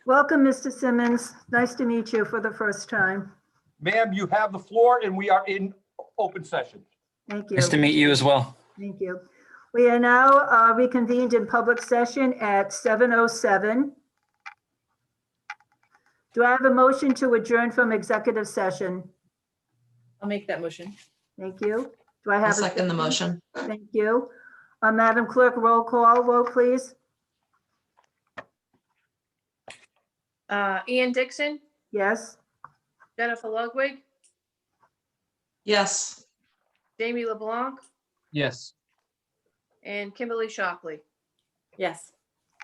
Welcome, Mr. Simmons. Nice to meet you for the first time. Ma'am, you have the floor and we are in open session. Thank you. Nice to meet you as well. Thank you. We are now reconvened in public session at 7:07. Do I have a motion to adjourn from executive session? I'll make that motion. Thank you. Do I I'll have a second the motion. Thank you. Madam Clerk, roll call vote, please. Ian Dixon, Yes. Jennifer Ludwig, Yes. Jamie LeBlanc, Yes. and Kimberly Shockley. Yes.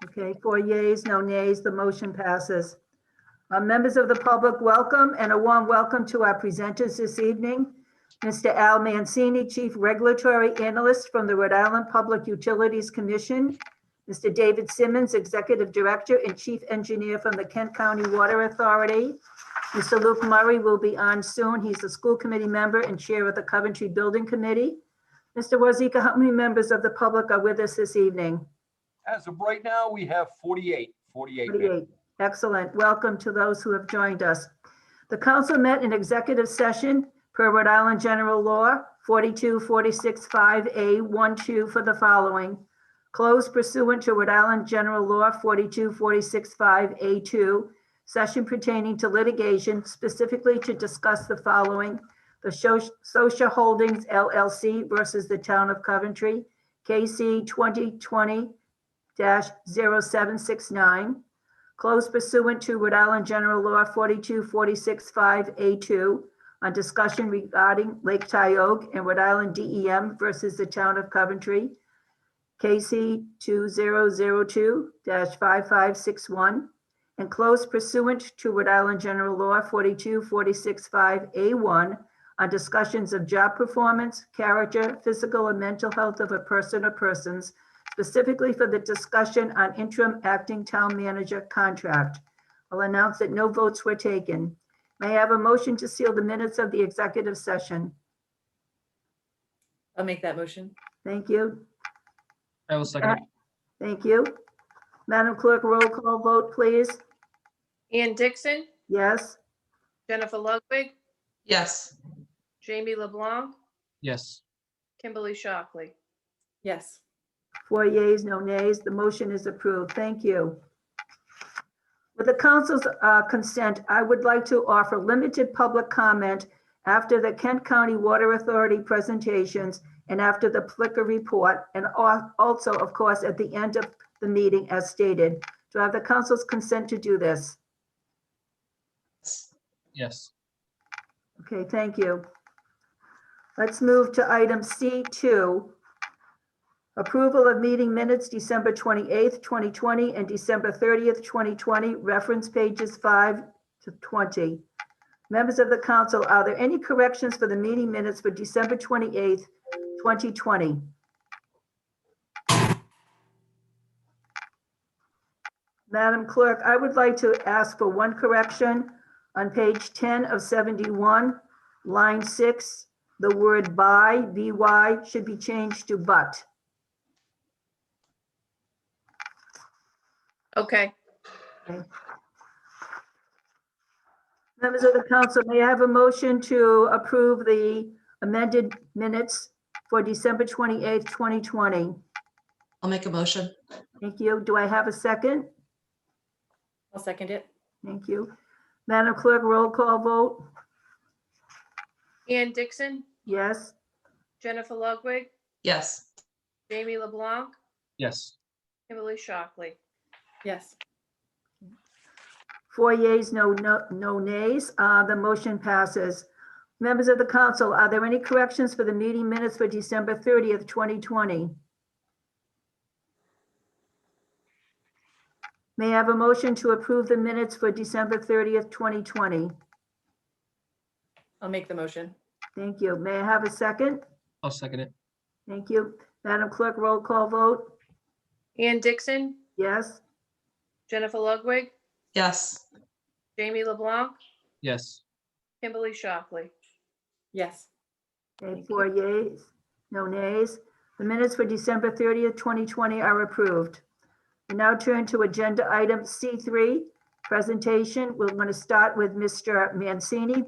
Okay, 4 yeas, no nays, the motion passes. Members of the public, welcome and a warm welcome to our presenters this evening. Mr. Al Mancini, Chief Regulatory Analyst from the Rhode Island Public Utilities Commission. Mr. David Simmons, Executive Director and Chief Engineer from the Kent County Water Authority. Mr. Luke Murray will be on soon. He's a school committee member and chair of the Coventry Building Committee. Mr. Wozika, how many members of the public are with us this evening? As of right now, we have 48. 48. ma'am. 48. Excellent. Welcome to those who have joined us. The council met in executive session per Rhode Island General Law 42465A12 for the following. Closed pursuant to Rhode Island General Law 42465A2, session pertaining to litigation specifically to discuss the following. The Social Holdings LLC versus the Town of Coventry, KC 2020-0769. Closed pursuant to Rhode Island General Law 42465A2 on discussion regarding Lake Tioga and Rhode Island DEM versus the Town of Coventry, KC 2002-5561, and closed pursuant to Rhode Island General Law 42465A1 on discussions of job performance, character, physical, and mental health of a person or persons, specifically for the discussion on interim acting town manager contract. I'll announce that no votes were taken. May I have a motion to seal the minutes of the executive session? I'll make that motion. Thank you. I will second it. Thank you. Madam Clerk, roll call vote, please. Ian Dixon, Yes. Jennifer Ludwig, Yes. Jamie LeBlanc, Yes. Kimberly Shockley. Yes. 4 yeas, no nays. The motion is approved. Thank you. With the council's consent, I would like to offer limited public comment after the Kent County Water Authority presentations and after the Plicker report, and also, of course, at the end of the meeting as stated. Do I have the council's consent to do this? Yes. Okay, thank you. Let's move to item C2. Approval of meeting minutes, December 28th, 2020, and December 30th, 2020, reference pages 5 to 20. Members of the council, are there any corrections for the meeting minutes for December 28th, 2020? Madam Clerk, I would like to ask for one correction. On page 10 of 71, line 6, the word by, by, should be changed to but. Okay, Members of the council, may I have a motion to approve the amended minutes for December 28th, 2020? I'll make a motion. Thank you. Do I have a second? I'll second it. Thank you. Madam Clerk, roll call vote. Ian Dixon, Yes. Jennifer Ludwig, Yes. Jamie LeBlanc, Yes. Kimberly Shockley. Yes. 4 yeas, no nays. The motion passes. Members of the council, are there any corrections for the meeting minutes for December 30th, 2020? May I have a motion to approve the minutes for December 30th, 2020? I'll make the motion. Thank you. May I have a second? I'll second it. Thank you. Madam Clerk, roll call vote. Ian Dixon, Yes. Jennifer Ludwig, Yes. Jamie LeBlanc, Yes. Kimberly Shockley. Yes. Okay, Thank 4 yeas, no nays. The minutes for December 30th, 2020 are approved. We now turn to agenda item C3, presentation. We're going to start with Mr. Mancini,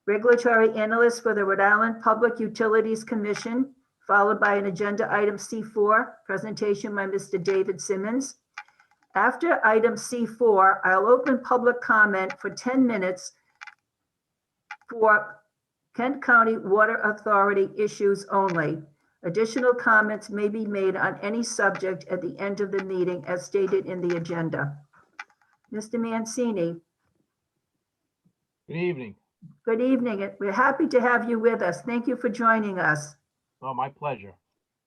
Regulatory Analyst for the Rhode Island Public Utilities Commission, followed by an agenda item C4, presentation by Mr. David Simmons. After item C4, I'll open public comment for 10 minutes for Kent County Water Authority issues only. Additional comments may be made on any subject at the end of the meeting as stated in the agenda. Mr. Mancini, Good evening. good evening. We're happy to have you with us. Thank you for joining us. Oh, my pleasure.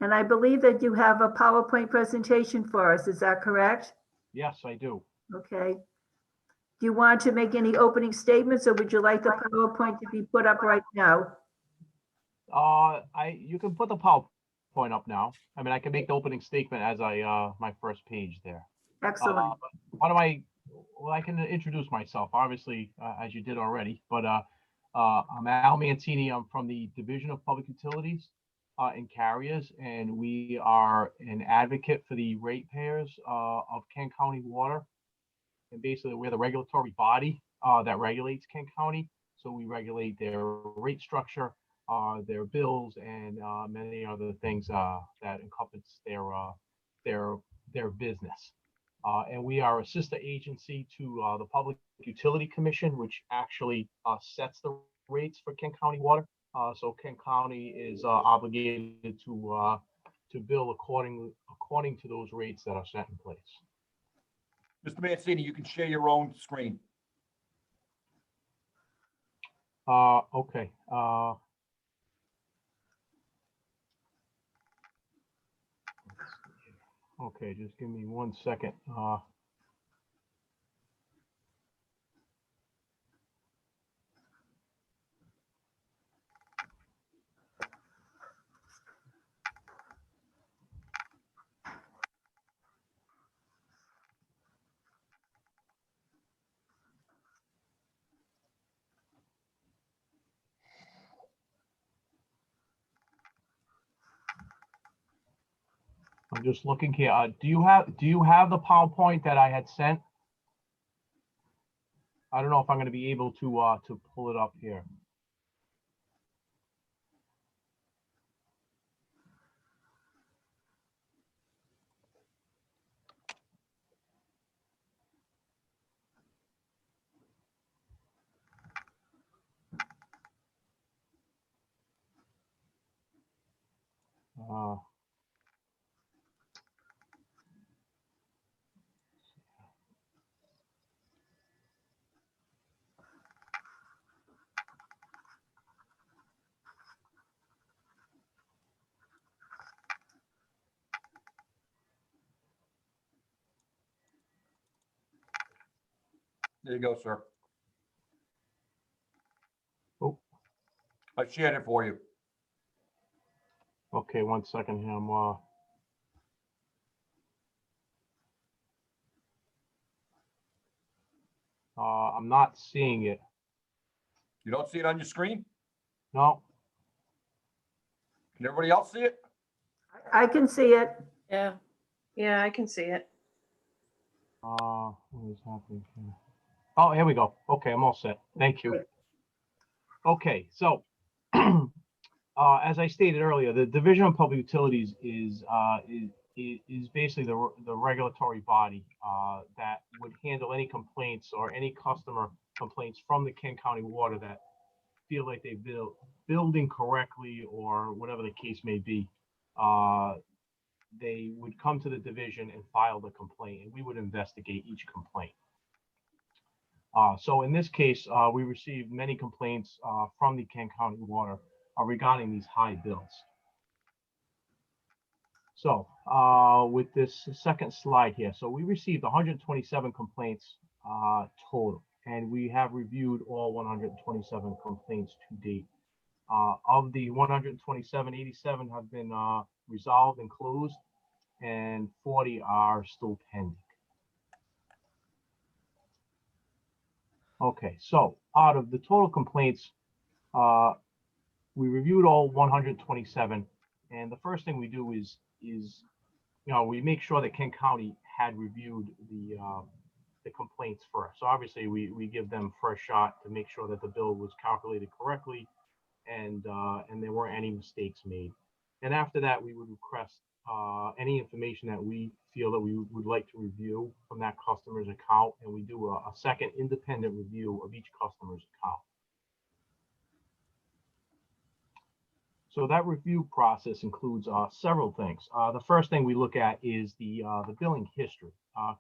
And I believe that you have a PowerPoint presentation for us. Is that correct? Yes, I do. Okay. Do you want to make any opening statements or would you like the PowerPoint to be put up right now? You can put the PowerPoint up now. I mean, I can make the opening statement as my first page there. Excellent. Well, I can introduce myself, obviously, as you did already, but I'm Al Mancini. I'm from the Division of Public Utilities and Carriers, and we are an advocate for the ratepayers of Kent County Water. And basically, we're the regulatory body that regulates Kent County. So we regulate their rate structure, their bills, and many other things that encompass their business. And we are a sister agency to the Public Utility Commission, which actually sets the rates for Kent County Water. So Kent County is obligated to bill according to those rates that are set in place. Mr. Mancini, you can share your own screen. Okay. Okay, just give me 1 second. I'm just looking here. Do you have the PowerPoint that I had sent? I don't know if I'm going to be able to pull it up here. Uh, There you go, sir. Oh. I shared it for you. Okay, 1 second here. I'm not seeing it. You don't see it on your screen? No. Can everybody else see it? I can see it. Yeah. Yeah, I can see it. What is happening here? Oh, here we go. Okay, I'm all set. Thank you. Okay, so as I stated earlier, the Division of Public Utilities is basically the regulatory body that would handle any complaints or any customer complaints from the Kent County Water that feel like they billed incorrectly or whatever the case may be. They would come to the division and file the complaint, and we would investigate each complaint. So in this case, we received many complaints from the Kent County Water regarding these high bills. So with this second slide here, so we received 127 complaints total, and we have reviewed all 127 complaints to date. Of the 127, 87 have been resolved and closed, and 40 are still pending. Okay, so out of the total complaints, we reviewed all 127, and the first thing we do is we make sure that Kent County had reviewed the complaints first. So obviously, we give them first shot to make sure that the bill was calculated correctly and there weren't any mistakes made. And after that, we would request any information that we feel that we would like to review from that customer's account, and we do a second independent review of each customer's account. So that review process includes several things. The first thing we look at is the billing history.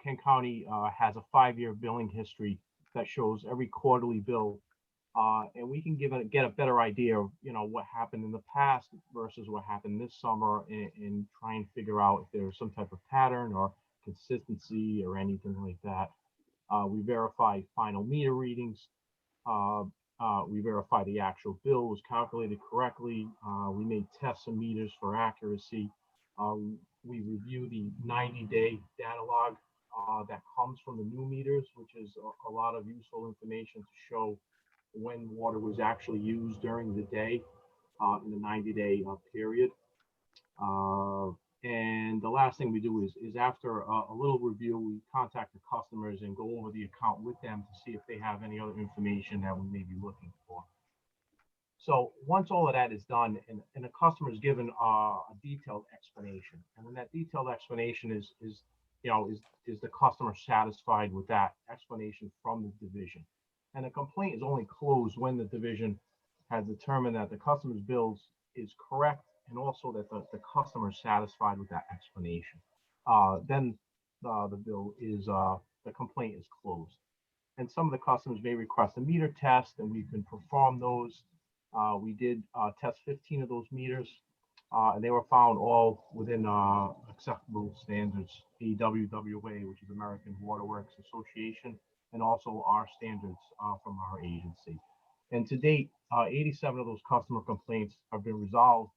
Kent County has a 5-year billing history that shows every quarterly bill, and we can get a better idea of what happened in the past versus what happened this summer, and try and figure out if there's some type of pattern or consistency or anything like that. We verify final meter readings. We verify the actual bill was calculated correctly. We may test some meters for accuracy. We review the 90-day data log that comes from the new meters, which is a lot of useful information to show when water was actually used during the day in the 90-day period. And the last thing we do is after a little review, we contact the customers and go over the account with them to see if they have any other information that we may be looking for. So once all of that is done, and the customer is given a detailed explanation, and then that detailed explanation is the customer satisfied with that explanation from the division. And a complaint is only closed when the division has determined that the customer's bills is correct, and also that the customer is satisfied with that explanation. Then the bill is the complaint is closed. And some of the customers may request a meter test, and we can perform those. We did test 15 of those meters, and they were found all within acceptable standards, AWWA, which is American Water Works Association, and also our standards from our agency. And to date, 87 of those customer complaints have been resolved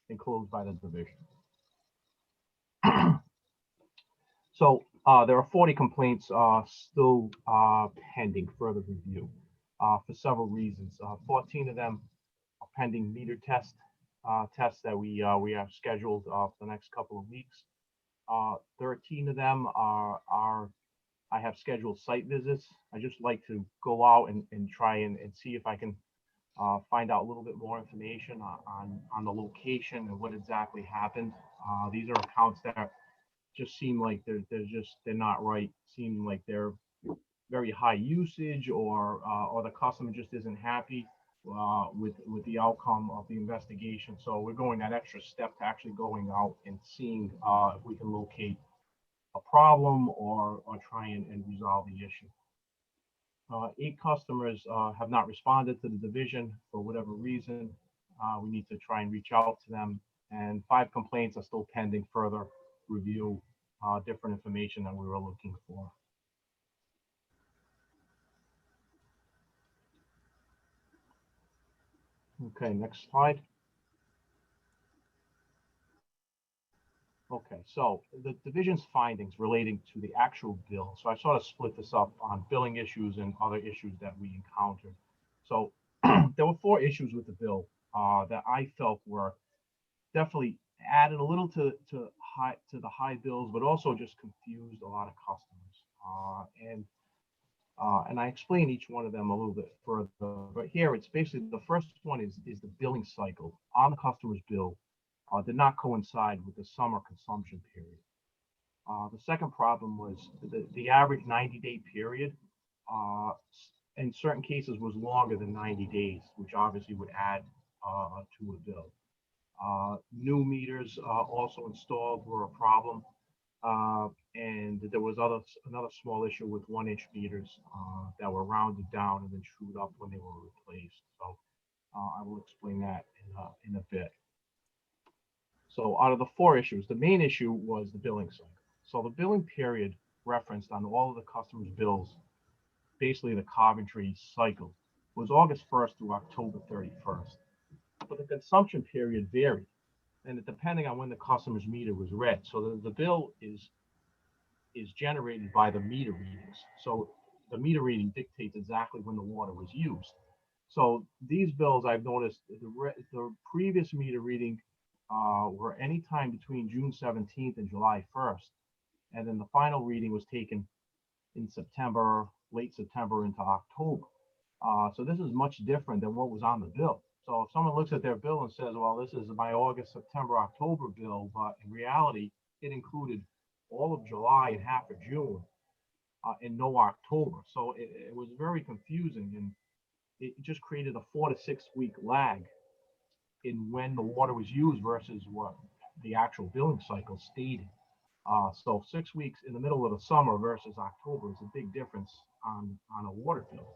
and closed by the division. So there are 40 complaints still pending further review for several reasons. 14 of them are pending meter tests that we have scheduled for the next couple of weeks. 13 of them I have scheduled site visits. I just like to go out and try and see if I can find out a little bit more information on the location and what exactly happened. These are accounts that just seem like they're not right. Seem like they're very high usage, or the customer just isn't happy with the outcome of the investigation. So we're going that extra step to actually going out and seeing if we can locate a problem or try and resolve the issue. 8 customers have not responded to the division for whatever reason. We need to try and reach out to them, and 5 complaints are still pending further review, different information that we were looking for. Okay, next slide. Okay, so the division's findings relating to the actual bill. So I sort of split this up on billing issues and other issues that we encountered. So there were 4 issues with the bill that I felt were definitely added a little to the high bills, but also just confused a lot of customers. And I explain each one of them a little bit further. But here it's basically the first one is the billing cycle on the customer's bill did not coincide with the summer consumption period. The second problem was the average 90-day period in certain cases was longer than 90 days, which obviously would add to a bill. New meters also installed were a problem. And there was another small issue with 1-inch meters that were rounded down and then trued up when they were replaced. So I will explain that in a bit. So out of the 4 issues, the main issue was the billing cycle. So the billing period referenced on all of the customers' bills, basically the Coventry cycle, was August 1st through October 31st. But the consumption period varied, and depending on when the customer's meter was read. So the bill is generated by the meter readings. So the meter reading dictates exactly when the water was used. So these bills, I've noticed the previous meter reading were anytime between June 17th and July 1st. And then the final reading was taken in September, late September into October. So this is much different than what was on the bill. So if someone looks at their bill and says, well, this is my August, September, October bill, but in reality, it included all of July and half of June and no October. So it was very confusing, and it just created a 4 to 6 week lag in when the water was used versus what the actual billing cycle stated. So 6 weeks in the middle of the summer versus October is a big difference on a water bill.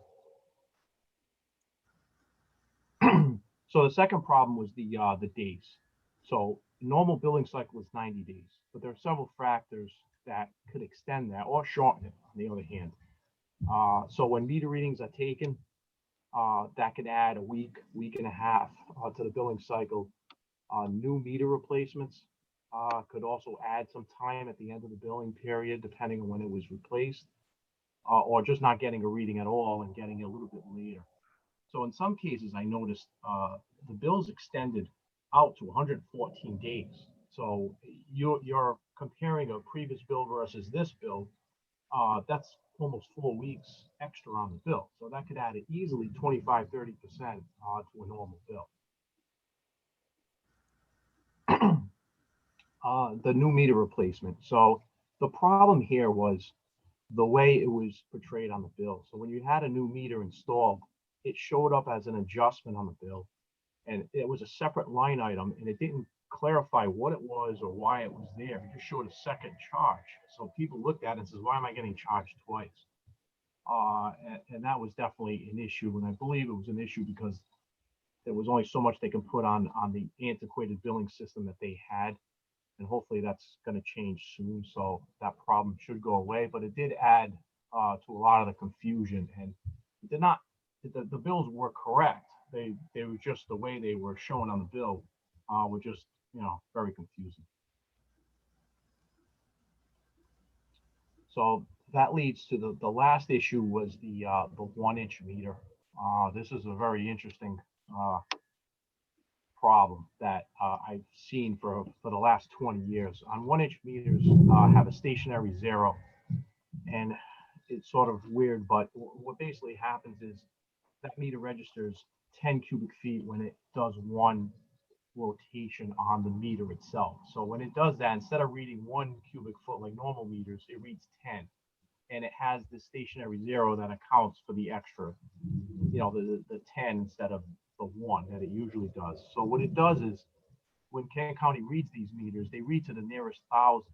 So the second problem was the days. So normal billing cycle is 90 days, but there are several factors that could extend that or shorten it, on the other hand. So when meter readings are taken, that could add a week, week and a half to the billing cycle. New meter replacements could also add some time at the end of the billing period, depending on when it was replaced, or just not getting a reading at all and getting it a little bit later. So in some cases, I noticed the bills extended out to 114 days. So you're comparing a previous bill versus this bill. That's almost 4 weeks extra on the bill. So that could add easily 25, 30% to a normal bill. The new meter replacement. So the problem here was the way it was portrayed on the bill. So when you had a new meter installed, it showed up as an adjustment on the bill, and it was a separate line item, and it didn't clarify what it was or why it was there. It just showed a second charge. So people looked at it and says, why am I getting charged twice? And that was definitely an issue. And I believe it was an issue because there was only so much they can put on the antiquated billing system that they had. And hopefully that's going to change soon. So that problem should go away, but it did add to a lot of the confusion, and it did not, the bills were correct. They were just the way they were shown on the bill were just, very confusing. So that leads to the last issue was the 1-inch meter. This is a very interesting problem that I've seen for the last 20 years. On 1-inch meters have a stationary zero, and it's sort of weird, but what basically happens is that meter registers 10 cubic feet when it does one rotation on the meter itself. So when it does that, instead of reading 1 cubic foot like normal meters, it reads 10. And it has the stationary zero that accounts for the extra, the 10 instead of the 1 that it usually does. So what it does is when Kent County reads these meters, they read to the nearest 1,000.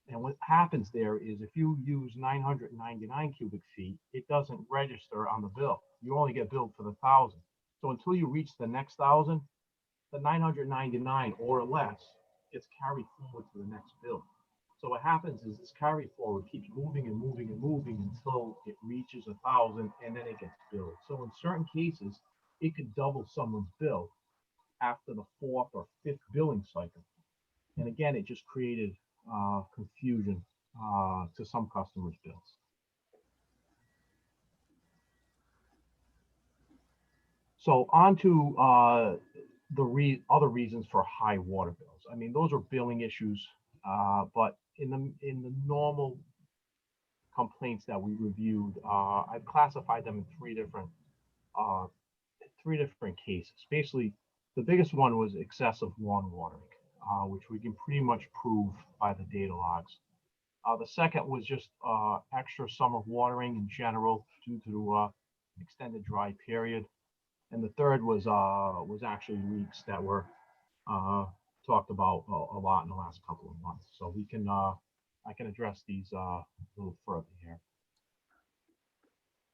And what happens there is if you use 999 cubic feet, it doesn't register on the bill. You only get billed for the 1,000. So until you reach the next 1,000, the 999 or less gets carried forward to the next bill. So what happens is this carry forward keeps moving and moving and moving until it reaches 1,000, and then it gets billed. So in certain cases, it could double someone's bill after the 4th or 5th billing cycle. And again, it just created confusion to some customers' bills. So on to the other reasons for high water bills. I mean, those are billing issues, but in the normal complaints that we reviewed, I've classified them in three different cases. Basically, the biggest one was excessive lawn watering, which we can pretty much prove by the data logs. The second was just extra summer watering in general due to extended dry period. And the third was actually leaks that were talked about a lot in the last couple of months. So we can I can address these a little further here.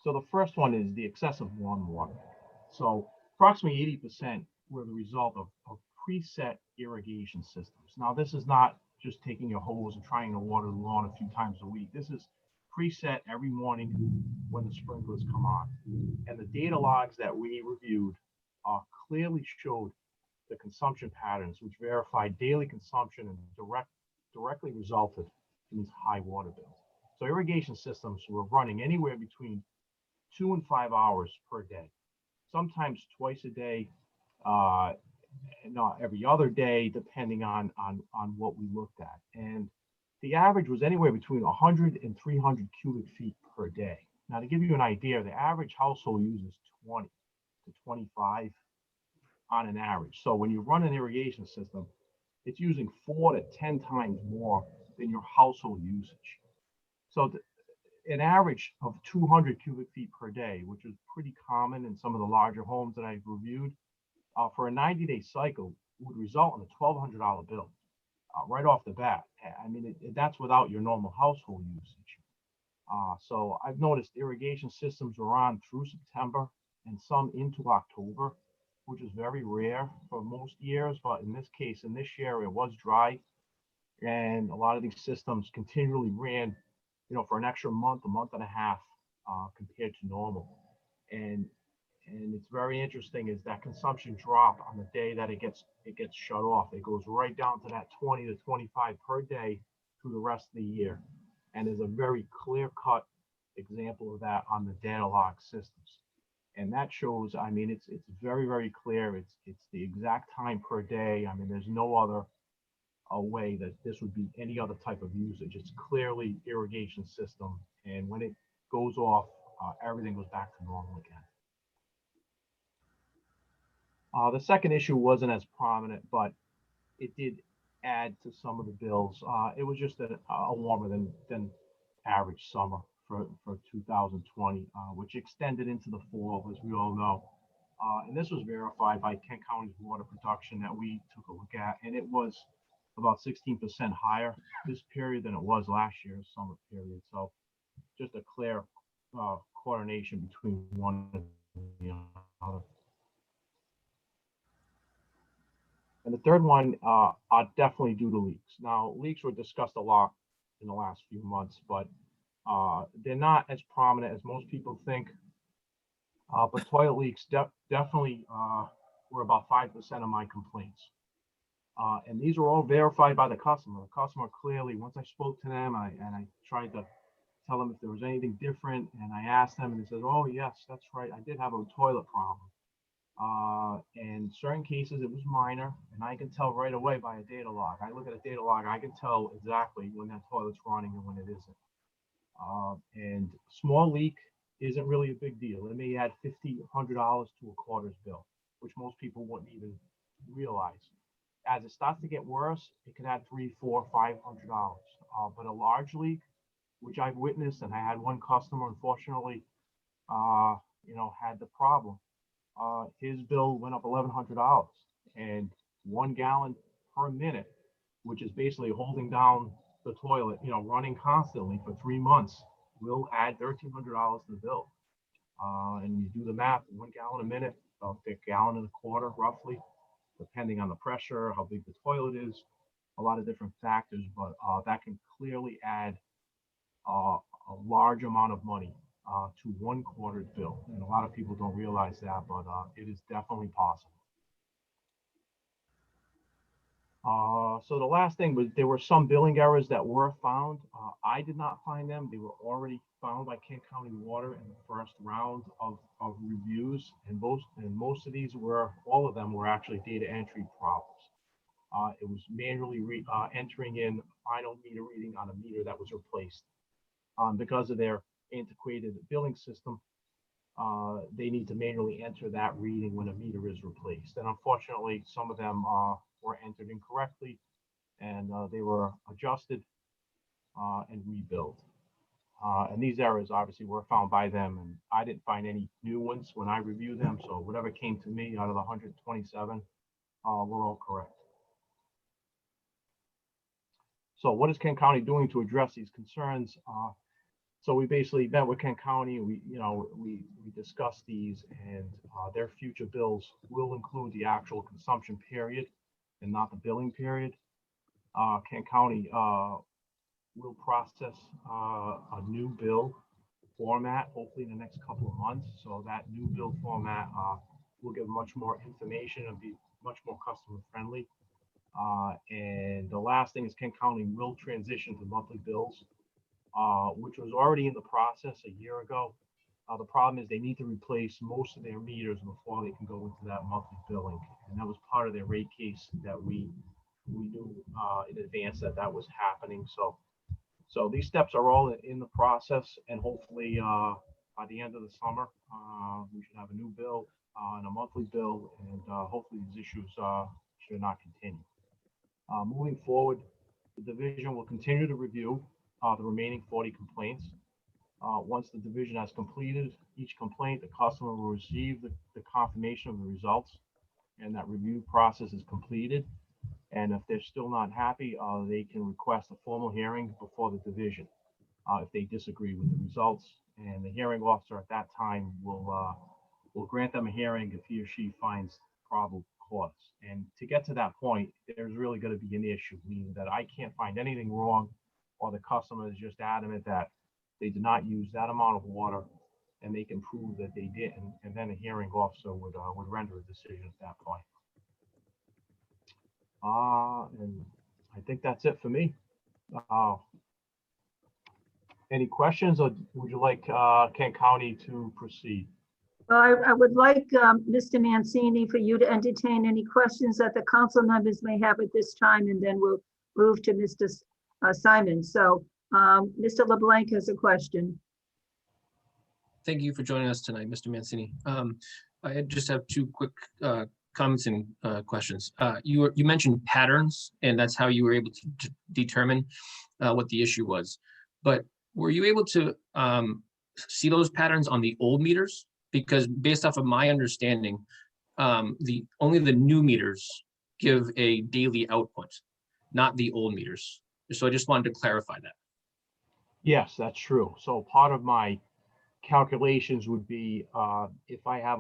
So the first one is the excessive lawn watering. So approximately 80% were the result of preset irrigation systems. Now this is not just taking your hose and trying to water the lawn a few times a week. This is preset every morning when the sprinklers come on. And the data logs that we reviewed clearly showed the consumption patterns, which verified daily consumption and directly resulted in these high water bills. So irrigation systems were running anywhere between 2 and 5 hours per day, sometimes twice a day, not every other day, depending on what we looked at. And the average was anywhere between 100 and 300 cubic feet per day. Now, to give you an idea, the average household uses 20 to 25 on an average. So when you run an irrigation system, it's using 4 to 10 times more than your household usage. So an average of 200 cubic feet per day, which is pretty common in some of the larger homes that I've reviewed, for a 90-day cycle would result in a $1,200 bill right off the bat. I mean, that's without your normal household usage. So I've noticed irrigation systems were on through September and some into October, which is very rare for most years. But in this case, in this year, it was dry. And a lot of these systems continually ran, for an extra month, a month and a half compared to normal. And it's very interesting is that consumption drop on the day that it gets shut off. It goes right down to that 20 to 25 per day through the rest of the year. And there's a very clear-cut example of that on the data log systems. And that shows, I mean, it's very, very clear. It's the exact time per day. I mean, there's no other way that this would be any other type of usage. It's clearly irrigation system. And when it goes off, everything goes back to normal again. The second issue wasn't as prominent, but it did add to some of the bills. It was just a warmer than average summer for 2020, which extended into the fall, as we all know. And this was verified by Kent County's water production that we took a look at, and it was about 16% higher this period than it was last year's summer period. So just a clear coordination between one and the other. And the third one are definitely due to leaks. Now, leaks were discussed a lot in the last few months, but they're not as prominent as most people think. But toilet leaks definitely were about 5% of my complaints. And these were all verified by the customer. The customer clearly, once I spoke to them, and I tried to tell them if there was anything different, and I asked them, and they said, "Oh, yes, that's right. I did have a toilet problem." In certain cases, it was minor, and I can tell right away by a data log. I look at a data log, I can tell exactly when that toilet's running and when it isn't. And small leak isn't really a big deal. It may add $50, $100 to a quarter's bill, which most people wouldn't even realize. As it starts to get worse, it can add $300, $400, $500. But a large leak, which I've witnessed, and I had one customer, unfortunately, had the problem. His bill went up $1,100, and 1 gallon per minute, which is basically holding down the toilet, running constantly for 3 months, will add $1,300 to the bill. And you do the math, 1 gallon a minute, about a gallon and a quarter, roughly, depending on the pressure, how big the toilet is, a lot of different factors, but that can clearly add a large amount of money to 1 quarter's bill. And a lot of people don't realize that, but it is definitely possible. So the last thing was there were some billing errors that were found. I did not find them. They were already found by Kent County Water in the first round of reviews. And most of these all of them were actually data entry problems. It was manually entering in final meter reading on a meter that was replaced. Because of their antiquated billing system, they need to manually enter that reading when a meter is replaced. And unfortunately, some of them were entered incorrectly, and they were adjusted and rebuilt. And these errors obviously were found by them, and I didn't find any new ones when I reviewed them. So whatever came to me out of the 127 were all correct. So what is Kent County doing to address these concerns? So we basically met with Kent County. We discussed these, and their future bills will include the actual consumption period and not the billing period. Kent County will process a new bill format, hopefully in the next couple of months. So that new bill format will give much more information and be much more customer friendly. And the last thing is Kent County will transition to monthly bills, which was already in the process a year ago. The problem is they need to replace most of their meters before they can go into that monthly billing. And that was part of their rate case that we knew in advance that was happening. So So these steps are all in the process, and hopefully by the end of the summer, we should have a new bill and a monthly bill, and hopefully these issues should not continue. Moving forward, the division will continue to review the remaining 40 complaints. Once the division has completed each complaint, the customer will receive the confirmation of the results, and that review process is completed. And if they're still not happy, they can request a formal hearing before the division if they disagree with the results. And the hearing officer at that time will grant them a hearing if he or she finds probable cause. And to get to that point, there's really going to be an issue, meaning that I can't find anything wrong, or the customer is just adamant that they did not use that amount of water, and they can prove that they didn't, and then a hearing officer would render a decision at that point. And I think that's it for me. Any questions, or would you like Kent County to proceed? Well, I would like Mr. Mancini for you to entertain any questions that the council members may have at this time, and then we'll move to Mr. Simon. So Mr. LeBlanc has a question. Thank you for joining us tonight, Mr. Mancini. I just have two quick comments and questions. You mentioned patterns, and that's how you were able to determine what the issue was. But were you able to see those patterns on the old meters? Because based off of my understanding, only the new meters give a daily output, not the old meters. So I just wanted to clarify that. Yes, that's true. So part of my calculations would be if I had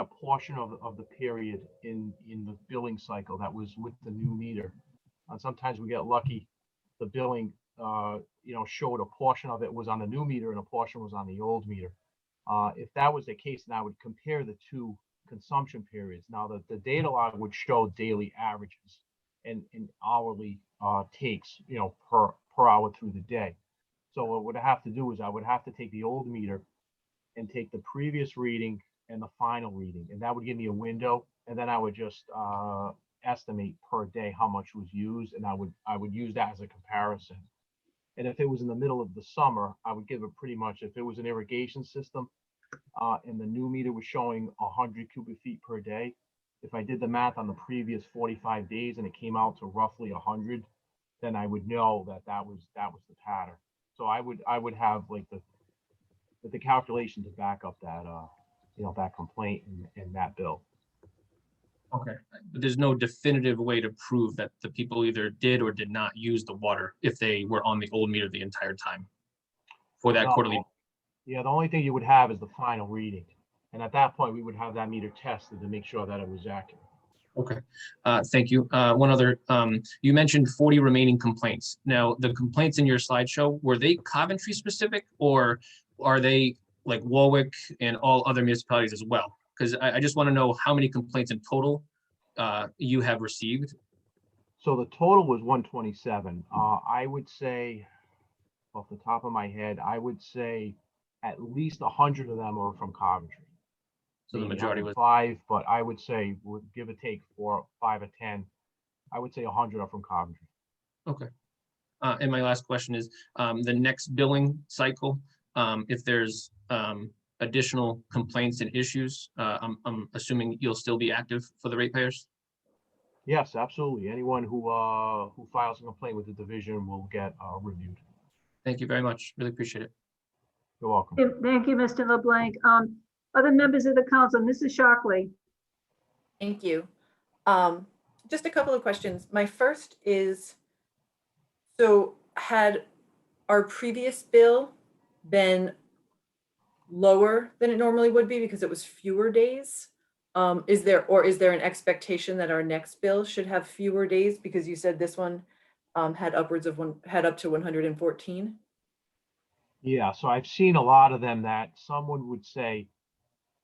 a portion of the period in the billing cycle that was with the new meter, and sometimes we get lucky, the billing showed a portion of it was on the new meter and a portion was on the old meter. If that was the case, then I would compare the two consumption periods. Now the data log would show daily averages and hourly takes, per hour through the day. So what I would have to do is I would have to take the old meter and take the previous reading and the final reading, and that would give me a window, and then I would just estimate per day how much was used, and I would use that as a comparison. And if it was in the middle of the summer, I would give it pretty much, if it was an irrigation system and the new meter was showing 100 cubic feet per day, if I did the math on the previous 45 days and it came out to roughly 100, then I would know that was the pattern. So I would have like the calculation to back up that that complaint and that bill. Okay. But there's no definitive way to prove that the people either did or did not use the water if they were on the old meter the entire time for that No. quarterly. Yeah, the only thing you would have is the final reading. And at that point, we would have that meter tested to make sure that it was accurate. Okay. Thank you. One other, you mentioned 40 remaining complaints. Now, the complaints in your slideshow, were they Coventry specific, or are they like Warwick and all other municipalities as well? Because I just want to know how many complaints in total you have received. So the total was 127. I would say, off the top of my head, I would say at least 100 of them are from Coventry. So the Maybe majority was, 5, but I would say, give or take 4, 5 or 10, I would say 100 are from Coventry. okay. And my last question is, the next billing cycle, if there's additional complaints and issues, I'm assuming you'll still be active for the ratepayers? Yes, absolutely. Anyone who files a complaint with the division will get reviewed. Thank you very much. Really appreciate it. You're welcome. Thank you, Mr. LeBlanc. Other members of the council, Mrs. Shockley. Thank you. Just a couple of questions. My first is, so had our previous bill been lower than it normally would be because it was fewer days? Is there an expectation that our next bill should have fewer days, because you said this one had up to 114? Yeah, so I've seen a lot of them that someone would say,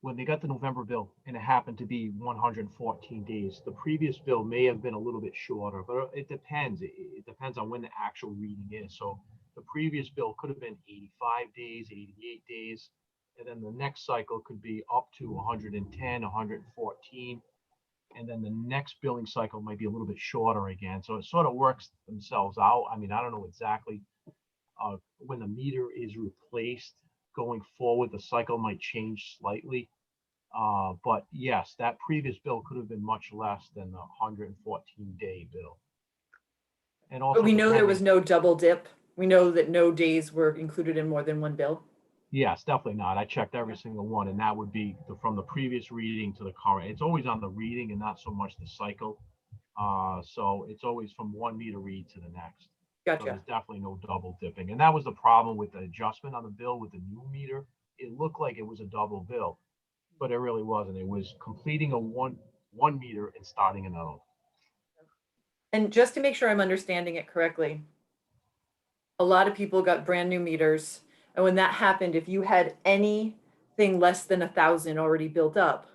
when they got the November bill and it happened to be 114 days, the previous bill may have been a little bit shorter, but it depends. It depends on when the actual reading is. So the previous bill could have been 85 days, 88 days, and then the next cycle could be up to 110, 114. And then the next billing cycle might be a little bit shorter again. So it sort of works themselves out. I mean, I don't know exactly when the meter is replaced going forward, the cycle might change slightly. But yes, that previous bill could have been much less than the 114-day bill. And also But we know there was depending- no double dip. We know that no days were included in more than one bill. Yes, definitely not. I checked every single one, and that would be from the previous reading to the current. It's always on the reading and not so much the cycle. So it's always from one meter read to the next. So Gotcha. there's definitely no double dipping. And that was the problem with the adjustment on the bill with the new meter. It looked like it was a double bill, but it really wasn't. It was completing a one meter and starting another. And just to make sure I'm understanding it correctly, a lot of people got brand new meters. And when that happened, if you had anything less than 1,000 already built up,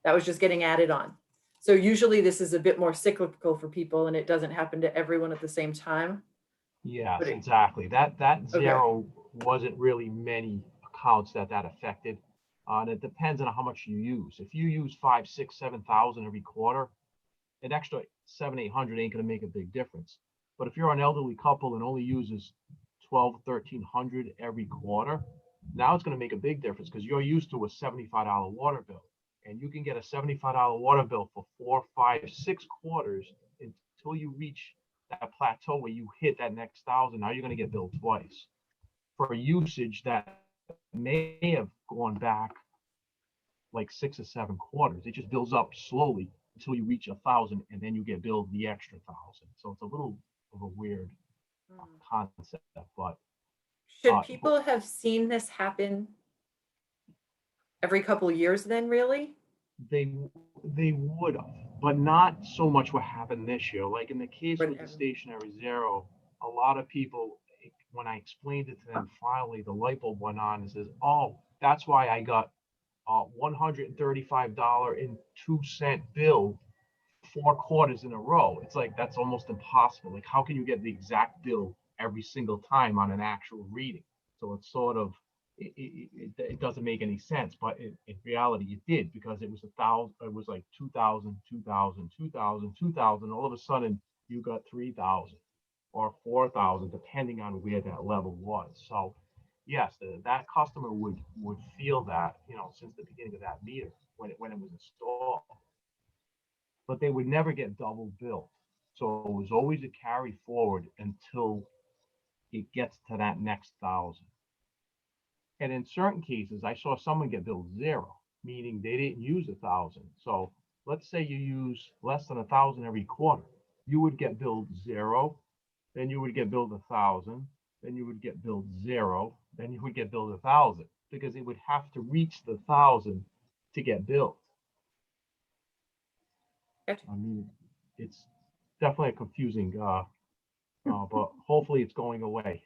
that was just getting added on. So usually this is a bit more cyclical for people and it doesn't happen to everyone at the same time. Yes, But it- exactly. That zero wasn't really many accounts that affected. And it depends on how much you use. If you use 5, 6, 7,000 every quarter, an extra 700, 800 ain't going to make a big difference. But if you're an elderly couple and only uses 12, 1,300 every quarter, now it's going to make a big difference because you're used to a $75 water bill. And you can get a $75 water bill for 4, 5, 6 quarters until you reach that plateau where you hit that next 1,000. Now you're going to get billed twice for usage that may have gone back like 6 or 7 quarters. It just builds up slowly until you reach 1,000, and then you get billed the extra 1,000. So it's a little of a weird concept, but Should people have seen this happen every couple of years then, really? they would have, but not so much what happened this year. Like in the case with the stationary zero, a lot of people, when I explained it to them, finally the light bulb went on and says, "Oh, that's why I got a $135.02 bill 4 quarters in a row." It's like that's almost impossible. Like, how can you get the exact bill every single time on an actual reading? So it's sort of it doesn't make any sense, but in reality it did, because it was 1,000, it was like 2,000, 2,000, 2,000, 2,000. All of a sudden you got 3,000 or 4,000, depending on where that level was. So yes, that customer would feel that, since the beginning of that meter when it was installed, but they would never get double billed. So it was always a carry forward until it gets to that next 1,000. And in certain cases, I saw someone get billed 0, meaning they didn't use 1,000. So let's say you use less than 1,000 every quarter, you would get billed 0, then you would get billed 1,000, then you would get billed 0, then you would get billed 1,000, because it would have to reach the 1,000 to get billed. I mean, it's definitely a confusing, but hopefully it's going away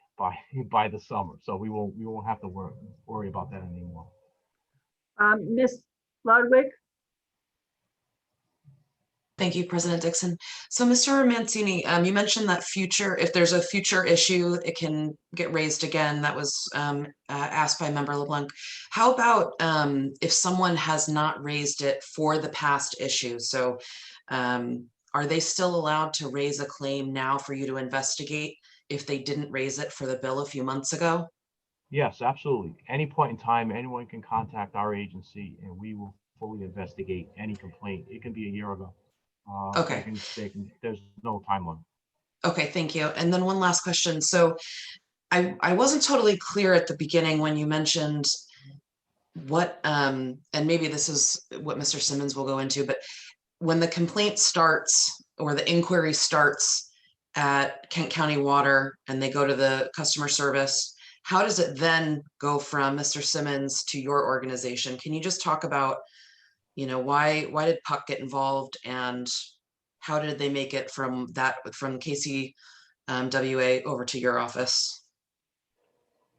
by the summer, so we won't have to worry about that anymore. Ms. Ludwig? Thank you, President Dixon. So, Mr. Mancini, you mentioned that if there's a future issue, it can get raised again. That was asked by Member LeBlanc. How about if someone has not raised it for the past issue? So, are they still allowed to raise a claim now for you to investigate if they didn't raise it for the bill a few months ago? Yes, absolutely. Any point in time, anyone can contact our agency and we will fully investigate any complaint. It can be a year ago. Okay. There's no time limit. Okay, thank you. And then one last question. So I wasn't totally clear at the beginning when you mentioned what, and maybe this is what Mr. Simmons will go into, but when the complaint starts or the inquiry starts at Kent County Water and they go to the customer service, how does it then go from Mr. Simmons to your organization? Can you just talk about, why did Puck get involved and how did they make it from KCWA over to your office?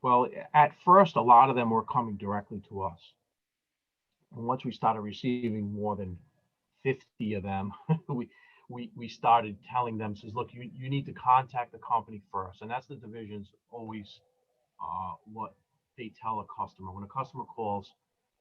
Well, at first, a lot of them were coming directly to us. And once we started receiving more than 50 of them, we started telling them, says, look, you need to contact the company first. And that's the divisions always what they tell a customer. When a customer calls,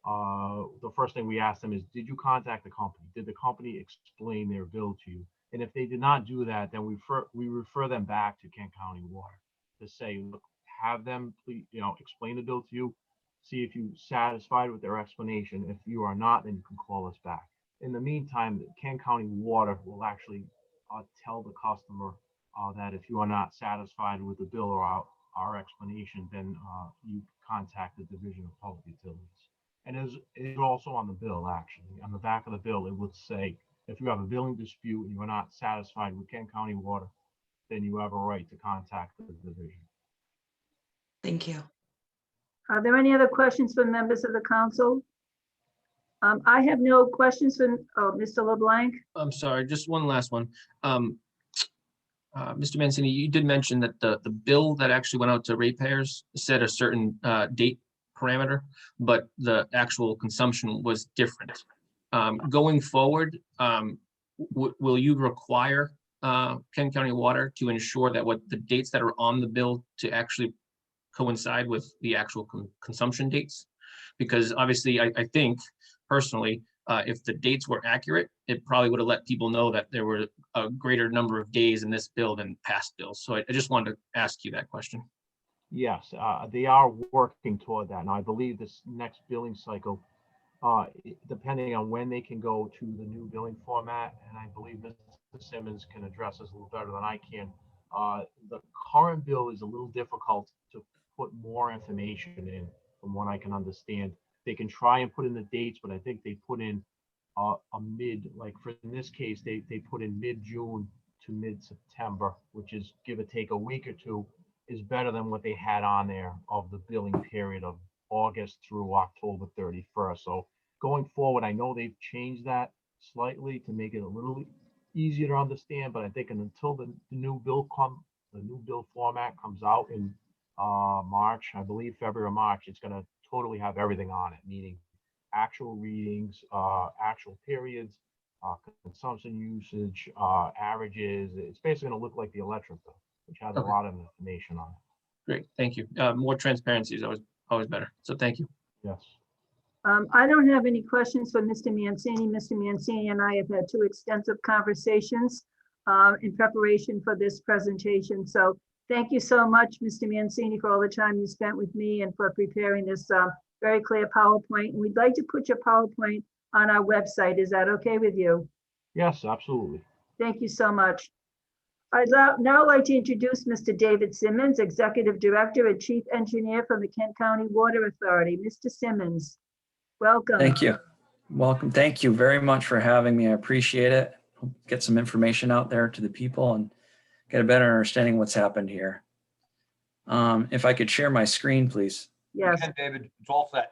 the first thing we ask them is, did you contact the company? Did the company explain their bill to you? And if they did not do that, then we refer them back to Kent County Water to say, look, have them, please, explain the bill to you. See if you're satisfied with their explanation. If you are not, then you can call us back. In the meantime, Kent County Water will actually tell the customer that if you are not satisfied with the bill or our explanation, then you contact the Division of Public Utilities. And it's also on the bill, actually. On the back of the bill, it would say, if you have a billing dispute and you are not satisfied with Kent County Water, then you have a right to contact the division. Thank you. Are there any other questions from members of the council? I have no questions from, Mr. LeBlanc. I'm sorry, just one last one. Mr. Mancini, you did mention that the bill that actually went out to ratepayers set a certain date parameter, but the actual consumption was different. Going forward, will you require Kent County Water to ensure that what the dates that are on the bill to actually coincide with the actual consumption dates? Because obviously, I think personally, if the dates were accurate, it probably would have let people know that there were a greater number of days in this bill than past bills. So I just wanted to ask you that question. Yes, they are working toward that. Now, I believe this next billing cycle, depending on when they can go to the new billing format, and I believe Mr. Simmons can address this a little better than I can. The current bill is a little difficult to put more information in, from what I can understand. They can try and put in the dates, but I think they put in a mid, like for in this case, they put in mid-June to mid-September, which is give or take a week or two, is better than what they had on there of the billing period of August through October 31st. So going forward, I know they've changed that slightly to make it a little easier to understand, but I think until the new bill format comes out in March, I believe February or March, it's going to totally have everything on it, meaning actual readings, actual periods, consumption usage, averages. It's basically going to look like the electric bill, which has a lot of information on it. Great, thank you. More transparency is always better. So thank you. Yes. I don't have any questions for Mr. Mancini. Mr. Mancini and I have had two extensive conversations in preparation for this presentation. So thank you so much, Mr. Mancini, for all the time you spent with me and for preparing this very clear PowerPoint. And we'd like to put your PowerPoint on our website. Is that okay with you? Yes, absolutely. Thank you so much. I'd now like to introduce Mr. David Simmons, Executive Director and Chief Engineer from the Kent County Water Authority. Mr. Simmons, welcome. Thank you. Welcome. Thank you very much for having me. I appreciate it. Get some information out there to the people and get a better understanding of what's happened here. If I could share my screen, please. Yes. Again, David, it's all set.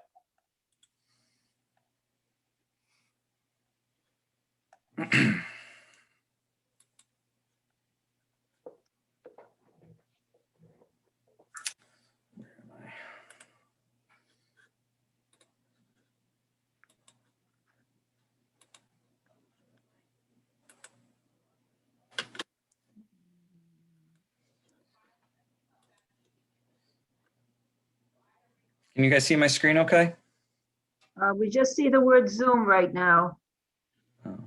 Can you guys see my screen okay? We just see the word Zoom right now. Oh.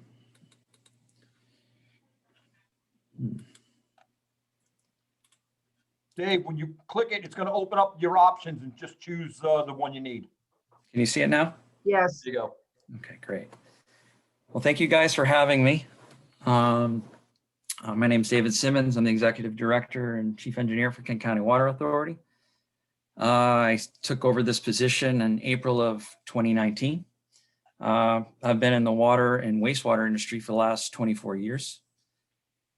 Dave, when you click it, it's going to open up your options and just choose the one you need. Can you see it now? Yes. There you go. Okay, great. Well, thank you guys for having me. My name is David Simmons. I'm the Executive Director and Chief Engineer for Kent County Water Authority. I took over this position in April of 2019. I've been in the water and wastewater industry for the last 24 years.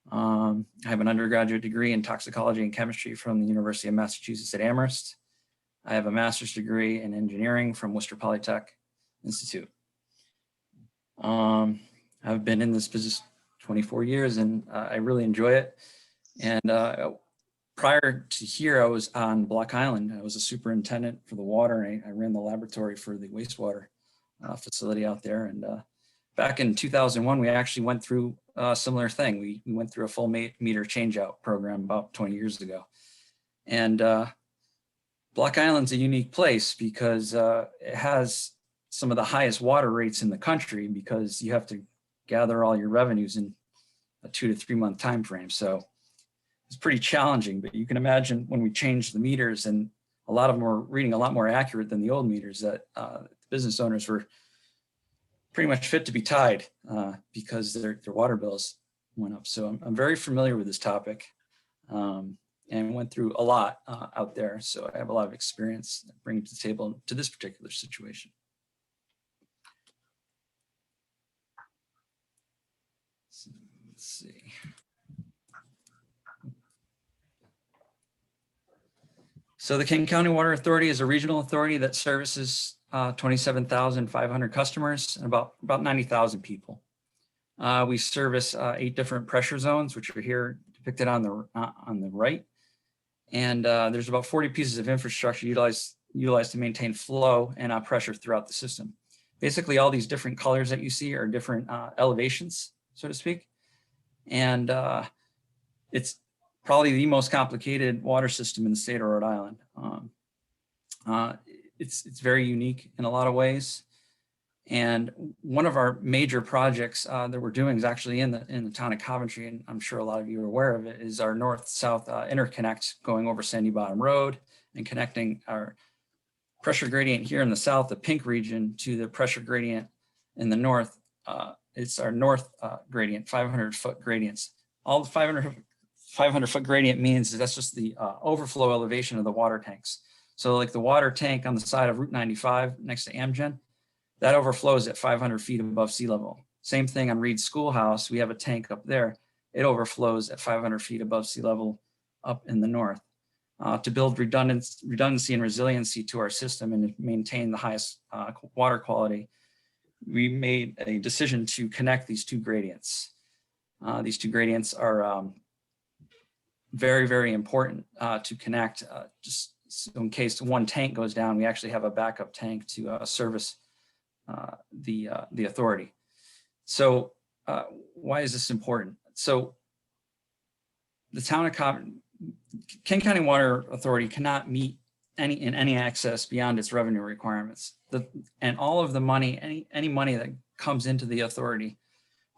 I have an undergraduate degree in toxicology and chemistry from the University of Massachusetts at Amherst. I have a master's degree in engineering from Worcester Polytech Institute. I've been in this business 24 years and I really enjoy it. And prior to here, I was on Block Island. I was a superintendent for the water, and I ran the laboratory for the wastewater facility out there. And back in 2001, we actually went through a similar thing. We went through a full meter changeout program about 20 years ago. And Block Island's a unique place because it has some of the highest water rates in the country because you have to gather all your revenues in a 2 to 3 month time frame. So is pretty challenging, but you can imagine when we changed the meters, and a lot of them were reading a lot more accurate than the old meters, that business owners were pretty much fit to be tied because their water bills went up. So I'm very familiar with this topic and went through a lot out there. So I have a lot of experience bringing to the table to this particular situation. So, let's see. So the King County Water Authority is a regional authority that services 27,500 customers and about 90,000 people. We service 8 different pressure zones, which are here depicted on the right. And there's about 40 pieces of infrastructure utilized to maintain flow and pressure throughout the system. Basically, all these different colors that you see are different elevations, so to speak. And it's probably the most complicated water system in the state of Rhode Island. It's very unique in a lot of ways. And one of our major projects that we're doing is actually in the town of Coventry, and I'm sure a lot of you are aware of it, is our north-south interconnect going over Sandy Bottom Road and connecting our pressure gradient here in the south, the pink region, to the pressure gradient in the north. It's our north gradient, 500-foot gradients. All the 500-foot gradient means is that's just the overflow elevation of the water tanks. So like the water tank on the side of Route 95 next to Amgen, that overflows at 500 feet above sea level. Same thing on Reed Schoolhouse. We have a tank up there. It overflows at 500 feet above sea level up in the north. To build redundancy and resiliency to our system and maintain the highest water quality, we made a decision to connect these 2 gradients. These 2 gradients are very, very important to connect. Just so in case one tank goes down, we actually have a backup tank to service the authority. So why is this important? So the town of King County Water Authority cannot meet any access beyond its revenue requirements. And all of the money, any money that comes into the authority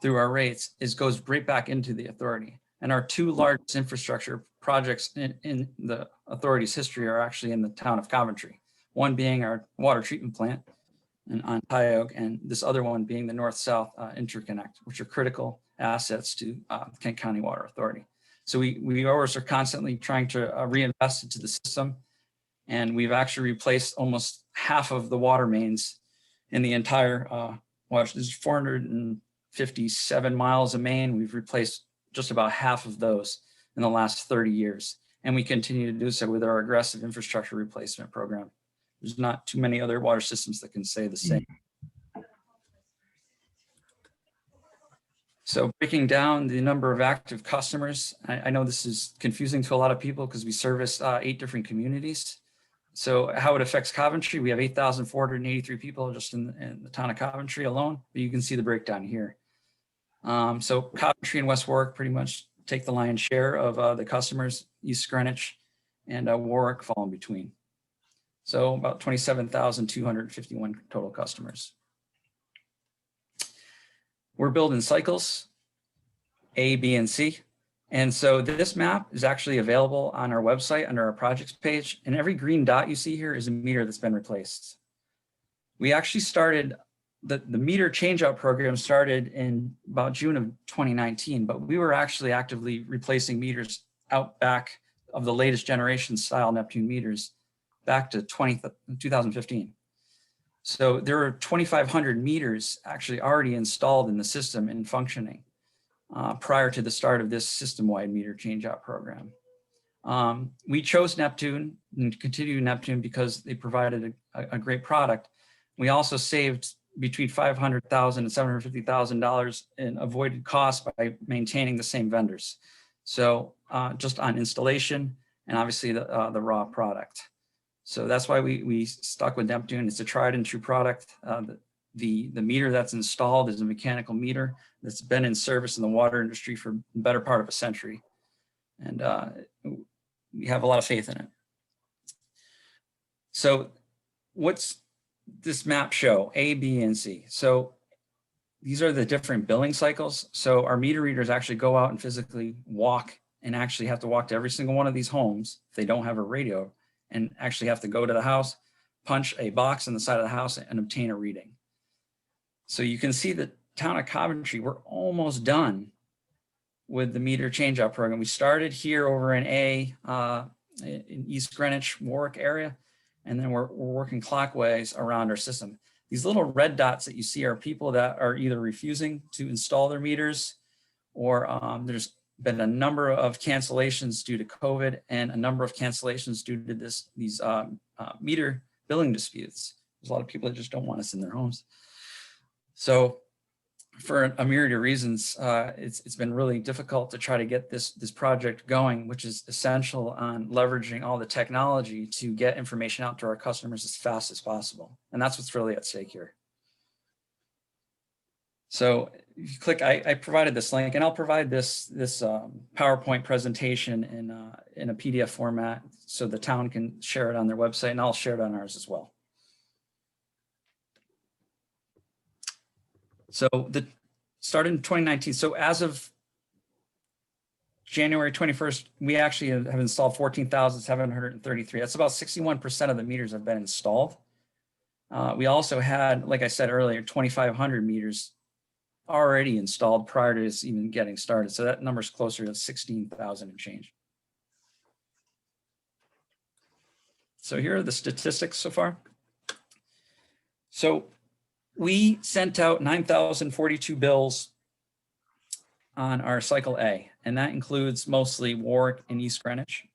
through our rates goes right back into the authority. And our 2 largest infrastructure projects in the authority's history are actually in the town of Coventry. One being our water treatment plant on Tioga, and this other one being the north-south interconnect, which are critical assets to Kent County Water Authority. So we always are constantly trying to reinvest into the system, and we've actually replaced almost half of the water mains in the entire water. There's 457 miles of main. We've replaced just about half of those in the last 30 years, and we continue to do so with our aggressive infrastructure replacement program. There's not too many other water systems that can say the same. So breaking down the number of active customers, I know this is confusing to a lot of people because we service 8 different communities. So how it affects Coventry, we have 8,483 people just in the town of Coventry alone, but you can see the breakdown here. So Coventry and West Warwick pretty much take the lion's share of the customers. East Greenwich and Warwick fall in between. So about 27,251 total customers. We're billed in cycles, A, B, and C. And so this map is actually available on our website under our projects page. And every green dot you see here is a meter that's been replaced. We actually started, the meter changeout program started in about June of 2019, but we were actually actively replacing meters out back of the latest generation style Neptune meters back to 2015. So there are 2,500 meters actually already installed in the system and functioning prior to the start of this system-wide meter changeout program. We chose Neptune and continue Neptune because they provided a great product. We also saved between $500,000 and $750,000 in avoided costs by maintaining the same vendors. So just on installation and obviously the raw product. So that's why we stuck with Neptune. It's a tried and true product. The meter that's installed is a mechanical meter that's been in service in the water industry for the better part of a century. And we have a lot of faith in it. So what's this map show? A, B, and C. So these are the different billing cycles. So our meter readers actually go out and physically walk and actually have to walk to every single one of these homes if they don't have a radio, and actually have to go to the house, punch a box in the side of the house and obtain a reading. So you can see the town of Coventry, we're almost done with the meter changeout program. We started here over in in East Greenwich, Warwick area, and then we're working clockwise around our system. These little red dots that you see are people that are either refusing to install their meters, or there's been a number of cancellations due to COVID and a number of cancellations due to these meter billing disputes. There's a lot of people that just don't want us in their homes. So for a myriad of reasons, it's been really difficult to try to get this project going, which is essential on leveraging all the technology to get information out to our customers as fast as possible. And that's what's really at stake here. So if you click, I provided this link, and I'll provide this PowerPoint presentation in a PDF format so the town can share it on their website, and I'll share it on ours as well. So started in 2019. So as of January 21st, we actually have installed 14,733. That's about 61% of the meters have been installed. We also had, like I said earlier, 2,500 meters already installed prior to us even getting started. So that number is closer to 16,000 and change. So here are the statistics so far. So we sent out 9,042 bills on our cycle A, and that includes mostly Warwick and East Greenwich,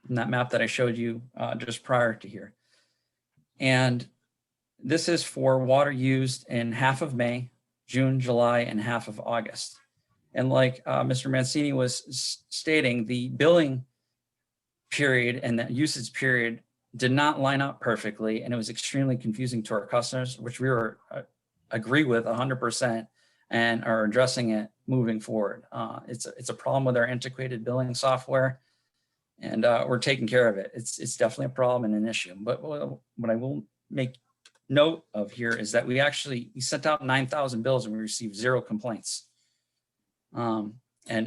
in that map that I showed you just prior to here. And this is for water used in half of May, June, July, and half of August. And like Mr. Mancini was stating, the billing period and the usage period did not line up perfectly, and it was extremely confusing to our customers, which we were agree with 100% and are addressing it moving forward. It's a problem with our antiquated billing software, and we're taking care of it. It's definitely a problem and an issue. But what I will make note of here is that we sent out 9,000 bills and we received 0 complaints. And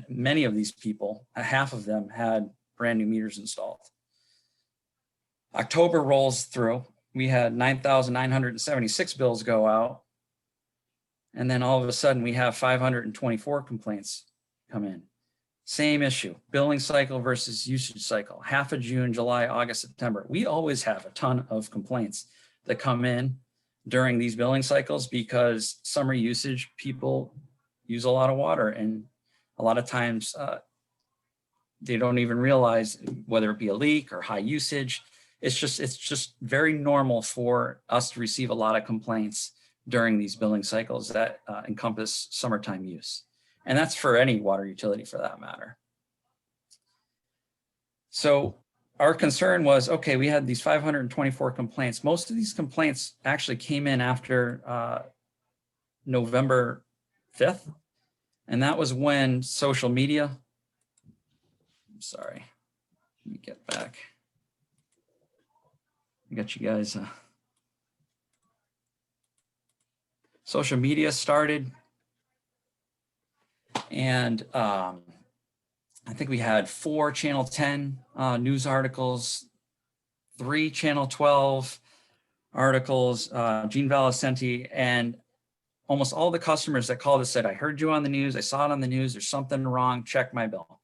many of these people, half of them had brand new meters installed. October rolls through. We had 9,976 bills go out. And then all of a sudden we have 524 complaints come in. Same issue, billing cycle versus usage cycle. Half of June, July, August, September. We always have a ton of complaints that come in during these billing cycles because summer usage, people use a lot of water, and a lot of times they don't even realize whether it be a leak or high usage. It's just very normal for us to receive a lot of complaints during these billing cycles that encompass summertime use. And that's for any water utility for that matter. So our concern was, okay, we had these 524 complaints. Most of these complaints actually came in after November 5th. And that was when social media, I'm sorry, let me get back. I got you guys. Social media started, and I think we had 4 Channel 10 news articles, 3 Channel 12 articles, Gene Valicenti, and almost all the customers that called us said, I heard you on the news, I saw it on the news, there's something wrong, check my bill.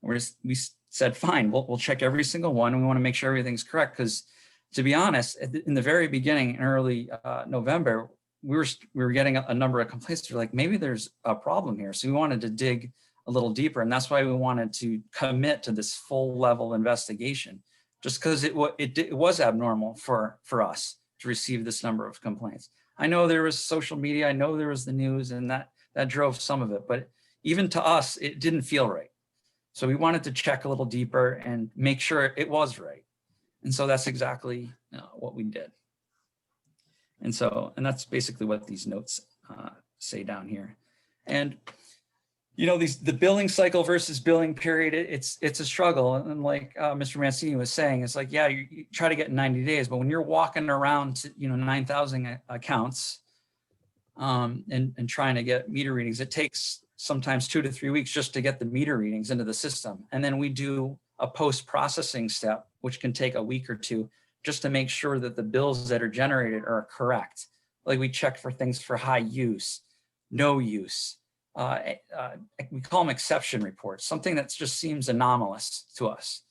We said, fine, we'll check every single one, and we want to make sure everything's correct, because to be honest, in the very beginning, in early November, we were getting a number of complaints. We're like, maybe there's a problem here. So we wanted to dig a little deeper, and that's why we wanted to commit to this full level investigation, just because it was abnormal for us to receive this number of complaints. I know there was social media, I know there was the news, and that drove some of it, but even to us, it didn't feel right. So we wanted to check a little deeper and make sure it was right. And so that's exactly what we did. And that's basically what these notes say down here. And the billing cycle versus billing period, it's a struggle. And like Mr. Mancini was saying, it's like, yeah, you try to get 90 days, but when you're walking around to 9,000 accounts and trying to get meter readings, it takes sometimes 2 to 3 weeks just to get the meter readings into the system. And then we do a post-processing step, which can take a week or two, just to make sure that the bills that are generated are correct. Like we check for things for high use, no use. We call them exception reports, something that just seems anomalous to us.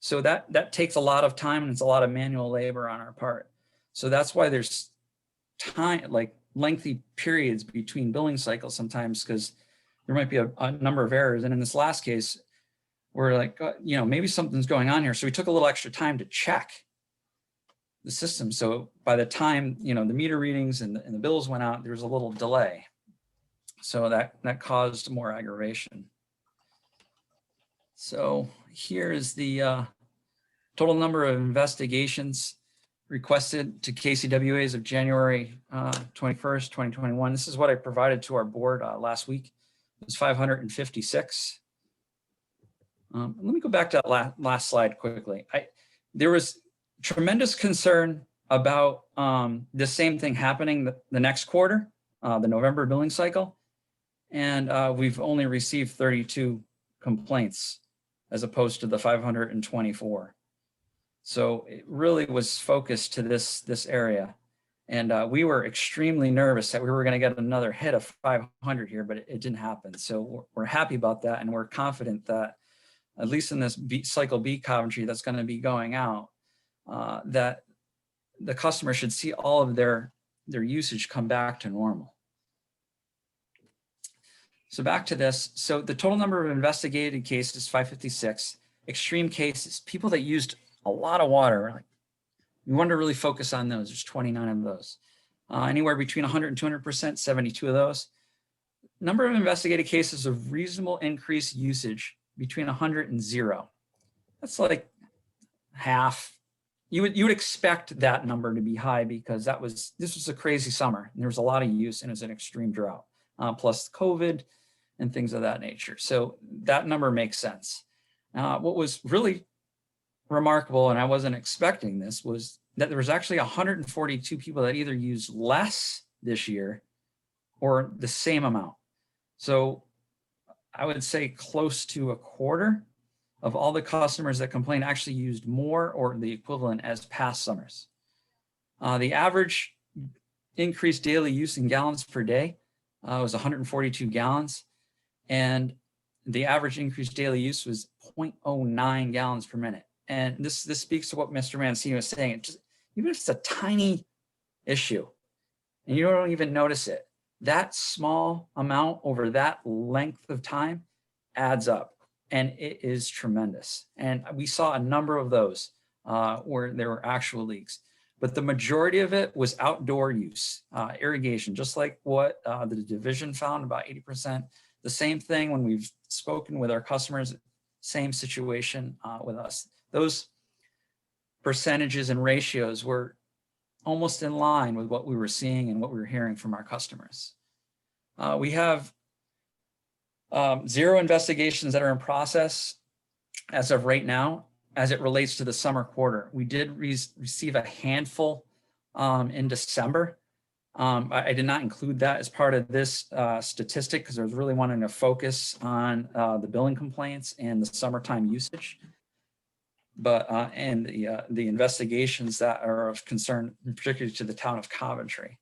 So that takes a lot of time, and it's a lot of manual labor on our part. So that's why there's time, like lengthy periods between billing cycles sometimes, because there might be a number of errors. And in this last case, we're like, maybe something's going on here. So we took a little extra time to check the system. So by the time, the meter readings and the bills went out, there was a little delay. So that caused more aggravation. So here is the total number of investigations requested to KCWAs of January 21st, 2021. This is what I provided to our board last week. It was 556. Let me go back to that last slide quickly. There was tremendous concern about the same thing happening the next quarter, the November billing cycle. And we've only received 32 complaints as opposed to the 524. So it really was focused to this area. And we were extremely nervous that we were going to get another hit of 500 here, but it didn't happen. So we're happy about that. And we're confident that at least in this cycle B Coventry that's going to be going out, that the customer should see all of their usage come back to normal. So back to this. So the total number of investigated cases, 556. Extreme cases, people that used a lot of water. Like, we wanted to really focus on those. There's 29 of those. Anywhere between 100 and 200%, 72 of those. Number of investigated cases of reasonable increased usage between 100 and 0. That's like half. You would expect that number to be high because this was a crazy summer and there was a lot of use and it was an extreme drought, plus COVID and things of that nature. So that number makes sense. What was really remarkable, and I wasn't expecting this, was that there was actually 142 people that either used less this year or the same amount. So I would say close to a quarter of all the customers that complained actually used more or the equivalent as past summers. The average increased daily use in gallons per day was 142 gallons. And the average increased daily use was 0.09 gallons per minute. And this speaks to what Mr. Mancini was saying. Even if it's a tiny issue and you don't even notice it, that small amount over that length of time adds up, and it is tremendous. And we saw a number of those where there were actual leaks, but the majority of it was outdoor use, irrigation, just like what the division found, about 80%. The same thing when we've spoken with our customers, same situation with us. Those percentages and ratios were almost in line with what we were seeing and what we were hearing from our customers. We have 0 investigations that are in process as of right now, as it relates to the summer quarter. We did receive a handful in December. I did not include that as part of this statistic because I was really wanting to focus on the billing complaints and the summertime usage, but and the investigations that are of concern, particularly to the town of Coventry.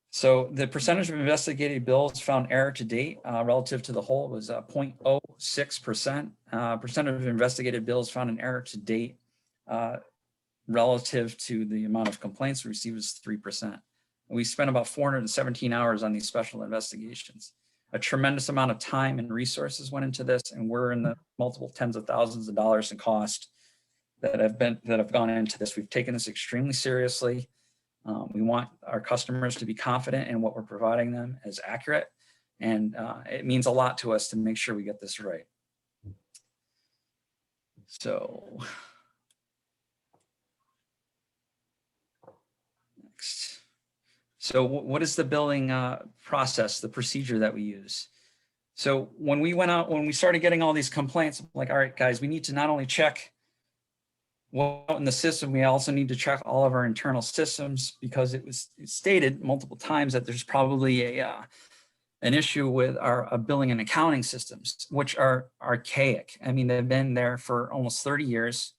So the percentage of investigated bills found error to date relative to the whole was 0.06%. Percentage of investigated bills found an error to date relative to the amount of complaints received was 3%. We spent about 417 hours on these special investigations. A tremendous amount of time and resources went into this, and we're in the multiple tens of thousands of dollars in cost that have gone into this. We've taken this extremely seriously. We want our customers to be confident in what we're providing them is accurate, and it means a lot to us to make sure we get this right. So next. So what is the billing process, the procedure that we use? So when we started getting all these complaints, I'm like, all right, guys, we need to not only check what's in the system, we also need to check all of our internal systems because it was stated multiple times that there's probably a an issue with our billing and accounting systems, which are archaic. I mean, they've been there for almost 30 years,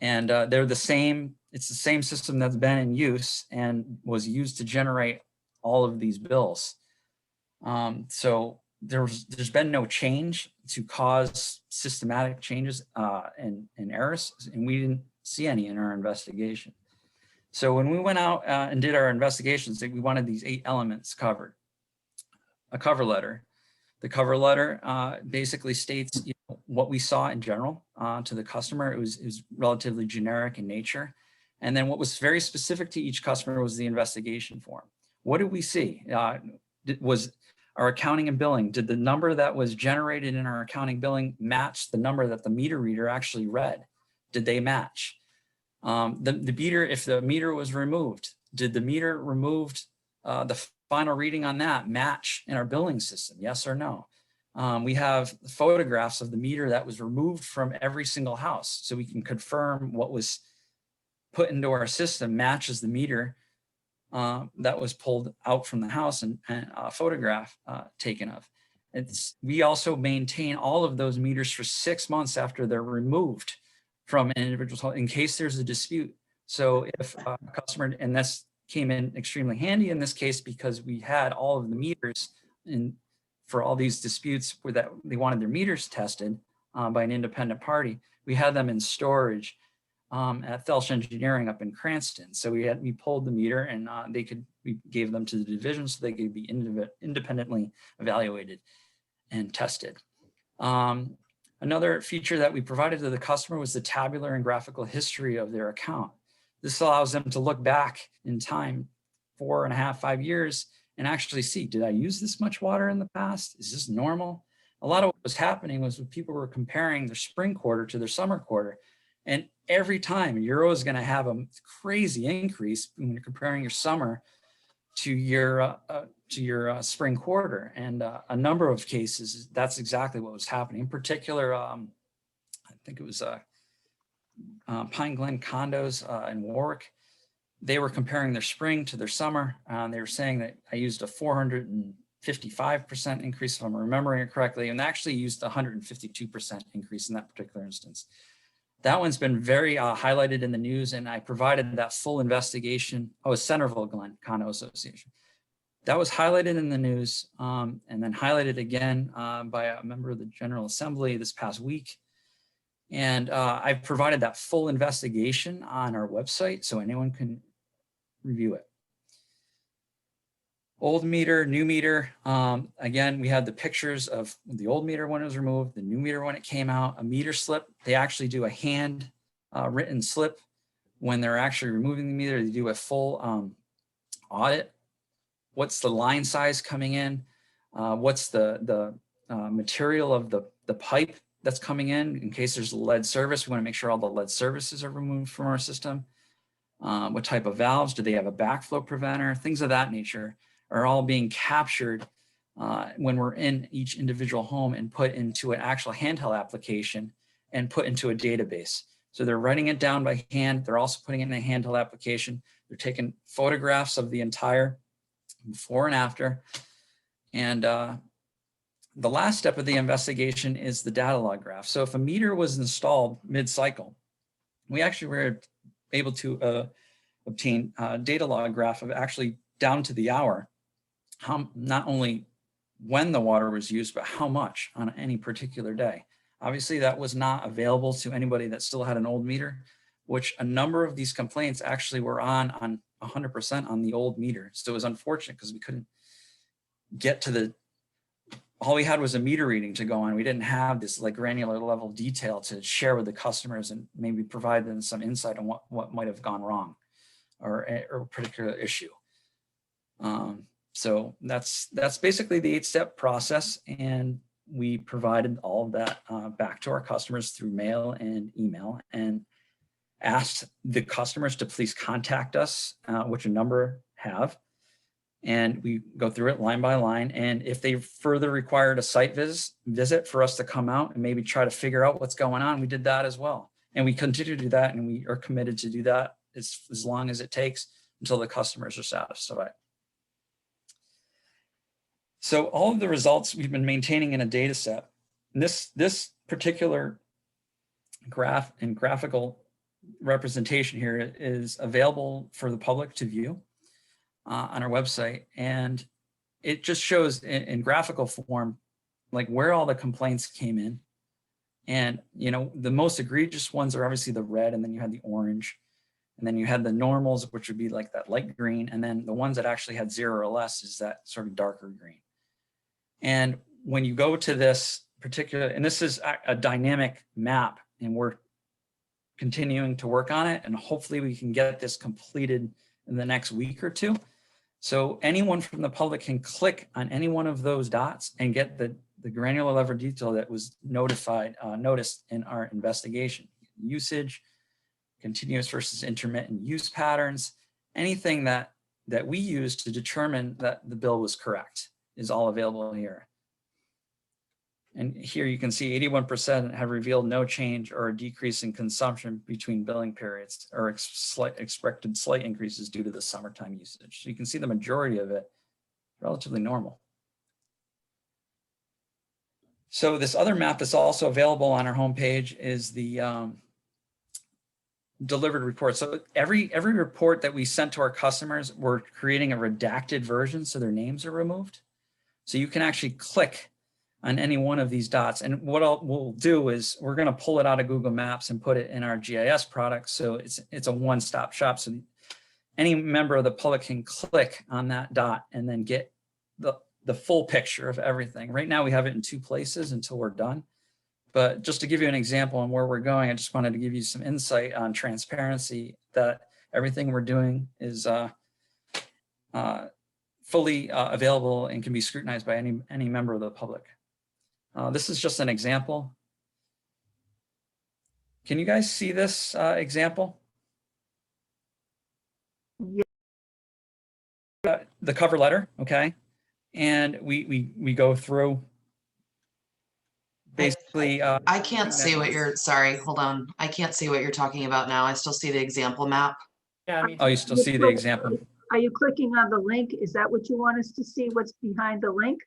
and they're the same. It's the same system that's been in use and was used to generate all of these bills. So there's been no change to cause systematic changes and errors, and we didn't see any in our investigation. So when we went out and did our investigations, we wanted these 8 elements covered. A cover letter. The cover letter basically states what we saw in general to the customer. It was relatively generic in nature. And then what was very specific to each customer was the investigation form. What did we see? Was our accounting and billing, did the number that was generated in our accounting billing match the number that the meter reader actually read? Did they match? The meter, if the meter was removed, did the meter removed, the final reading on that match in our billing system? Yes or no? We have photographs of the meter that was removed from every single house, so we can confirm what was put into our system matches the meter that was pulled out from the house and a photograph taken of. We also maintain all of those meters for 6 months after they're removed from an individual's home in case there's a dispute. So if a customer, and this came in extremely handy in this case because we had all of the meters for all these disputes where that they wanted their meters tested by an independent party. We had them in storage at Thelsh Engineering up in Cranston. So we pulled the meter and we gave them to the division so they could be independently evaluated and tested. Another feature that we provided to the customer was the tabular and graphical history of their account. This allows them to look back in time 4.5, 5 years and actually see, did I use this much water in the past? Is this normal? A lot of what was happening was when people were comparing their spring quarter to their summer quarter. And every time Euro is going to have a crazy increase when you're comparing your summer to your spring quarter. And a number of cases, that's exactly what was happening. In particular, I think it was Pine Glen condos in Warwick. They were comparing their spring to their summer. They were saying that I used a 455% increase, if I'm remembering it correctly, and actually used a 152% increase in that particular instance. That one's been very highlighted in the news, and I provided that full investigation. Oh, it's Centerville Glen Condo Association. That was highlighted in the news and then highlighted again by a member of the General Assembly this past week. And I've provided that full investigation on our website so anyone can review it. Old meter, new meter. Again, we had the pictures of the old meter when it was removed, the new meter when it came out, a meter slip. They actually do a hand written slip when they're actually removing the meter. They do a full audit. What's the line size coming in? What's the material of the pipe that's coming in case there's a lead service? We want to make sure all the lead services are removed from our system. What type of valves? Do they have a backflow preventer? Things of that nature are all being captured when we're in each individual home and put into an actual handheld application and put into a database. So they're writing it down by hand. They're also putting it in a handheld application. They're taking photographs of the entire before and after. And the last step of the investigation is the data log graph. So if a meter was installed mid-cycle, we actually were able to obtain a data log graph of actually down to the hour, how not only when the water was used, but how much on any particular day. Obviously, that was not available to anybody that still had an old meter, which a number of these complaints actually were on 100% on the old meter. So it was unfortunate because we couldn't get to all we had was a meter reading to go on. We didn't have this like granular level detail to share with the customers and maybe provide them some insight on what might have gone wrong or a particular issue. So that's basically the 8-step process, and we provided all of that back to our customers through mail and email, and asked the customers to please contact us, which a number have, and we go through it line by line. And if they further required a site visit for us to come out and maybe try to figure out what's going on, we did that as well. And we continue to do that, and we are committed to do that as long as it takes until the customers are satisfied. So all of the results we've been maintaining in a data set. And this particular graph and graphical representation here is available for the public to view on our website. And it just shows in graphical form, like where all the complaints came in. And, you know, the most egregious ones are obviously the red, and then you had the orange, and then you had the normals, which would be like that light green. And then the ones that actually had 0 or less is that sort of darker green. And when you go to this particular, and this is a dynamic map, and we're continuing to work on it, and hopefully we can get this completed in the next week or two. So anyone from the public can click on any one of those dots and get the granular level detail that was noticed in our investigation. Usage, continuous versus intermittent use patterns, anything that we use to determine that the bill was correct is all available here. And here you can see 81% have revealed no change or a decrease in consumption between billing periods, or expected slight increases due to the summertime usage. So you can see the majority of it relatively normal. So this other map that's also available on our homepage is the delivered report. So every report that we sent to our customers, we're creating a redacted version so their names are removed. So you can actually click on any one of these dots. And what we'll do is we're going to pull it out of Google Maps and put it in our GIS product. So it's a one-stop shop. So any member of the public can click on that dot and then get the full picture of everything. Right now we have it in 2 places until we're done. But just to give you an example on where we're going, I just wanted to give you some insight on transparency, that everything we're doing is fully available and can be scrutinized by any member of the public. This is just an example. Can you guys see this example? Yeah. The cover letter, okay? And we go through basically. I can't see what you're, sorry, hold on. I can't see what you're talking about now. I still see the example map. Yeah, me Oh, you too. still see the example? Are you clicking on the link? Is that what you want us to see, what's behind the link?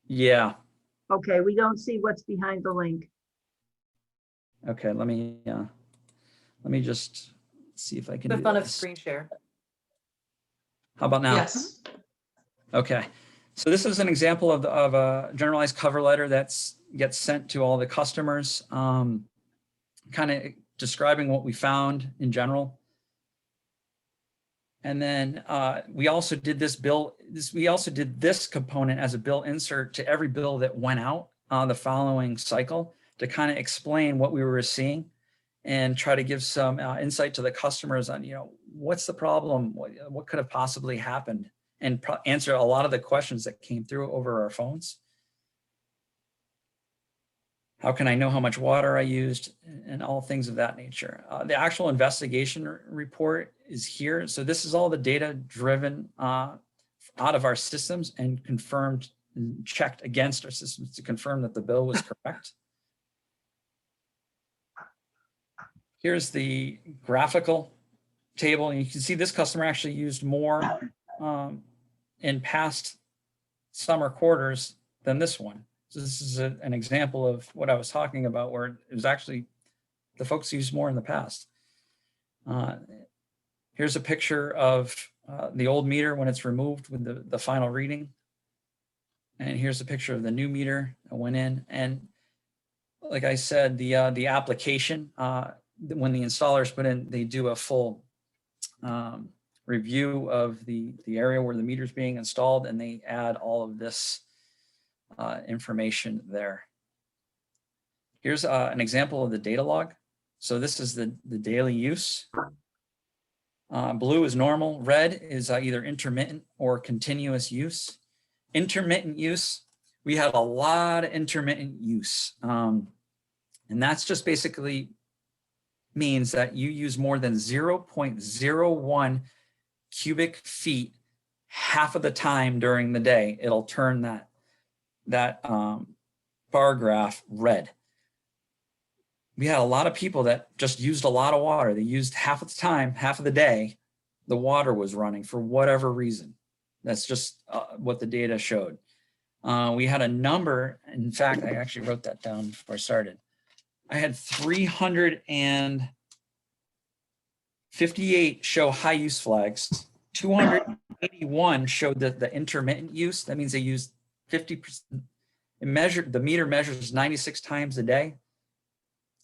Yeah. Okay, we don't see what's behind the link. Okay, let me just see if I can The do fun of this. screen share. How about now? Yes. Okay, so this is an example of a generalized cover letter that's gets sent to all the customers, kind of describing what we found in general. And then we also did this component as a bill insert to every bill that went out the following cycle, to kind of explain what we were seeing and try to give some insight to the customers on, you know, what's the problem, what could have possibly happened, and answer a lot of the questions that came through over our phones. How can I know how much water I used, and all things of that nature. The actual investigation report is here. So this is all the data driven out of our systems and confirmed and checked against our systems to confirm that the bill was correct. Here's the graphical table, and you can see this customer actually used more in past summer quarters than this one. So this is an example of what I was talking about, where it was actually the folks used more in the past. Here's a picture of the old meter when it's removed with the final reading. And here's a picture of the new meter that went in. And like I said, the application, when the installers put in, they do a full review of the area where the meter is being installed, and they add all of this information there. Here's an example of the data log. So this is the daily use. Blue is normal. Red is either intermittent or continuous use. Intermittent use, we had a lot of intermittent use. And that's just basically means that you use more than 0.01 cubic feet half of the time during the day. It'll turn that bar graph red. We had a lot of people that just used a lot of water. They used half of the time, half of the day, the water was running for whatever reason. That's just what the data showed. We had a number, in fact, I actually wrote that down before I started. I had 358 show high use flags. 281 showed that the intermittent use, that means they used 50%. The meter measures 96 times a day.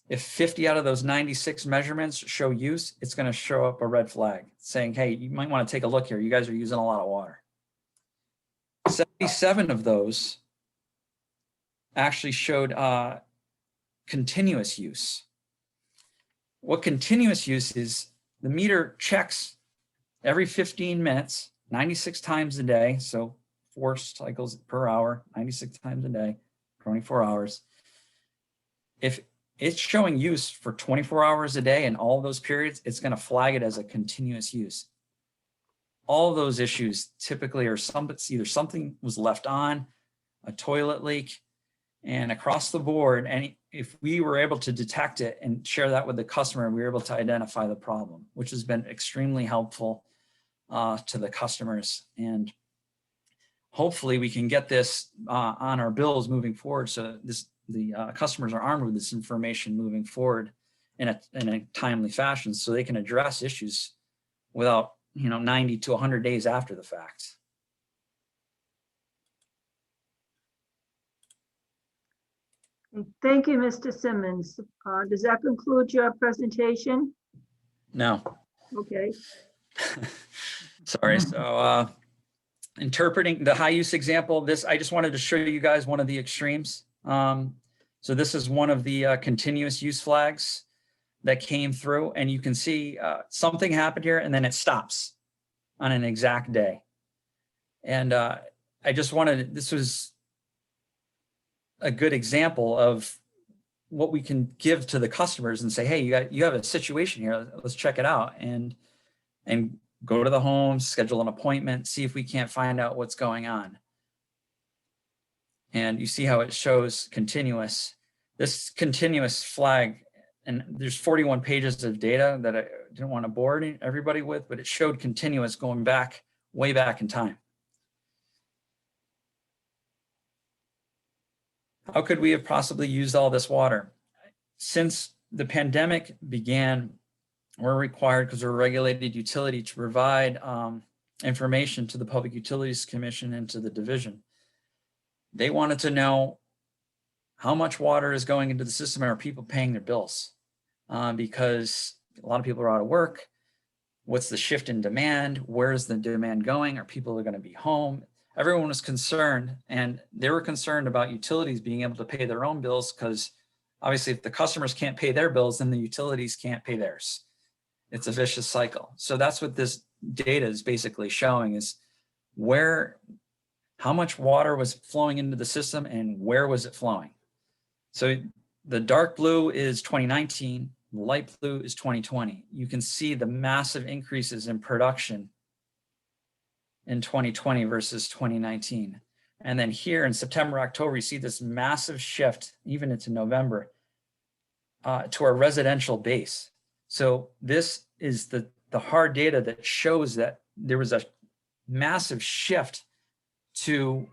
If 50 out of those 96 measurements show use, it's going to show up a red flag saying, hey, you might want to take a look here. You guys are using a lot of water. 77 of those actually showed continuous use. What continuous use is, the meter checks every 15 minutes, 96 times a day. So 4 cycles per hour, 96 times a day, 24 hours. If it's showing use for 24 hours a day and all those periods, it's going to flag it as a continuous use. All those issues typically are either something was left on, a toilet leak, and across the board. And if we were able to detect it and share that with the customer, we were able to identify the problem, which has been extremely helpful to the customers. And hopefully we can get this on our bills moving forward, so the customers are armed with this information moving forward in a timely fashion, so they can address issues without 90 to 100 days after the fact. Thank you, Mr. Simmons. Does that conclude your presentation? No. Okay. Sorry. So interpreting the high use example, I just wanted to show you guys one of the extremes. So this is one of the continuous use flags that came through, and you can see something happened here and then it stops on an exact day. And I just wanted, this was a good example of what we can give to the customers and say, hey, you have a situation here, let's check it out, and go to the home, schedule an appointment, see if we can't find out what's going on. And you see how it shows continuous. This continuous flag, and there's 41 pages of data that I didn't want to bore everybody with, but it showed continuous going back, way back in time. How could we have possibly used all this water? Since the pandemic began, we're required, because we're a regulated utility, to provide information to the Public Utilities Commission and to the division. They wanted to know how much water is going into the system and are people paying their bills? Because a lot of people are out of work. What's the shift in demand? Where's the demand going? Are people going to be home? Everyone was concerned, and they were concerned about utilities being able to pay their own bills, because obviously if the customers can't pay their bills, then the utilities can't pay theirs. It's a vicious cycle. So that's what this data is basically showing, is how much water was flowing into the system and where was it flowing. So the dark blue is 2019, the light blue is 2020. You can see the massive increases in production in 2020 versus 2019. And then here in September, October, you see this massive shift, even into November, to our residential base. So this is the hard data that shows that there was a massive shift to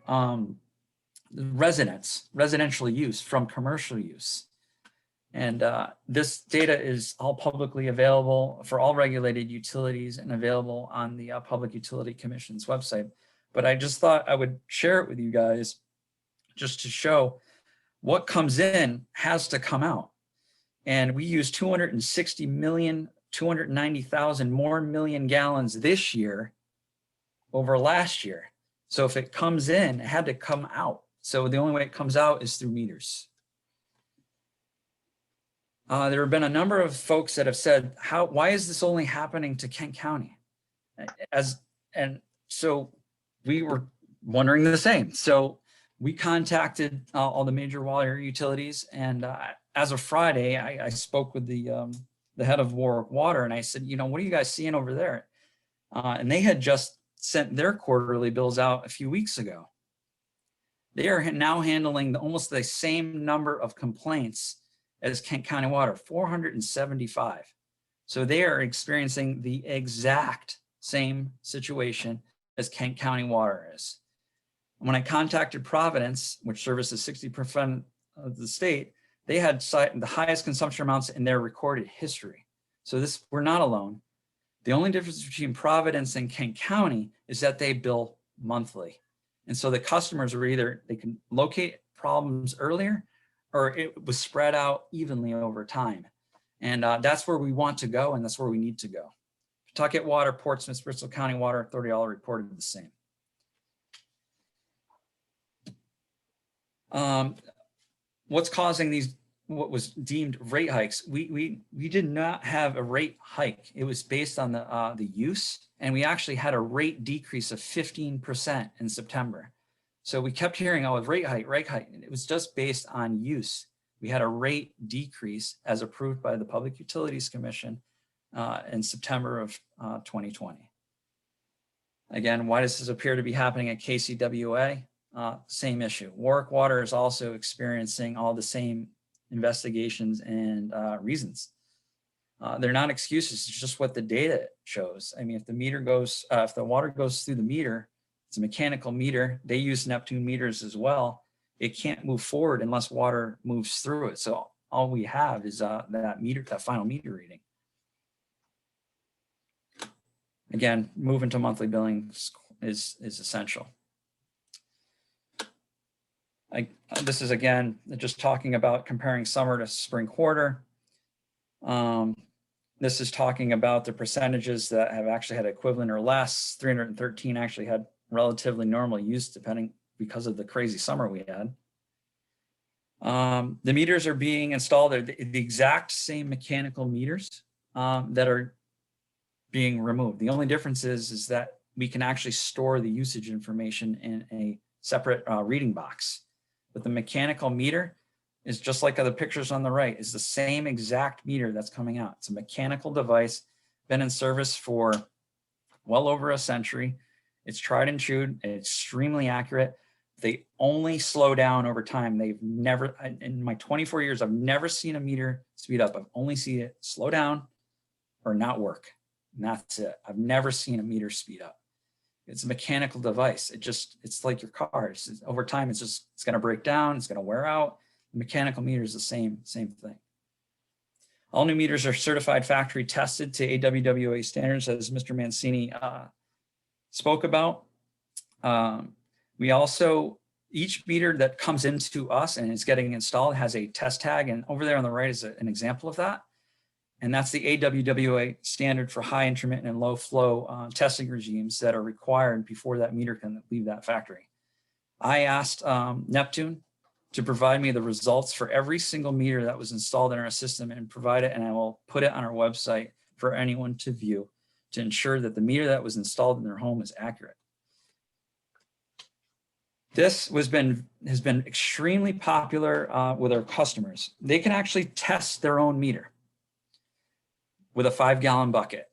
residential use from commercial use. And this data is all publicly available for all regulated utilities and available on the Public Utility Commission's website. But I just thought I would share it with you guys just to show what comes in has to come out. And we use 290,000 more million gallons this year over last year. So if it comes in, it had to come out. So the only way it comes out is through meters. There have been a number of folks that have said, why is this only happening to Kent County? And so we were wondering the same. So we contacted all the major water utilities, and as of Friday, I spoke with the head of Warwick Water, and I said, what are you guys seeing over there? And they had just sent their quarterly bills out a few weeks ago. They are now handling almost the same number of complaints as Kent County Water, 475. So they are experiencing the exact same situation as Kent County Water is. When I contacted Providence, which services 60% of the state, they had the highest consumption amounts in their recorded history. So we're not alone. The only difference between Providence and Kent County is that they bill monthly. And so the customers are they can locate problems earlier, or it was spread out evenly over time. And that's where we want to go, and that's where we need to go. Pawtucket Water, Portsmouth, Bristol County Water Authority all reported the same. What's causing what was deemed rate hikes? We did not have a rate hike. It was based on the use, and we actually had a rate decrease of 15% in September. So we kept hearing, oh, rate hike, rate hike. And it was just based on use. We had a rate decrease as approved by the Public Utilities Commission in September of 2020. Again, why does this appear to be happening at KCWA? Same issue. Warwick Water is also experiencing all the same investigations and reasons. They're not excuses, it's just what the data shows. I mean, if the water goes through the meter, it's a mechanical meter. They use Neptune meters as well. It can't move forward unless water moves through it. So all we have is that final meter reading. Again, moving to monthly billing is essential. This is, again, just talking about comparing summer to spring quarter. This is talking about the percentages that have actually had equivalent or less. 313 actually had relatively normal use because of the crazy summer we had. The meters are being installed. They're the exact same mechanical meters that are being removed. The only difference is that we can actually store the usage information in a separate reading box. But the mechanical meter is just like the pictures on the right, is the same exact meter that's coming out. It's a mechanical device, been in service for well over a century. It's tried and true, and extremely accurate. They only slow down over time. They've never, in my 24 years, I've never seen a meter speed up. I've only seen it slow down or not work. And that's it. I've never seen a meter speed up. It's a mechanical device. It's like your car. Over time, it's going to break down. It's going to wear out. The mechanical meter is the same thing. All new meters are certified factory tested to AWWA standards, as Mr. Mancini spoke about. We also, each meter that comes into us and is getting installed has a test tag. And over there on the right is an example of that. And that's the AWWA standard for high, intermittent, and low flow testing regimes that are required before that meter can leave that factory. I asked Neptune to provide me the results for every single meter that was installed in our system and provide it, and I will put it on our website for anyone to view to ensure that the meter that was installed in their home is accurate. This has been extremely popular with our customers. They can actually test their own meter with a 5-gallon bucket.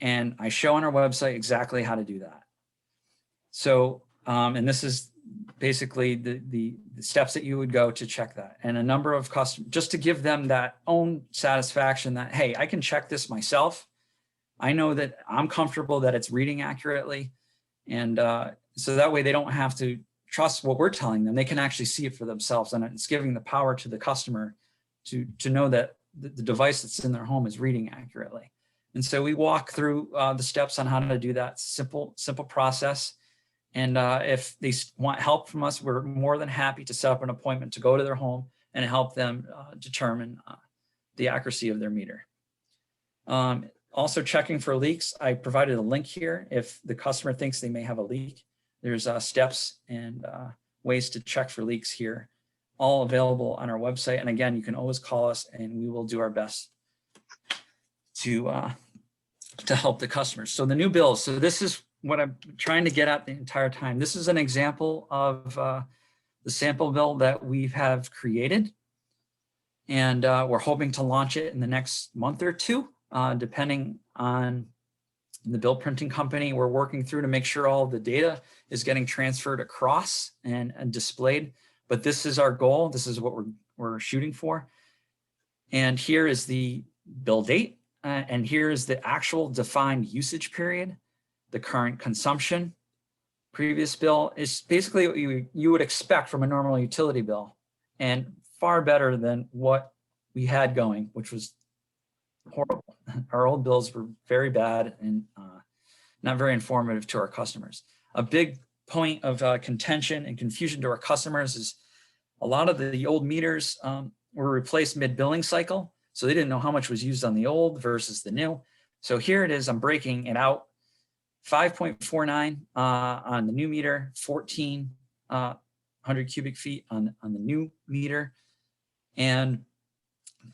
And I show on our website exactly how to do that. So, and this is basically the steps that you would go to check that. And a number of customers, just to give them that own satisfaction that, hey, I can check this myself. I know that I'm comfortable that it's reading accurately. And so that way they don't have to trust what we're telling them. They can actually see it for themselves. And it's giving the power to the customer to know that the device that's in their home is reading accurately. And so we walk through the steps on how to do that simple process. And if they want help from us, we're more than happy to set up an appointment to go to their home and help them determine the accuracy of their meter. Also checking for leaks. I provided a link here. If the customer thinks they may have a leak, there's steps and ways to check for leaks here, all available on our website. And again, you can always call us and we will do our best to help the customers. So the new bills. So this is what I'm trying to get at the entire time. This is an example of the sample bill that we have created. And we're hoping to launch it in the next month or two, depending on the bill printing company we're working through to make sure all of the data is getting transferred across and displayed. But this is our goal. This is what we're shooting for. And here is the bill date. And here is the actual defined usage period, the current consumption, previous bill is basically what you would expect from a normal utility bill, and far better than what we had going, which was horrible. Our old bills were very bad and not very informative to our customers. A big point of contention and confusion to our customers is a lot of the old meters were replaced mid-billing cycle, so they didn't know how much was used on the old versus the new. So here it is, I'm breaking it out. 5.49 on the new meter, 1,400 cubic feet on the new meter. And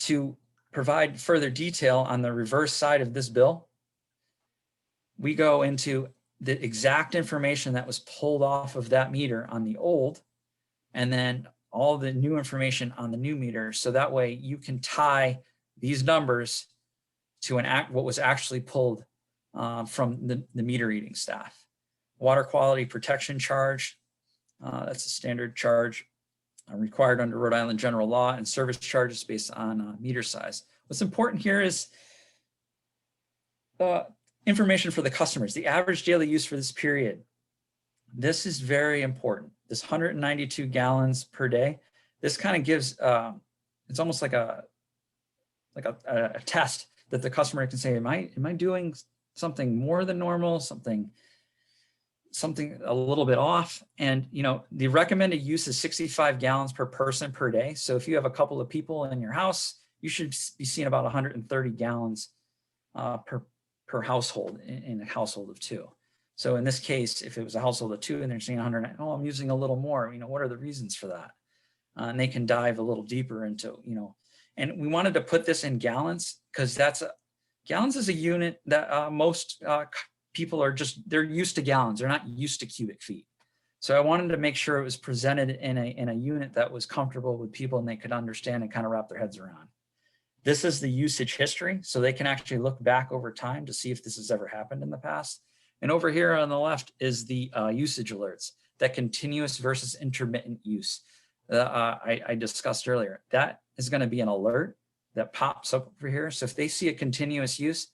to provide further detail on the reverse side of this bill, we go into the exact information that was pulled off of that meter on the old, and then all the new information on the new meter. So that way you can tie these numbers to what was actually pulled from the meter reading staff. Water quality protection charge, that's a standard charge required under Rhode Island general law, and service charges based on meter size. What's important here is information for the customers, the average daily use for this period. This is very important. This 192 gallons per day, this kind of gives, it's almost like a test that the customer can say, am I doing something more than normal, something a little bit off? And the recommended use is 65 gallons per person per day. So if you have a couple of people in your house, you should be seeing about 130 gallons per household in a household of two. So in this case, if it was a household of two and they're seeing 100, oh, I'm using a little more, what are the reasons for that? And they can dive a little deeper into, and we wanted to put this in gallons because gallons is a unit that most people they're used to gallons. They're not used to cubic feet. So I wanted to make sure it was presented in a unit that was comfortable with people and they could understand and kind of wrap their heads around. This is the usage history. So they can actually look back over time to see if this has ever happened in the past. And over here on the left is the usage alerts, that continuous versus intermittent use I discussed earlier. That is going to be an alert that pops up over here. So if they see a continuous use,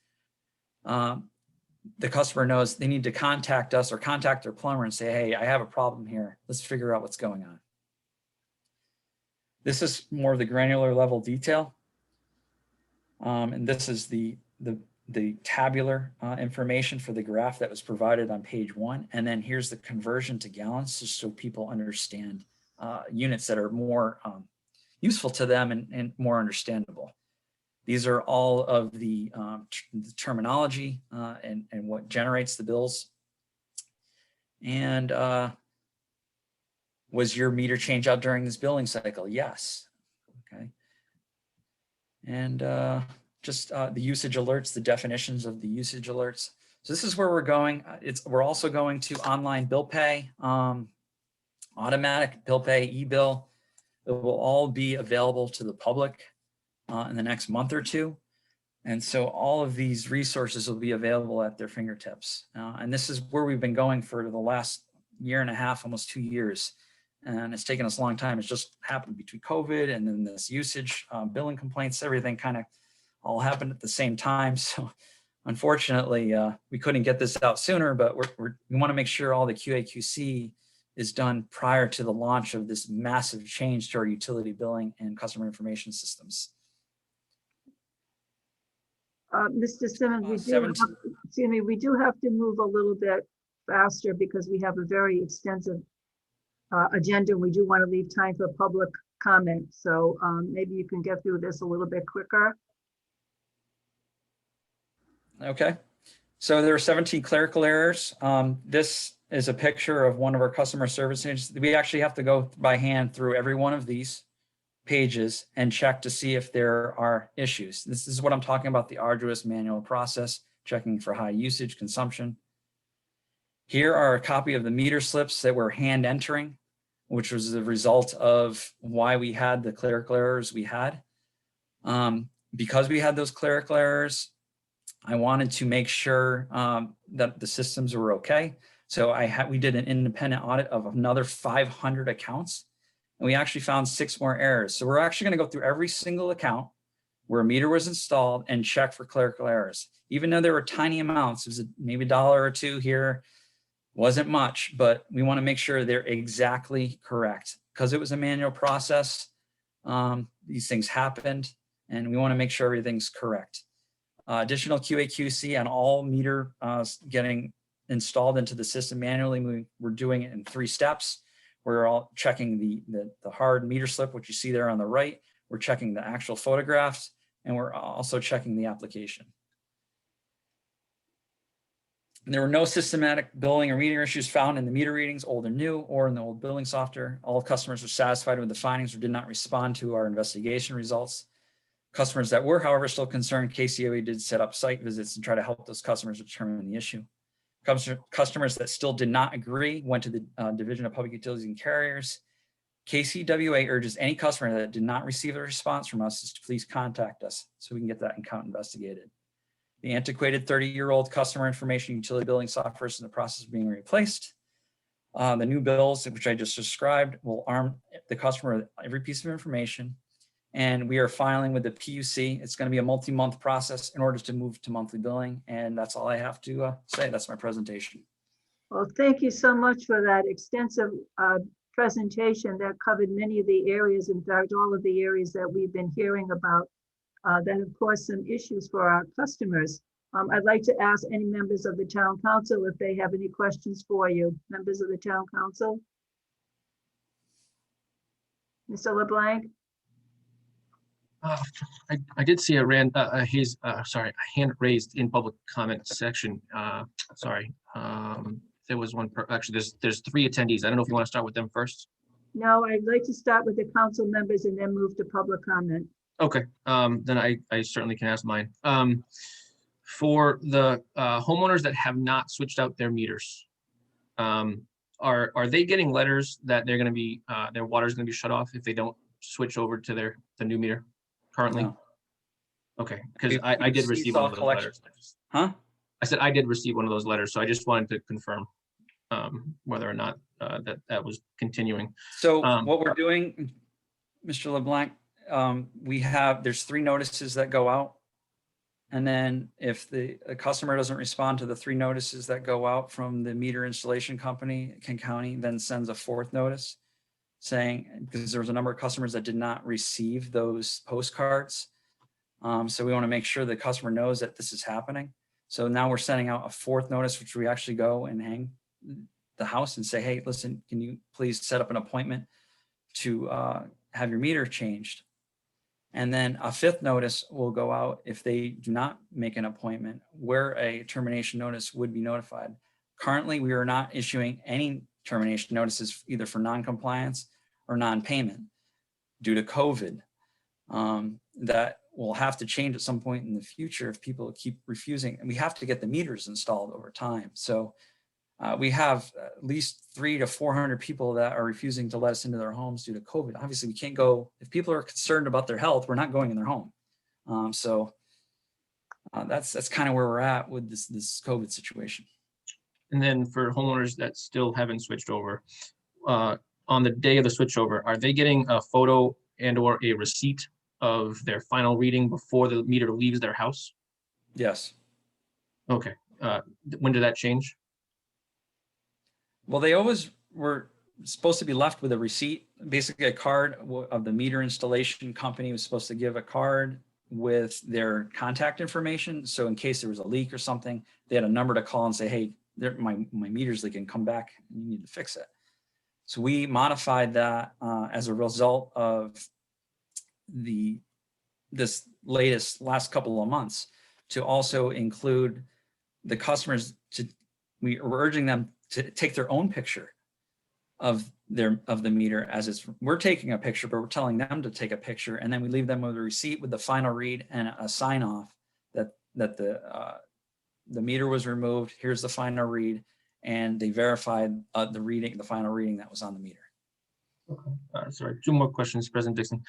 the customer knows they need to contact us or contact their plumber and say, hey, I have a problem here. Let's figure out what's going on. This is more of the granular level detail. And this is the tabular information for the graph that was provided on page 1. And then here's the conversion to gallons, just so people understand units that are more useful to them and more understandable. These are all of the terminology and what generates the bills. And was your meter change out during this billing cycle? Yes. Okay. And just the usage alerts, the definitions of the usage alerts. So this is where we're going. We're also going to online bill pay, automatic bill pay, e-bill. It will all be available to the public in the next month or two. And so all of these resources will be available at their fingertips. And this is where we've been going for the last year and a half, almost 2 years. And it's taken us a long time. It's just happened between COVID and then this usage, billing complaints, everything kind of all happened at the same time. So unfortunately, we couldn't get this out sooner, but we want to make sure all the QA/QC is done prior to the launch of this massive change to our utility billing and customer information systems. Mr. Simmons, we do have to move a little bit faster because we have a very extensive agenda. We do want to leave time for public comment. So maybe you can get through this a little bit quicker. Okay. So there are 17 clerical errors. This is a picture of one of our customer service agents. We actually have to go by hand through every one of these pages and check to see if there are issues. This is what I'm talking about, the arduous manual process, checking for high usage, consumption. Here are a copy of the meter slips that we're hand entering, which was the result of why we had the clerical errors we had. Because we had those clerical errors, I wanted to make sure that the systems were okay. So we did an independent audit of another 500 accounts, and we actually found 6 more errors. So we're actually going to go through every single account where a meter was installed and check for clerical errors. Even though there were tiny amounts, it was maybe $1 or $2 here, Wasn't much, but we want to make sure they're exactly correct. Because it was a manual process, these things happened, and we want to make sure everything's correct. Additional QA/QC on all meter getting installed into the system manually. We're doing it in 3 steps. We're all checking the hard meter slip, which you see there on the right. We're checking the actual photographs, and we're also checking the application. And there were no systematic billing or meter issues found in the meter readings, old and new, or in the old billing software. All customers were satisfied with the findings or did not respond to our investigation results. Customers that were, however, still concerned, KCOE did set up site visits and try to help those customers determine the issue. Customers that still did not agree went to the Division of Public Utilities and Carriers. KCWA urges any customer that did not receive a response from us is to please contact us so we can get that account investigated. The antiquated 30-year-old customer information utility billing software is in the process of being replaced. The new bills, which I just described, will arm the customer with every piece of information. And we are filing with the PUC. It's going to be a multi-month process in order to move to monthly billing. And that's all I have to say. That's my presentation. Well, thank you so much for that extensive presentation that covered many of the areas, in fact, all of the areas that we've been hearing about that have caused some issues for our customers. I'd like to ask any members of the town council if they have any questions for you. Members of the town council? Mr. LeBlanc? I did see a hand raised in public comment section. Sorry. There was one, actually, there's 3 attendees. I don't know if you want to start with them first. No, I'd like to start with the council members and then move to public comment. Okay, then I certainly can ask mine. For the homeowners that have not switched out their meters, are they getting letters that they're going to be their water is going to be shut off if they don't switch over to the new meter currently? No. Okay, because I did receive one of those letters. Huh? I said I did receive one of those letters, so I just wanted to confirm whether or not that was continuing. So what we're doing, Mr. LeBlanc, there's 3 notices that go out. And then if the customer doesn't respond to the 3 notices that go out from the meter installation company, Kent County then sends a 4th notice saying, because there was a number of customers that did not receive those postcards. So we want to make sure the customer knows that this is happening. So now we're sending out a 4th notice, which we actually go and hang the house and say, hey, listen, can you please set up an appointment to have your meter changed? And then a 5th notice will go out if they do not make an appointment, where a termination notice would be notified. Currently, we are not issuing any termination notices either for non-compliance or non-payment due to COVID. That will have to change at some point in the future if people keep refusing. And we have to get the meters installed over time. So we have at least 300 to 400 people that are refusing to let us into their homes due to COVID. Obviously, we can't go, if people are concerned about their health, we're not going in their home. That's kind of where we're at with this COVID situation. And then for homeowners that still haven't switched over, on the day of the switchover, are they getting a photo and or a receipt of their final reading before the meter leaves their house? Yes. Okay. When did that change? Well, they always were supposed to be left with a receipt, basically a card of the meter installation company was supposed to give a card with their contact information. So in case there was a leak or something, they had a number to call and say, hey, my meter's leaking, come back, and you need to fix it. So we modified that as a result of this last couple of months to also include the customers we were urging them to take their own picture of the meter as we're taking a picture, but we're telling them to take a picture, and then we leave them with a receipt with the final read and a sign off that the meter was removed. Here's the final read, and they verified the final reading that was on the meter. Okay. Sorry, 2 more questions, President Dixon.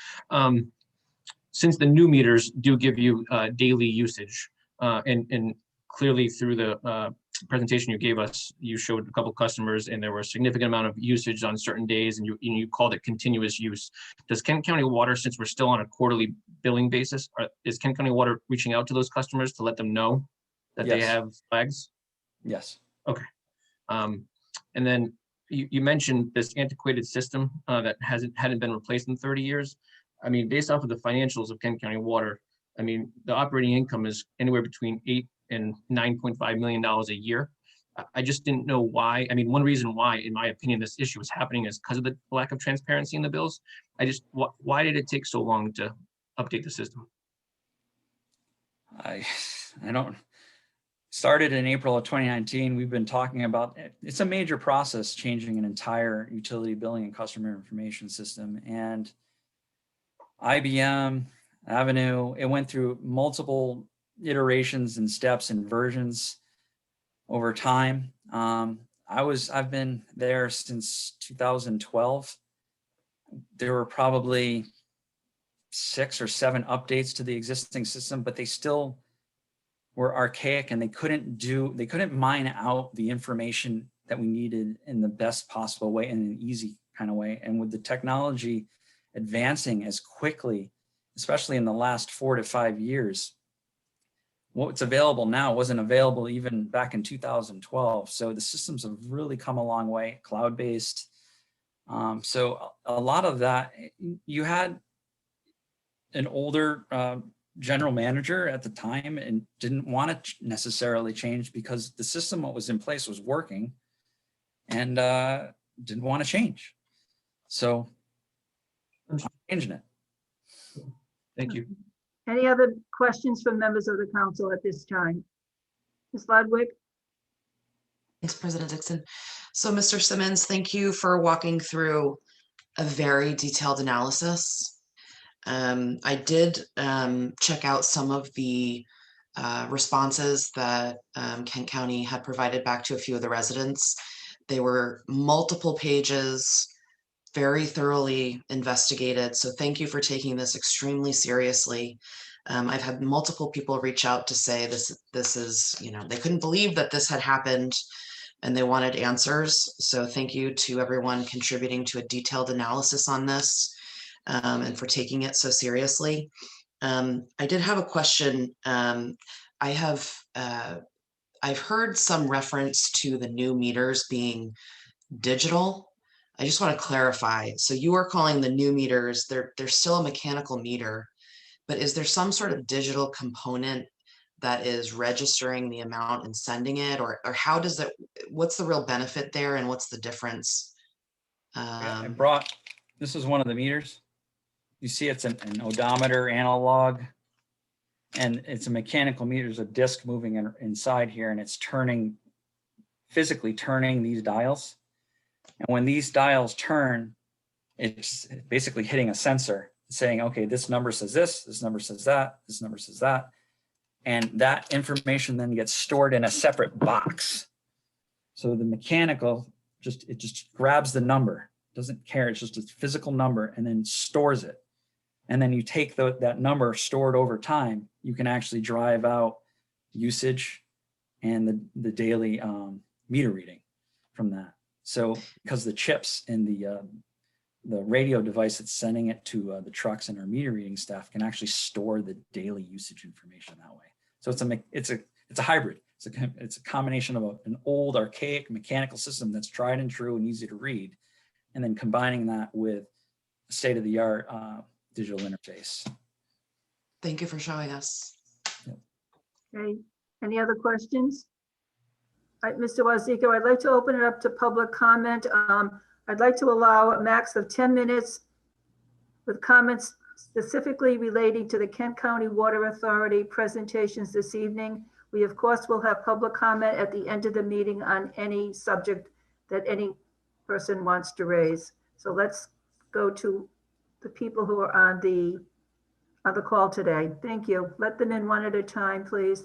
Since the new meters do give you daily usage, and clearly through the presentation you gave us, you showed a couple customers and there were a significant amount of usage on certain days, and you called it continuous use. Does Kent County Water, since we're still on a quarterly billing basis, is Kent County Water reaching out to those customers to let them know that they have flags? Yes. Okay. And then you mentioned this antiquated system that hadn't been replaced in 30 years. I mean, based off of the financials of Kent County Water, I mean, the operating income is anywhere between $8 and $9.5 million a year. I just didn't know why. I mean, one reason why, in my opinion, this issue is happening is because of the lack of transparency in the bills. Why did it take so long to update the system? I don't, started in April of 2019. We've been talking about it. It's a major process, changing an entire utility billing and customer information system. And IBM, Avenue, it went through multiple iterations and steps and versions over time. I've been there since 2012. There were probably 6 or 7 updates to the existing system, but they still were archaic, and they couldn't mine out the information that we needed in the best possible way, in an easy kind of way. And with the technology advancing as quickly, especially in the last 4 to 5 years, what's available now wasn't available even back in 2012. So the systems have really come a long way, cloud-based. So a lot of that, you had an older general manager at the time and didn't want to necessarily change because the system that was in place was working, and didn't want to change. So I'm changing it. Thank you. Any other questions from members of the council at this time? Ms. Ludwig? Thanks, President Dixon. So, Mr. Simmons, thank you for walking through a very detailed analysis. I did check out some of the responses that Kent County had provided back to a few of the residents. They were multiple pages, very thoroughly investigated. So thank you for taking this extremely seriously. I've had multiple people reach out to say this is, they couldn't believe that this had happened and they wanted answers. So thank you to everyone contributing to a detailed analysis on this. And for taking it so seriously. I did have a question. I've heard some reference to the new meters being digital. I just want to clarify. So you are calling the new meters, they're still a mechanical meter, but is there some sort of digital component that is registering the amount and sending it, or how does it, what's the real benefit there and what's the difference? This is one of the meters. You see it's an odometer analog, and it's a mechanical meter. There's a disc moving inside here, and it's physically turning these dials. And when these dials turn, it's basically hitting a sensor saying, okay, this number says this number says that, this number says that. And that information then gets stored in a separate box. So the mechanical just grabs the number, doesn't care, it's just a physical number, and then stores it. And then you take that number stored over time, you can actually drive out usage and the daily meter reading from that. So because the chips in the radio device that's sending it to the trucks and our meter reading staff can actually store the daily usage information that way. So it's a hybrid. It's a combination of an old archaic mechanical system that's tried and true and easy to read, and then combining that with a state-of-the-art digital interface. Thank you for showing us. Okay, any other questions? All right, Mr. Wazeeko, I'd like to open it up to public comment. I'd like to allow a max of 10 minutes with comments specifically relating to the Kent County Water Authority presentations this evening. We, of course, will have public comment at the end of the meeting on any subject that any person wants to raise. So let's go to the people who are on the call today. Thank you. Let them in one at a time, please.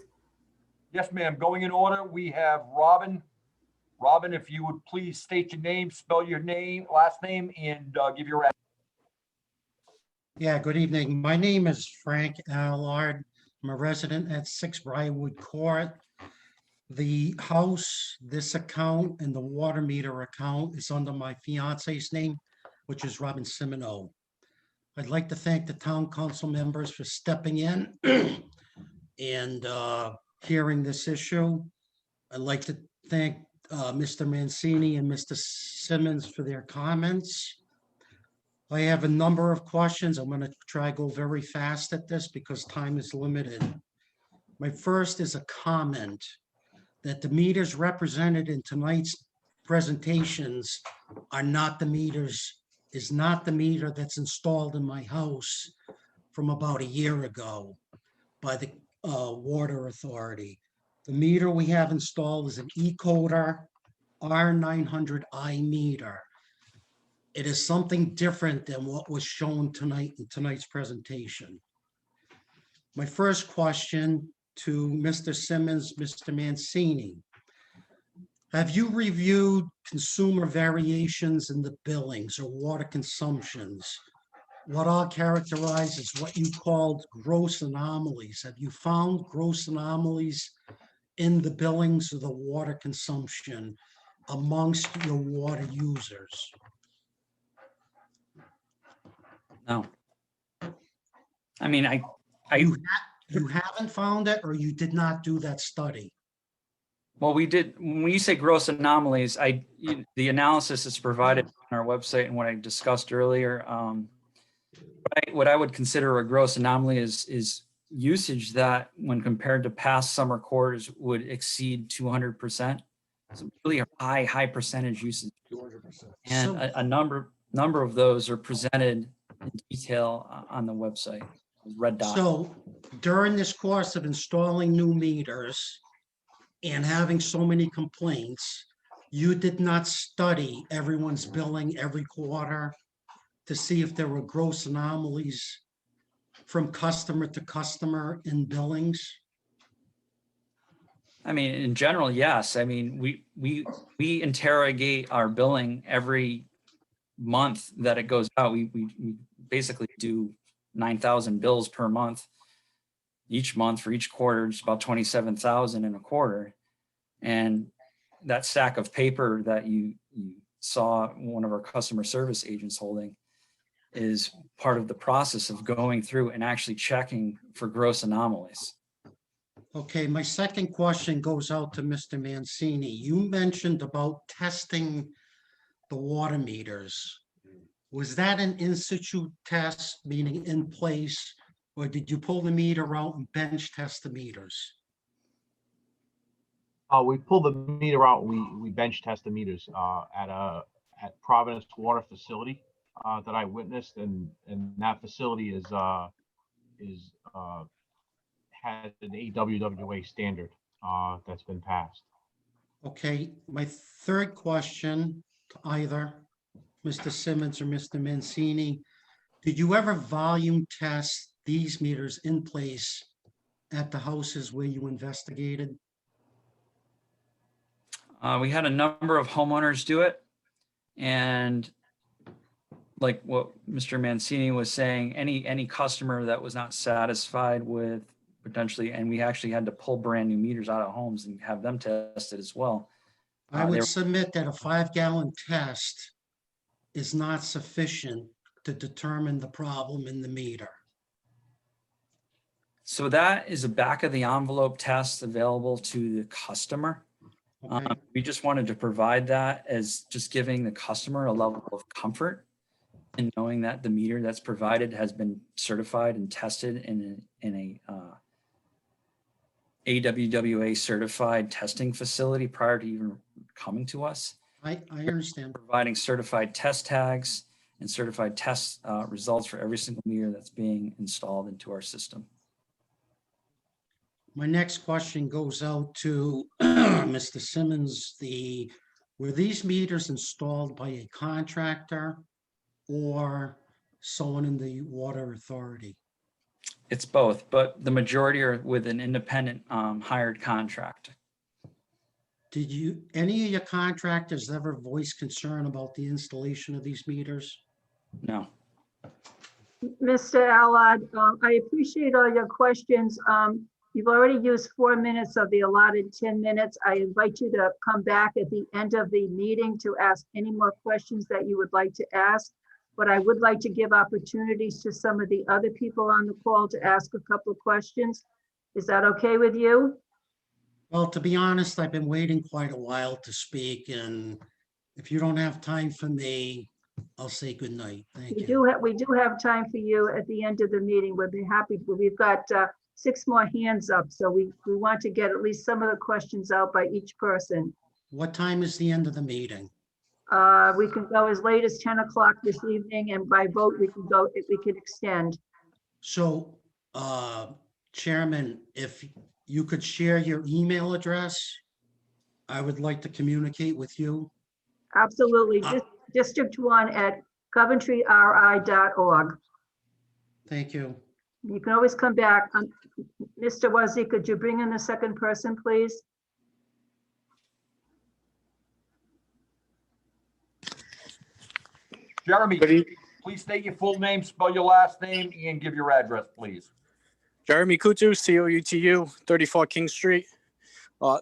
Yes, ma'am. Going in order, we have Robin. Robin, if you would please state your name, spell your name, last name, and give your address. Yeah, good evening. My name is Frank Allard. I'm a resident at 6 Briarwood Court. The house, this account, and the water meter account is under my fiance's name, which is Robin Simino. I'd like to thank the town council members for stepping in and hearing this issue. I'd like to thank Mr. Mancini and Mr. Simmons for their comments. I have a number of questions. I'm going to try to go very fast at this because time is limited. My first is a comment that the meters represented in tonight's presentations are not the meters, is not the meter that's installed in my house from about a year ago by the Water Authority. The meter we have installed is an Ecoder R900i meter. It is something different than what was shown tonight in tonight's presentation. My first question to Mr. Simmons, Mr. Mancini. Have you reviewed consumer variations in the billings or water consumptions? What are characterized as what you called gross anomalies? Have you found gross anomalies in the billings of the water consumption amongst your water users? No. I mean, I You haven't found it, or you did not do that study? well, we did, when you say gross anomalies, the analysis is provided on our website and what I discussed earlier. What I would consider a gross anomaly is usage that when compared to past summer quarters would exceed 200%. So really a high percentage usage. 200%. And a number of those are presented in detail on the website, red dot. So during this course of installing new meters and having so many complaints, you did not study everyone's billing every quarter to see if there were gross anomalies from customer to customer in billings? I mean, in general, yes. I mean, we interrogate our billing every month that it goes out. We basically do 9,000 bills per month. Each month for each quarter, it's about 27,000 in a quarter. And that stack of paper that you saw one of our customer service agents holding is part of the process of going through and actually checking for gross anomalies. Okay, my second question goes out to Mr. Mancini. You mentioned about testing the water meters. Was that an in situ test, meaning in place, or did you pull the meter out and bench test the meters? We pulled the meter out. We bench test the meters at Providence Water Facility that I witnessed, and that facility has an AWWA standard that's been passed. Okay, my third question to either Mr. Simmons or Mr. Mancini, did you ever volume test these meters in place at the houses where you investigated? We had a number of homeowners do it. And like what Mr. Mancini was saying, any customer that was not satisfied with potentially, and we actually had to pull brand new meters out of homes and have them tested as well. I would submit that a 5-gallon test is not sufficient to determine the problem in the meter. So that is a back of the envelope test available to the customer. Okay. We just wanted to provide that as just giving the customer a level of comfort in knowing that the meter that's provided has been certified and tested in a AWWA certified testing facility prior to even coming to us. I understand. Providing certified test tags and certified test results for every single meter that's being installed into our system. My next question goes out to Mr. Simmons. Were these meters installed by a contractor or someone in the Water Authority? It's both, but the majority are with an independent hired contractor. Did any of your contractors ever voice concern about the installation of these meters? No. Mr. Allard, I appreciate all your questions. You've already used 4 minutes of the allotted 10 minutes. I invite you to come back at the end of the meeting to ask any more questions that you would like to ask. But I would like to give opportunities to some of the other people on the call to ask a couple of questions. Is that okay with you? Well, to be honest, I've been waiting quite a while to speak, and if you don't have time for me, I'll say good night. Thank you. We do have time for you at the end of the meeting. We'll be happy. We've got 6 more hands up, so we want to get at least some of the questions out by each person. What time is the end of the meeting? We can go as late as 10 o'clock this evening, and by vote, we can extend. So, Chairman, if you could share your email address, I would like to communicate with you. Absolutely. district1@coventryri.org. Thank you. You can always come back. Mr. Wazee, could you bring in the second person, please? Jeremy, please state your full name, spell your last name, and give your address, please. Jeremy Kutu, COUTU, 34 King Street.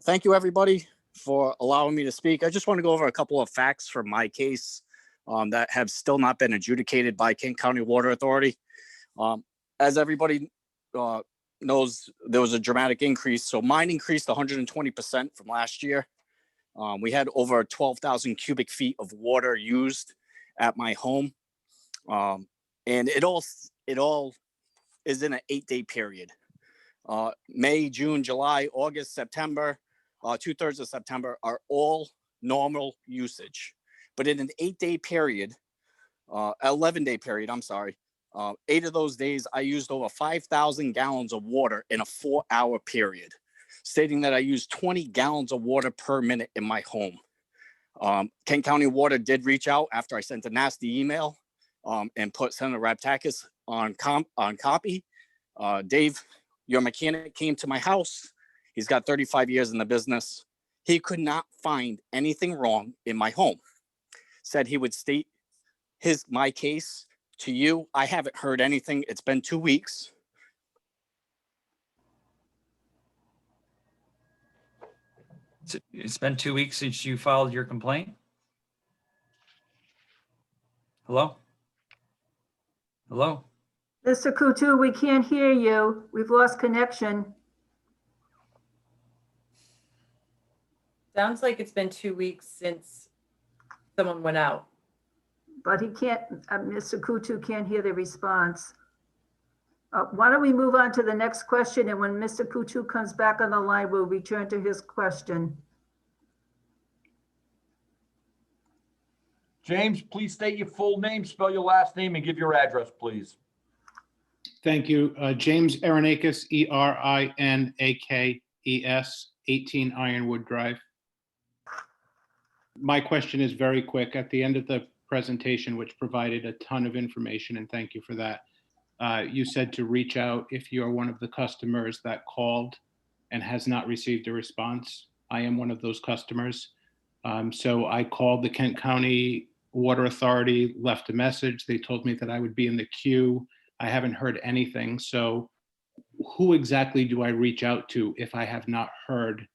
Thank you, everybody, for allowing me to speak. I just want to go over a couple of facts from my case that have still not been adjudicated by Kent County Water Authority. As everybody knows, there was a dramatic increase. So mine increased 120% from last year. We had over 12,000 cubic feet of water used at my home. And it all is in an 8-day period. May, June, July, August, September, 2/3 of September are all normal usage. But in an 8-day period, 11-day period, I'm sorry, 8 of those days, I used over 5,000 gallons of water in a 4-hour period, stating that I used 20 gallons of water per minute in my home. Kent County Water did reach out after I sent a nasty email and put Senator Raptakis on copy. Dave, your mechanic, came to my house. He's got 35 years in the business. He could not find anything wrong in my home. Said he would state my case to you. I haven't heard anything. It's been 2 weeks. It's been 2 weeks since you filed your complaint? Hello? Hello? Mr. Kutu, we can't hear you. We've lost connection. Sounds like it's been 2 weeks since someone went out. But he can't, Mr. Kutu can't hear the response. Why don't we move on to the next question, and when Mr. Kutu comes back on the line, we'll return to his question. James, please state your full name, spell your last name, and give your address, please. Thank you. James Aronakis, Erinakes, 18 Ironwood Drive. My question is very quick. At the end of the presentation, which provided a ton of information, and thank you for that, you said to reach out if you're one of the customers that called and has not received a response. I am one of those customers. So I called the Kent County Water Authority, left a message. They told me that I would be in the queue. I haven't heard anything. So who exactly do I reach out to if I have not heard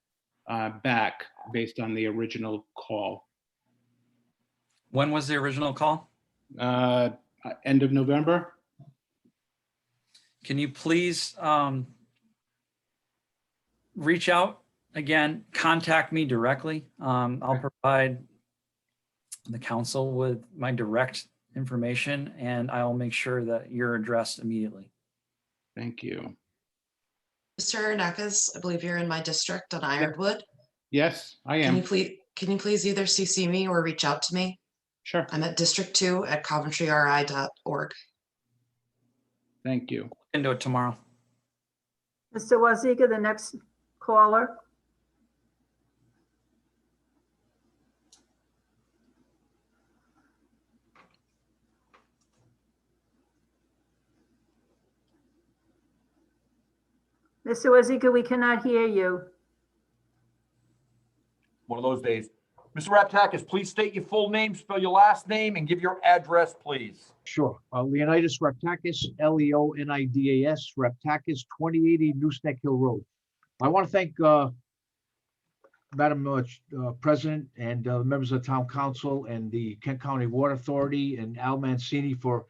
back based on the original call? When was the original call? End of November. Can you please reach out again, contact me directly? I'll provide the council with my direct information, and I'll make sure that you're addressed immediately. Thank you. Mr. Aronakis, I believe you're in my district on Ironwood. Yes, I am. Can you please either CC me or reach out to me? Sure. I'm at District 2 at coventryri.org. Thank you. Can do it tomorrow. Mr. Waziga, the next caller. Mr. Waziga, we cannot hear you. One of those days. Mr. Raptakis, please state your full name, spell your last name, and give your address, please. Sure. Leonidas Raptakis, Leonidas, Raptakis, 2080 Nooseneck Hill Road. I want to thank Madam President and members of the Town Council and the Kent County Water Authority and Al Mancini for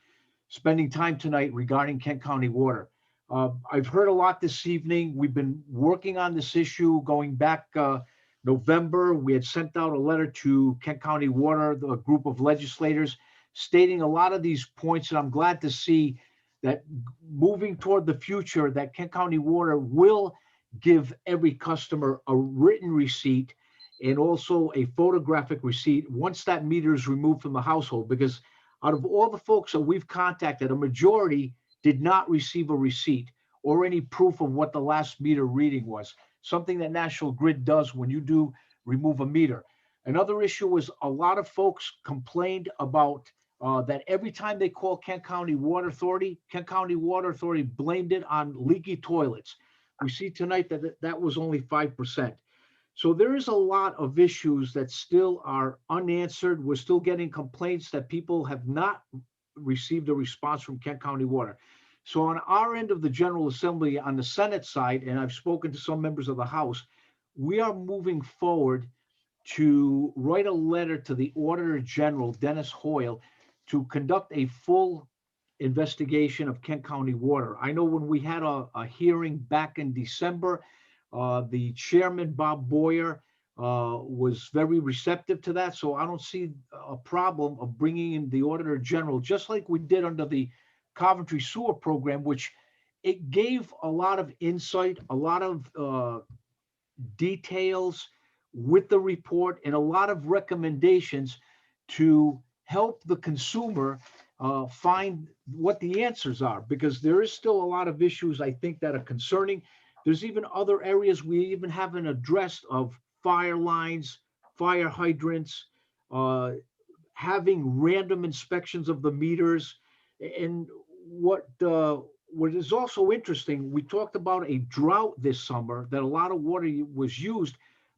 spending time tonight regarding Kent County Water. I've heard a lot this evening. We've been working on this issue going back November. We had sent out a letter to Kent County Water, the group of legislators, stating a lot of these points. And I'm glad to see that moving toward the future, that Kent County Water will give every customer a written receipt and also a photographic receipt once that meter is removed from the household. Because out of all the folks that we've contacted, a majority did not receive a receipt or any proof of what the last meter reading was, something that National Grid does when you do remove a meter. Another issue was a lot of folks complained about that every time they call Kent County Water Authority blamed it on leaky toilets. We see tonight that that was only 5%. So there is a lot of issues that still are unanswered. We're still getting complaints that people have not received a response from Kent County Water. So on our end of the General Assembly, on the Senate side, and I've spoken to some members of the House, we are moving forward to write a letter to the Auditor General, Dennis Hoyle, to conduct a full investigation of Kent County Water. I know when we had a hearing back in December, the chairman, Bob Boyer, was very receptive to that. So I don't see a problem of bringing in the Auditor General, just like we did under the Coventry Sewer Program, which it gave a lot of insight, a lot of details with the report, and a lot of recommendations to help the consumer find what the answers are, because there is still a lot of issues, I think, that are concerning. There's even other areas we even haven't addressed of fire lines, fire hydrants, having random inspections of the meters. And what is also interesting, we talked about a drought this summer, that a lot of water was used,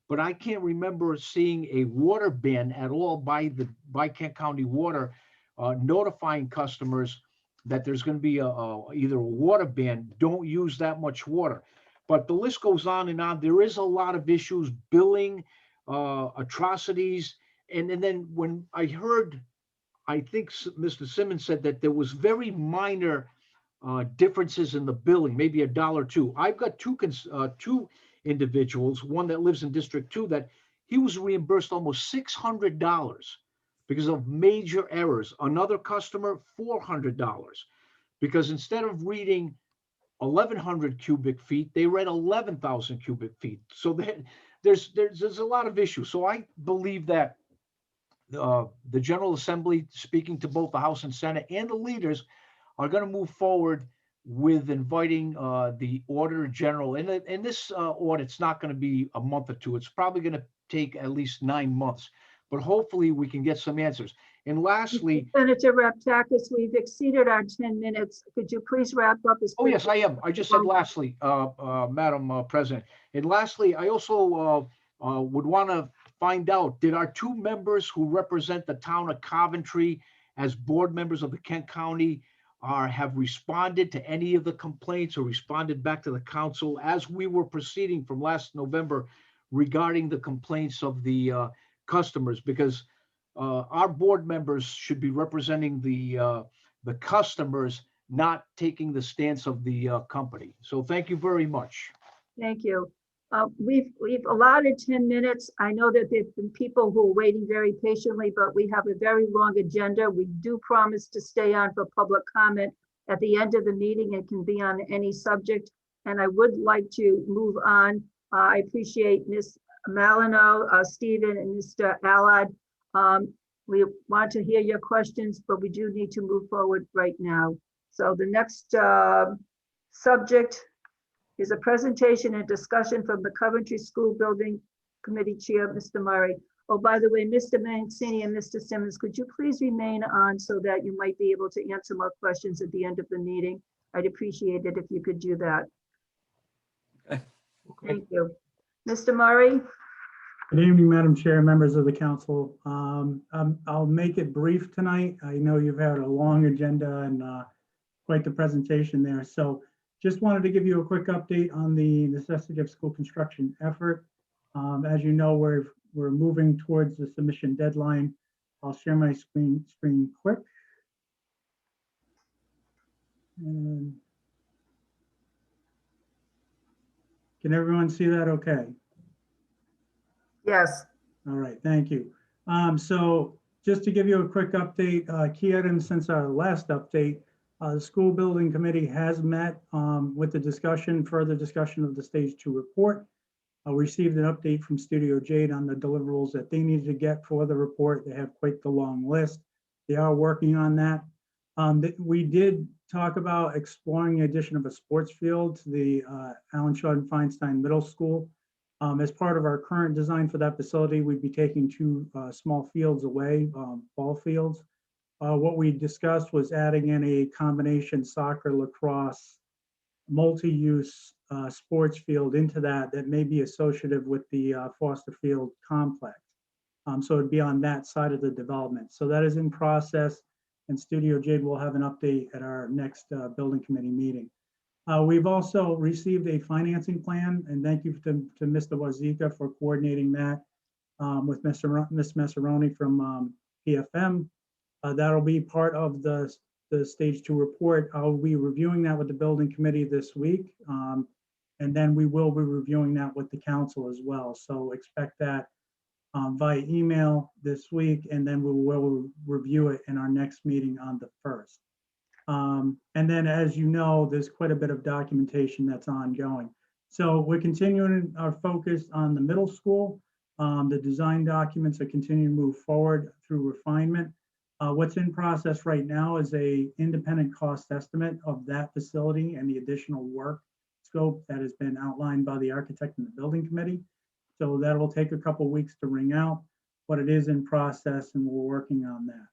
but I can't remember seeing a water ban at all by Kent County Water, notifying customers that there's going to be either a water ban, don't use that much water. But the list goes on and on. There is a lot of issues, billing, atrocities. And then when I heard, I think Mr. Simmons said that there was very minor differences in the billing, maybe $1 or $2. I've got two individuals, one that lives in District 2, that he was reimbursed almost $600 because of major errors. Another customer, $400, because instead of reading 1,100 cubic feet, they read 11,000 cubic feet. So there's a lot of issues. So I believe that the General Assembly, speaking to both the House and Senate and the leaders, are going to move forward with inviting the Auditor General. And this audit's not going to be a month or two. It's probably going to take at least 9 months. But hopefully we can get some answers. And lastly, Senator Raptakis, we've exceeded our 10 minutes. Could you please wrap up as oh, quickly? yes, I am. I just said lastly, Madam President. And lastly, I also would want to find out, did our two members who represent the town of Coventry as board members of the Kent County have responded to any of the complaints or responded back to the council as we were proceeding from last November regarding the complaints of the customers? Because our board members should be representing the customers, not taking the stance of the company. So thank you very much. Thank you. We've allotted 10 minutes. I know that there've been people who are waiting very patiently, but we have a very long agenda. We do promise to stay on for public comment at the end of the meeting. It can be on any subject. And I would like to move on. I appreciate Ms. Malino, Stephen, and Mr. Allard. We want to hear your questions, but we do need to move forward right now. So the next subject is a presentation and discussion from the Coventry School Building Committee Chair, Mr. Murray. Oh, by the way, Mr. Mancini and Mr. Simmons, could you please remain on so that you might be able to answer more questions at the end of the meeting? I'd appreciate it if you could do that. Okay. Thank you. Mr. Murray? Good evening, Madam Chair, members of the council. I'll make it brief tonight. I know you've had a long agenda and quite the presentation there. So just wanted to give you a quick update on the necessity of school construction effort. As you know, we're moving towards the submission deadline. I'll share my screen quick. And Can everyone see that okay? Yes. All right, thank you. So just to give you a quick update, key items since our last update, the school building committee has met with the further discussion of the stage 2 report. Received an update from Studio Jade on the deliverables that they needed to get for the report. They have quite the long list. They are working on that. We did talk about exploring the addition of a sports field to the Allen Shawn Feinstein Middle School. As part of our current design for that facility, we'd be taking 2 small fields away, ball fields. What we discussed was adding in a combination soccer, lacrosse, multi-use sports field into that may be associative with the Foster Field complex. So it'd be on that side of the development. So that is in process, and Studio Jade will have an update at our next building committee meeting. We've also received a financing plan, and thank you to Mr. Wazika for coordinating that with Ms. Massaroni from PFM. That'll be part of the stage 2 report. I'll be reviewing that with the building committee this week. And then we will be reviewing that with the council as well. So expect that via email this week, and then we will review it in our next meeting on the 1st. And then, as you know, there's quite a bit of documentation that's ongoing. So we're continuing our focus on the middle school. The design documents are continuing to move forward through refinement. What's in process right now is a independent cost estimate of that facility and the additional work scope that has been outlined by the architect and the building committee. So that will take a couple of weeks to ring out, but it is in process and we're working on that.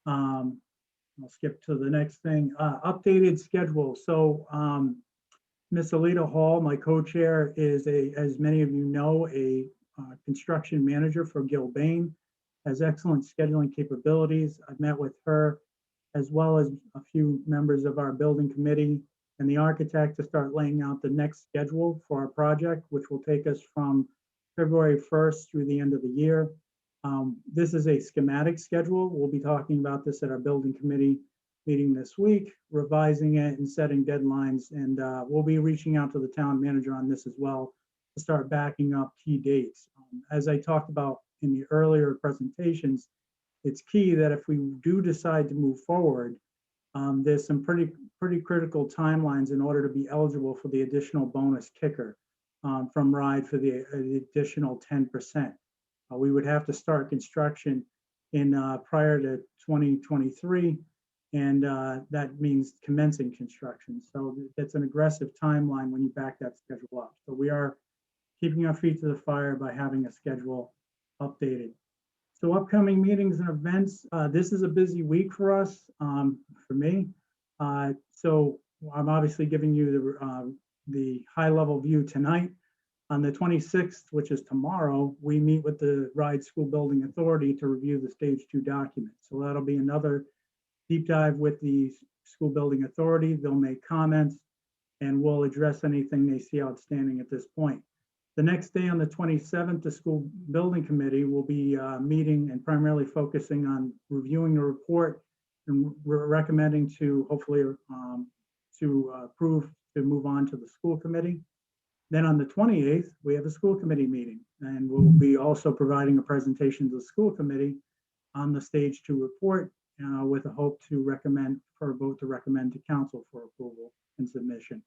I'll skip to the next thing. Updated schedule. So Ms. Alita Hall, my co-chair, is as many of you know, a construction manager for Gilbane, has excellent scheduling capabilities. I've met with her as well as a few members of our building committee and the architect to start laying out the next schedule for our project, which will take us from February 1st through the end of the year. This is a schematic schedule. We'll be talking about this at our building committee meeting this week, revising it and setting deadlines. And we'll be reaching out to the town manager on this as well to start backing up key dates. As I talked about in the earlier presentations, it's key that if we do decide to move forward, there's some pretty critical timelines in order to be eligible for the additional bonus kicker from RIDE for the additional 10%. We would have to start construction in prior to 2023, and that means commencing construction. So that's an aggressive timeline when you back that schedule up. So we are keeping our feet to the fire by having a schedule updated. So upcoming meetings and events, this is a busy week for us, for me. So I'm obviously giving you the high level view tonight. On the 26th, which is tomorrow, we meet with the RIDE School Building Authority to review the stage 2 document. So that'll be another deep dive with the School Building Authority. They'll make comments and we'll address anything they see outstanding at this point. The next day on the 27th, the School Building Committee will be meeting and primarily focusing on reviewing the report and recommending to hopefully to approve to move on to the school committee. Then on the 28th, we have a school committee meeting, and we'll be also providing a presentation to the school committee on the stage 2 report with a hope to recommend for a vote to recommend to council for approval and submission.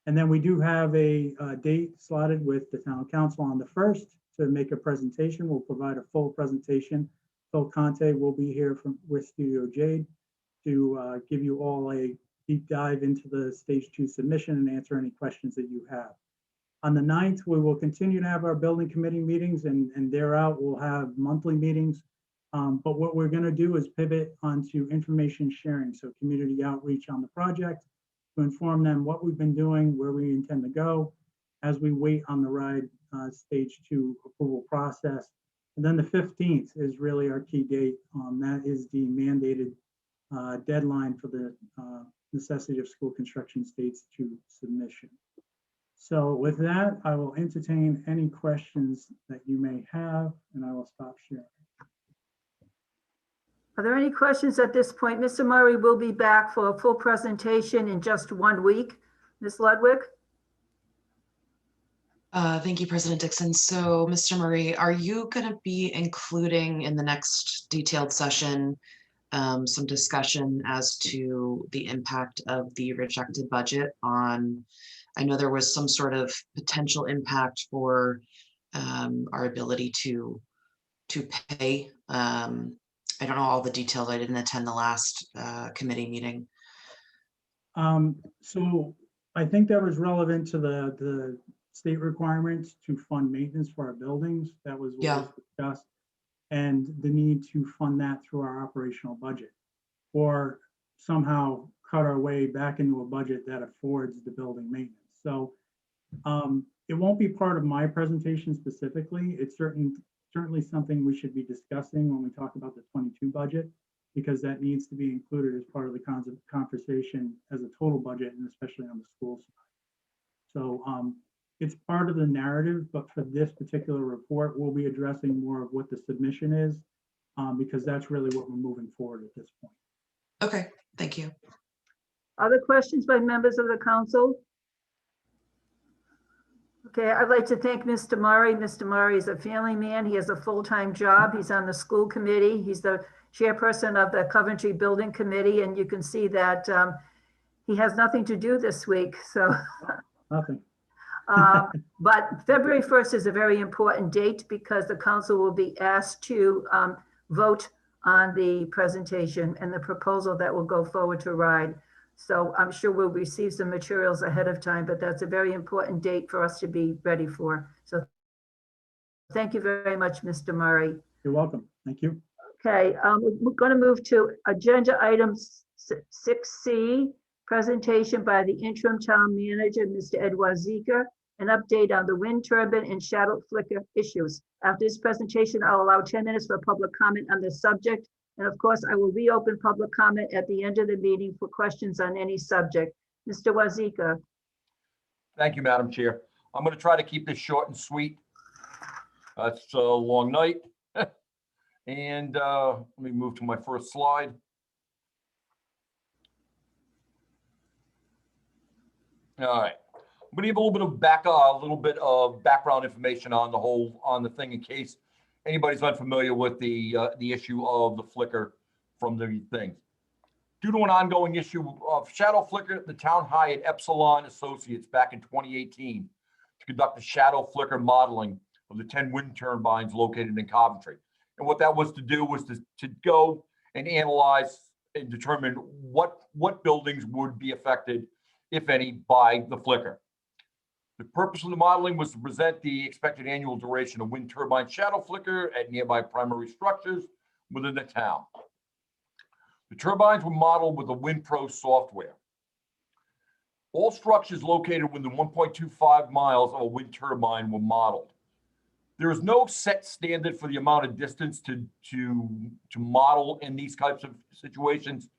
And then we do have a date slotted with the town council on the 1st to make a presentation. We'll provide a full presentation. Phil Conte will be here with Studio Jade to give you all a deep dive into the stage 2 submission and answer any questions that you have. On the 9th, we will continue to have our building committee meetings, and thereout we'll have monthly meetings. But what we're going to do is pivot onto information sharing, so community outreach on the project to inform them what we've been doing, where we intend to go as we wait on the RIDE stage 2 approval process. And then the 15th is really our key date. That is the mandated deadline for the necessity of school construction stage 2 submission. So with that, I will entertain any questions that you may have, and I will stop sharing. Are there any questions at this point? Mr. Murray will be back for a full presentation in just 1 week. Ms. Ludwig? Thank you, President Dixon. So, Mr. Murray, are you going to be including in the next detailed session some discussion as to the impact of the rejected budget on, I know there was some sort of potential impact for our ability to pay. I don't know all the details. I didn't attend the last committee meeting. So I think that was relevant to the state requirements to fund maintenance for our buildings. That was what was discussed. And the need to fund that through our operational budget, or somehow cut our way back into a budget that affords the building maintenance. So it won't be part of my presentation specifically. It's certainly something we should be discussing when we talk about the 22 budget, because that needs to be included as part of the conversation as a total budget, and especially on the school side. So it's part of the narrative, but for this particular report, we'll be addressing more of what the submission is, because that's really what we're moving forward at this point. Okay, thank you. Other questions by members of the council? Okay, I'd like to thank Mr. Murray. Mr. Murray is a family man. He has a full-time job. He's on the school committee. He's the chairperson of the Coventry Building Committee, and you can see that he has nothing to do this week, so. Nothing. But February 1st is a very important date because the council will be asked to vote on the presentation and the proposal that will go forward to RIDE. So I'm sure we'll receive some materials ahead of time, but that's a very important date for us to be ready for. So thank you very much, Mr. Murray. You're welcome. Thank you. Okay, we're going to move to agenda item 6C, presentation by the interim town manager, Mr. Ed Wazika, an update on the wind turbine and shadow flicker issues. After this presentation, I'll allow 10 minutes for public comment on this subject. And of course, I will reopen public comment at the end of the meeting for questions on any subject. Mr. Wazika. Thank you, Madam Chair. I'm going to try to keep this short and sweet. It's a long night. And let me move to my first slide. All right. I'm going to give a little bit of background information on the thing in case anybody's unfamiliar with the issue of the flicker from the thing. Due to an ongoing issue of shadow flicker, the town hired Epsilon Associates back in 2018 to conduct a shadow flicker modeling of the 10 wind turbines located in Coventry. And what that was to do was to go and analyze and determine what buildings would be affected, if any, by the flicker. The purpose of the modeling was to present the expected annual duration of wind turbine shadow flicker at nearby primary structures within the town. The turbines were modeled with the WindPro software. All structures located within 1.25 miles of a wind turbine were modeled. There is no set standard for the amount of distance to model in these types of situations.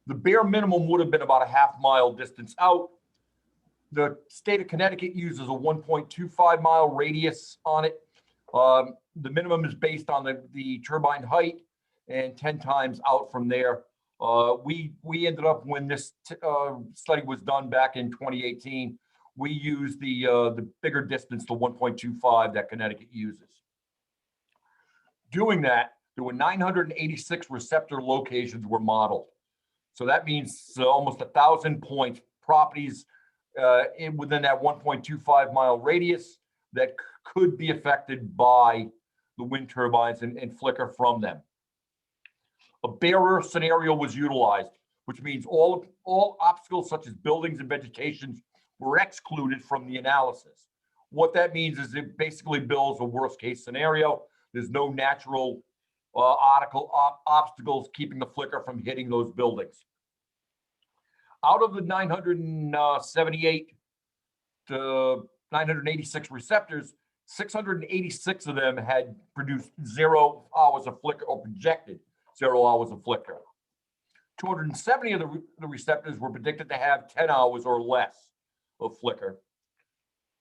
The bare minimum would have been about a half-mile distance out. The state of Connecticut uses a 1.25 mile radius on it. The minimum is based on the turbine height and 10 times out from there. We ended up, when this study was done back in 2018, we used the bigger distance, the 1.25 that Connecticut uses. Doing that, there were 986 receptor locations were modeled. So that means almost 1,000 point properties within that 1.25 mile radius that could be affected by the wind turbines and flicker from them. A bare scenario was utilized, which means all obstacles such as buildings and vegetation were excluded from the analysis. What that means is it basically builds a worst case scenario. There's no natural obstacles keeping the flicker from hitting those buildings. Out of the 978 to 986 receptors, 686 of them had produced 0 hours of flicker or projected 0 hours of flicker. 270 of the receptors were predicted to have 10 hours or less of flicker.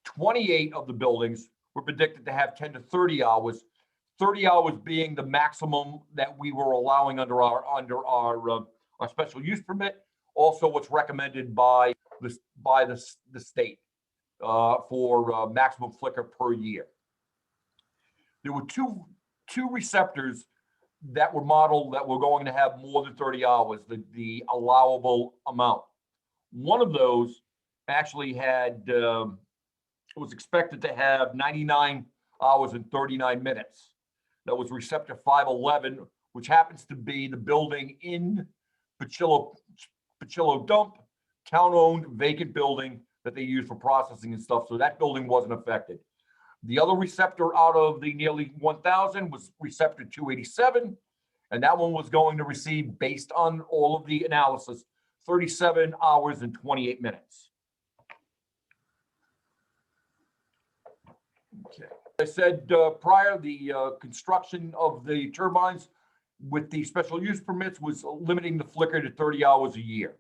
28 of the buildings were predicted to have 10 to 30 hours, 30 hours being the maximum that we were allowing under our special use permit. Also, what's recommended by the state. for maximum flicker per year. There were two receptors that were modeled that were going to have more than 30 hours, the allowable amount. One of those actually had, was expected to have 99 hours and 39 minutes. That was receptor 511, which happens to be the building in Pachillo Dump, town-owned vacant building that they use for processing and stuff. So that building wasn't affected. The other receptor out of the nearly 1,000 was receptor 287. And that one was going to receive, based on all of the analysis, 37 hours and 28 minutes. Okay. I said prior, the construction of the turbines with the special use permits was limiting the flicker to 30 hours a year.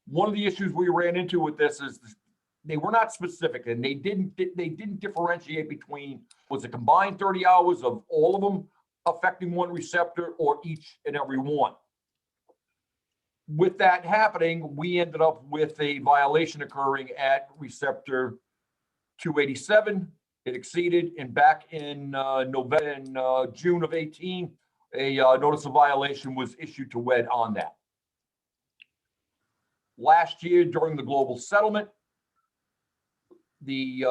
One of the issues we ran into with this is they were not specific, and they didn't differentiate between, was it combined 30 hours of all of them affecting one receptor or each and every one. With that happening, we ended up with a violation occurring at receptor 287. It exceeded, and back in June of 18, a notice of violation was issued to WED on that. Last year, during the global settlement, the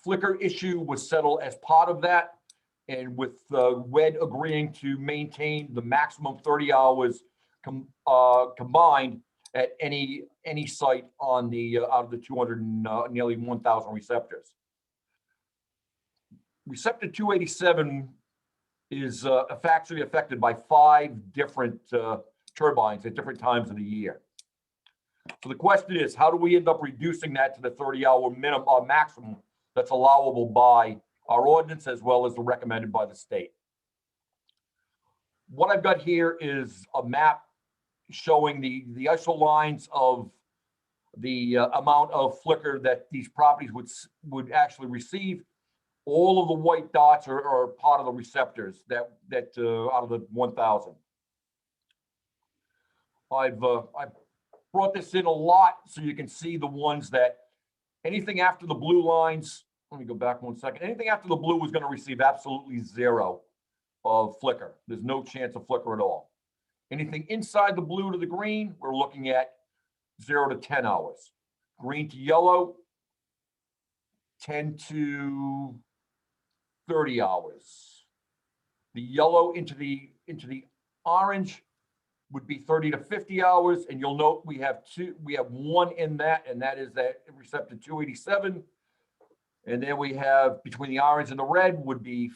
flicker issue was settled as part of that, and with WED agreeing to maintain the maximum 30 hours combined at any site on the out of the 200 and nearly 1,000 receptors. Receptor 287 is actually affected by 5 different turbines at different times of the year. So the question is, how do we end up reducing that to the 30-hour minimum maximum that's allowable by our ordinance as well as the recommended by the state? What I've got here is a map showing the ISO lines of the amount of flicker that these properties would actually receive. All of the white dots are part of the receptors that out of the 1,000. I've brought this in a lot so you can see the ones that anything after the blue lines. Let me go back one second. Anything after the blue is going to receive absolutely 0 of flicker. There's no chance of flicker at all. Anything inside the blue to the green, we're looking at 0 to 10 hours. Green to yellow, 10 to 30 hours. The yellow into the orange would be 30 to 50 hours. And you'll note we have one in that, and that is that receptor 287. And then we have between the orange and the red would be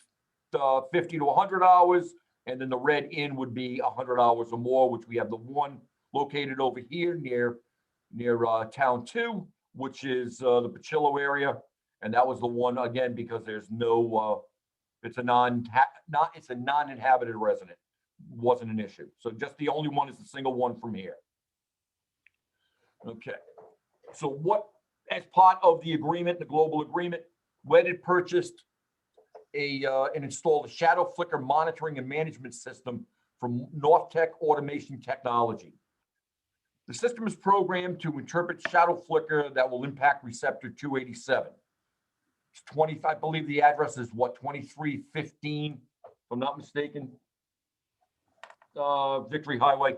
50 to 100 hours. And then the red in would be 100 hours or more, which we have the one located over here near Town 2, which is the Pachillo area. And that was the one, again, because there's no, it's a non-inhabited resident. Wasn't an issue. So just the only one is the single one from here. Okay. So what, as part of the agreement, the global agreement, WED had purchased and installed a shadow flicker monitoring and management system from North Tech Automation Technology. The system is programmed to interpret shadow flicker that will impact receptor 287. It's 20, I believe the address is what, 2315, if I'm not mistaken. Victory Highway.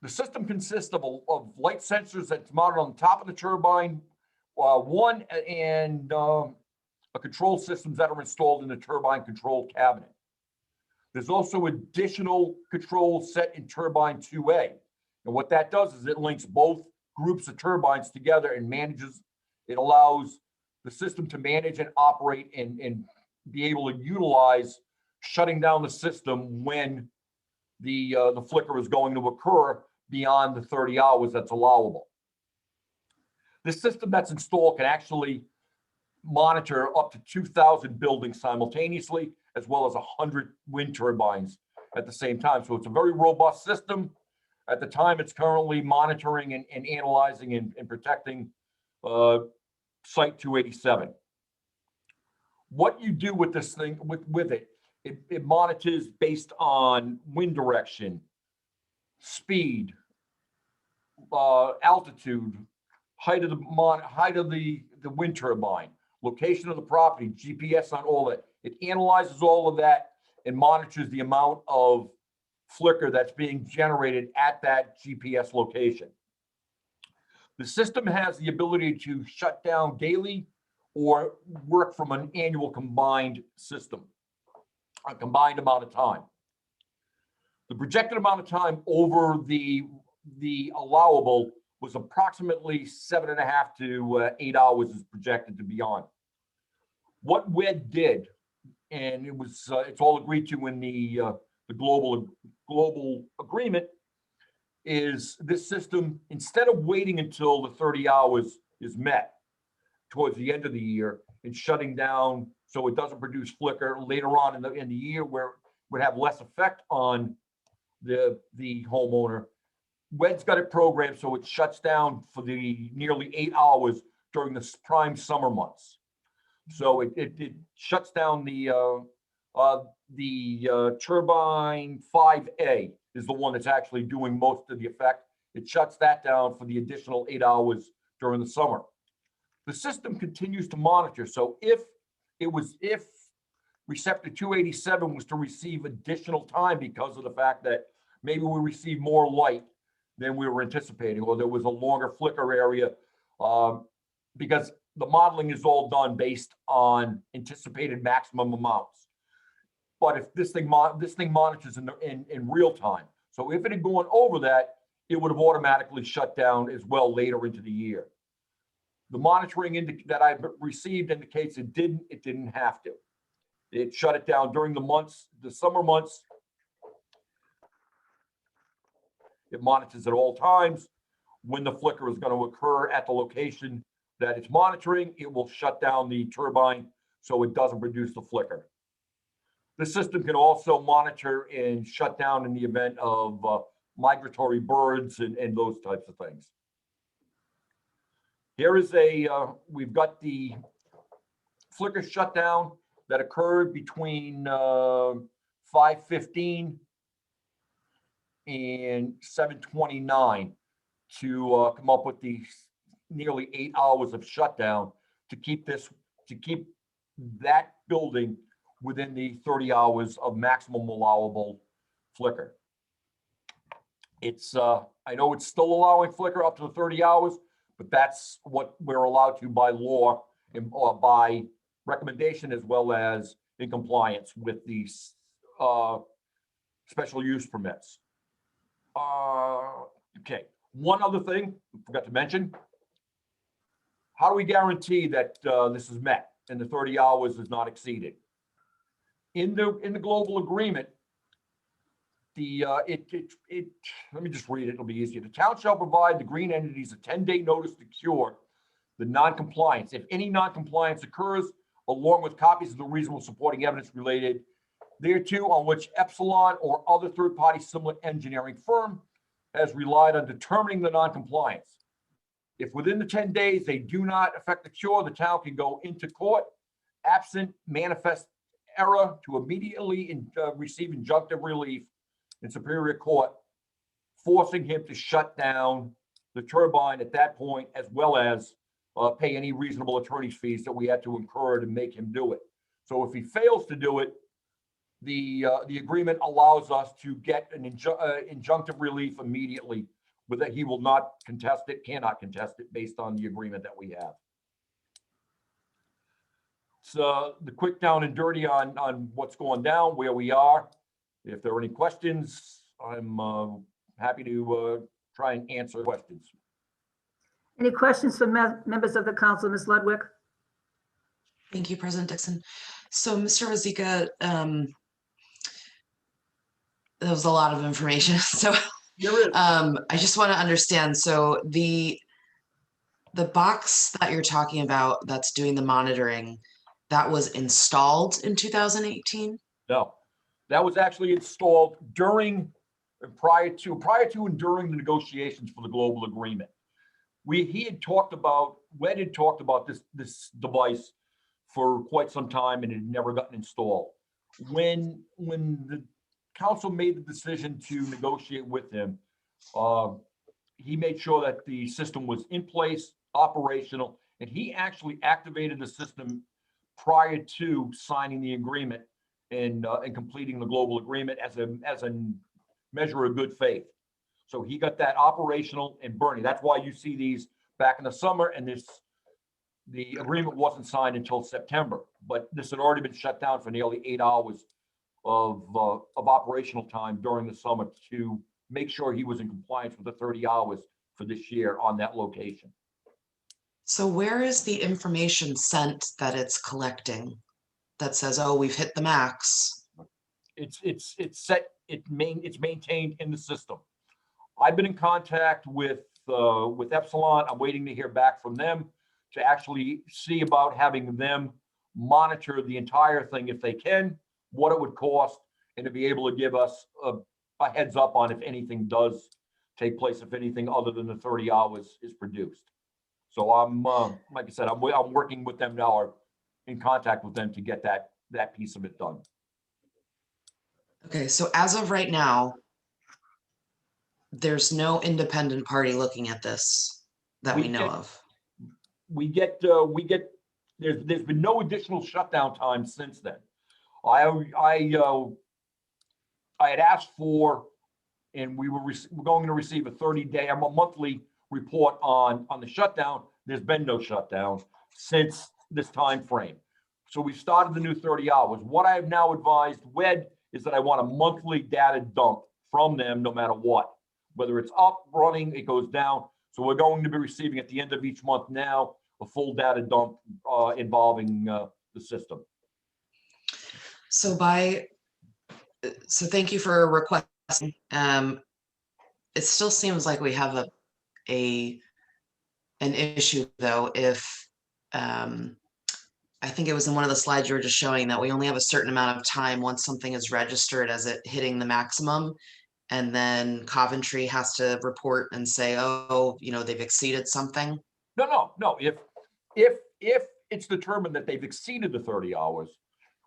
The system consists of light sensors that's mounted on the top of the turbine, one and a control systems that are installed in the turbine control cabinet. There's also additional controls set in turbine 2A. And what that does is it links both groups of turbines together and manages, it allows the system to manage and operate and be able to utilize shutting down the system when the flicker is going to occur beyond the 30 hours that's allowable. This system that's installed can actually monitor up to 2,000 buildings simultaneously, as well as 100 wind turbines at the same time. So it's a very robust system. At the time, it's currently monitoring and analyzing and protecting Site 287. What you do with this thing, with it monitors based on wind direction, speed, altitude, height of the wind turbine, location of the property, GPS on all that. It analyzes all of that and monitors the amount of flicker that's being generated at that GPS location. The system has the ability to shut down daily or work from an annual combined system, a combined amount of time. The projected amount of time over the allowable was approximately 7.5 to 8 hours is projected to be on. What WED did, and it's all agreed to in the global agreement, is this system, instead of waiting until the 30 hours is met towards the end of the year and shutting down so it doesn't produce flicker later on in the year where it would have less effect on the homeowner, WED's got it programmed so it shuts down for the nearly 8 hours during the prime summer months. So it shuts down the turbine 5A is the one that's actually doing most of the effect. It shuts that down for the additional 8 hours during the summer. The system continues to monitor. So if receptor 287 was to receive additional time because of the fact that maybe we received more light than we were anticipating, or there was a longer flicker area, because the modeling is all done based on anticipated maximum amounts. But if this thing monitors in real time, so if it had gone over that, it would have automatically shut down as well later into the year. The monitoring that I've received indicates it didn't have to. It shut it down during the summer months. It monitors at all times. When the flicker is going to occur at the location that it's monitoring, it will shut down the turbine so it doesn't produce the flicker. The system can also monitor and shut down in the event of migratory birds and those types of things. Here is we've got the flicker shutdown that occurred between 5:15 and 7:29 to come up with the nearly 8 hours of shutdown to keep that building within the 30 hours of maximum allowable flicker. I know it's still allowing flicker up to the 30 hours, but that's what we're allowed to by law or by recommendation, as well as in compliance with these special use permits. Okay, one other thing I forgot to mention. How do we guarantee that this is met and the 30 hours is not exceeded? In the global agreement, let me just read it, it'll be easier. The town shall provide the green entities a 10-day notice to cure the non-compliance. If any non-compliance occurs, along with copies of the reasonable supporting evidence related thereto on which Epsilon or other third-party similar engineering firm has relied on determining the non-compliance. If within the 10 days they do not affect the cure, the town can go into court, absent manifest error, to immediately receive injunctive relief in Superior Court, forcing him to shut down the turbine at that point, as well as pay any reasonable attorney's fees that we had to incur to make him do it. So if he fails to do it, the agreement allows us to get an injunctive relief immediately, but that he will not contest it, cannot contest it based on the agreement that we have. So the quick down and dirty on what's going down, where we are. If there are any questions, I'm happy to try and answer questions. Any questions from members of the council? Ms. Ludwig? Thank you, President Dixon. So, Mr. Rosica, that was a lot of information. So, I just want to understand. So, the box that you're talking about that's doing the monitoring, that was installed in 2018? No, that was actually installed during, prior to and during the negotiations for the global agreement. WED had talked about this device for quite some time, and it had never gotten installed. When the council made the decision to negotiate with him, he made sure that the system was in place, operational, and he actually activated the system prior to signing the agreement and completing the global agreement as a measure of good faith. So he got that operational and burning. That's why you see these back in the summer, and the agreement wasn't signed until September, but this had already been shut down for nearly 8 hours of operational time during the summer to make sure he was in compliance with the 30 hours for this year on that location. So where is the information sent that it's collecting that says, oh, we've hit the max? It's maintained in the system. I've been in contact with Epsilon. I'm waiting to hear back from them to actually see about having them monitor the entire thing if they can, what it would cost, and to be able to give us a heads up on if anything does take place, if anything other than the 30 hours is produced. So I'm, like I said, I'm working with them now, or in contact with them to get that piece of it done. Okay, so as of right now, there's no independent party looking at this that we know of. We get there's been no additional shutdown time since then. I had asked for, and we're going to receive a monthly report on the shutdown. There's been no shutdown since this time frame. So we started the new 30 hours. What I have now advised WED is that I want a monthly data dump from them no matter what. Whether it's up, running, it goes down. So we're going to be receiving at the end of each month now a full data dump involving the system. So thank you for requesting. It still seems like we have an issue though, if I think it was in one of the slides you were just showing that we only have a certain amount of time once something is registered as it hitting the maximum. And then Coventry has to report and say, oh, they've exceeded something. No. If it's determined that they've exceeded the 30 hours,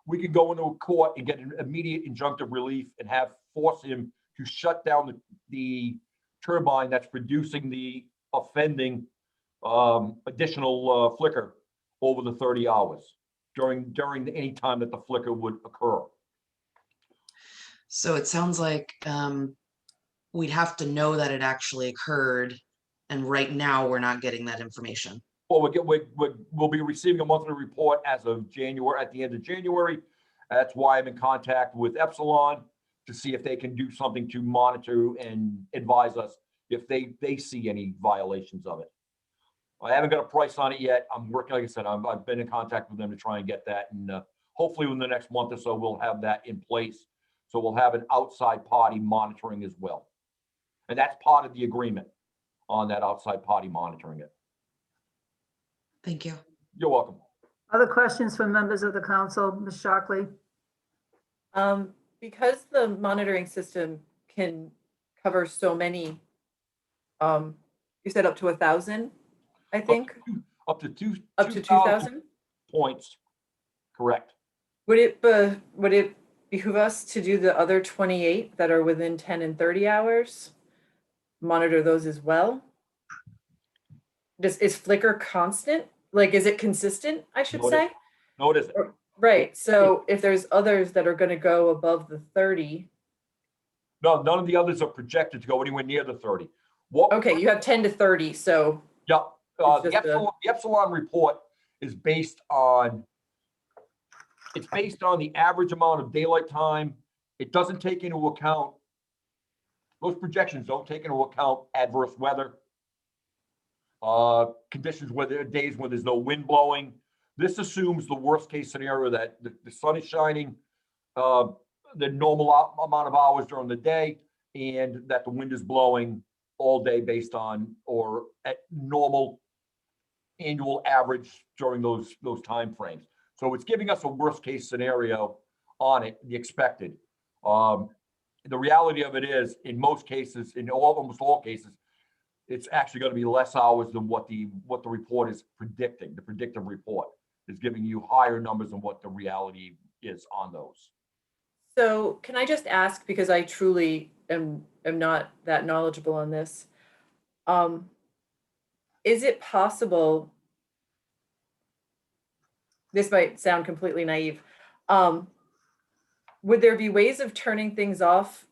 we could go into a court and get an immediate injunctive relief and force him to shut down the turbine that's producing the offending additional flicker over the 30 hours during any time that the flicker would occur. So it sounds like we'd have to know that it actually occurred, and right now we're not getting that information. Well, we'll be receiving a monthly report as of January, at the end of January. That's why I'm in contact with Epsilon to see if they can do something to monitor and advise us if they see any violations of it. I haven't got a price on it yet. I'm working, like I said, I've been in contact with them to try and get that, and hopefully within the next month or so, we'll have that in place. So we'll have an outside party monitoring as well. And that's part of the agreement on that outside party monitoring it. Thank you. You're welcome. Other questions from members of the council? Ms. Shockley? Because the monitoring system can cover so many, you said up to 1,000, I think? Up to 2,000 points, correct. Would it behoove us to do the other 28 that are within 10 and 30 hours? Monitor those as well? Is flicker constant? Like, is it consistent, I should say? No, it isn't. Right, so if there's others that are gonna go above the 30. No, none of the others are projected to go anywhere near the 30. Okay, you have 10 to 30, so. Yeah, the Epsilon report is based on the average amount of daylight time. It doesn't take into account, those projections don't take into account adverse weather, conditions where there are days when there's no wind blowing. This assumes the worst case scenario that the sun is shining, the normal amount of hours during the day, and that the wind is blowing all day based on, or at normal annual average during those time frames. So it's giving us a worst case scenario on it, the expected. The reality of it is, in most cases, almost all cases, it's actually going to be less hours than what the report is predicting. The predictive report is giving you higher numbers than what the reality is on those. So can I just ask, because I truly am not that knowledgeable on this, is it possible? This might sound completely naive. Would there be ways of turning things off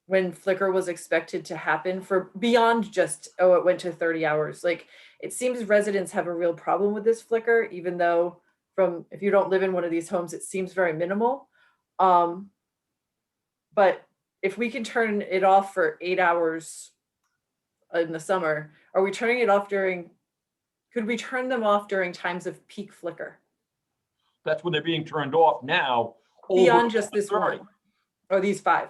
when flicker was expected to happen for beyond just, oh, it went to 30 hours? Like, it seems residents have a real problem with this flicker, even though if you don't live in one of these homes, it seems very minimal. But if we can turn it off for 8 hours in the summer, are we turning it off could we turn them off during times of peak flicker? That's when they're being turned off now. Beyond just this 30. one, or these 5?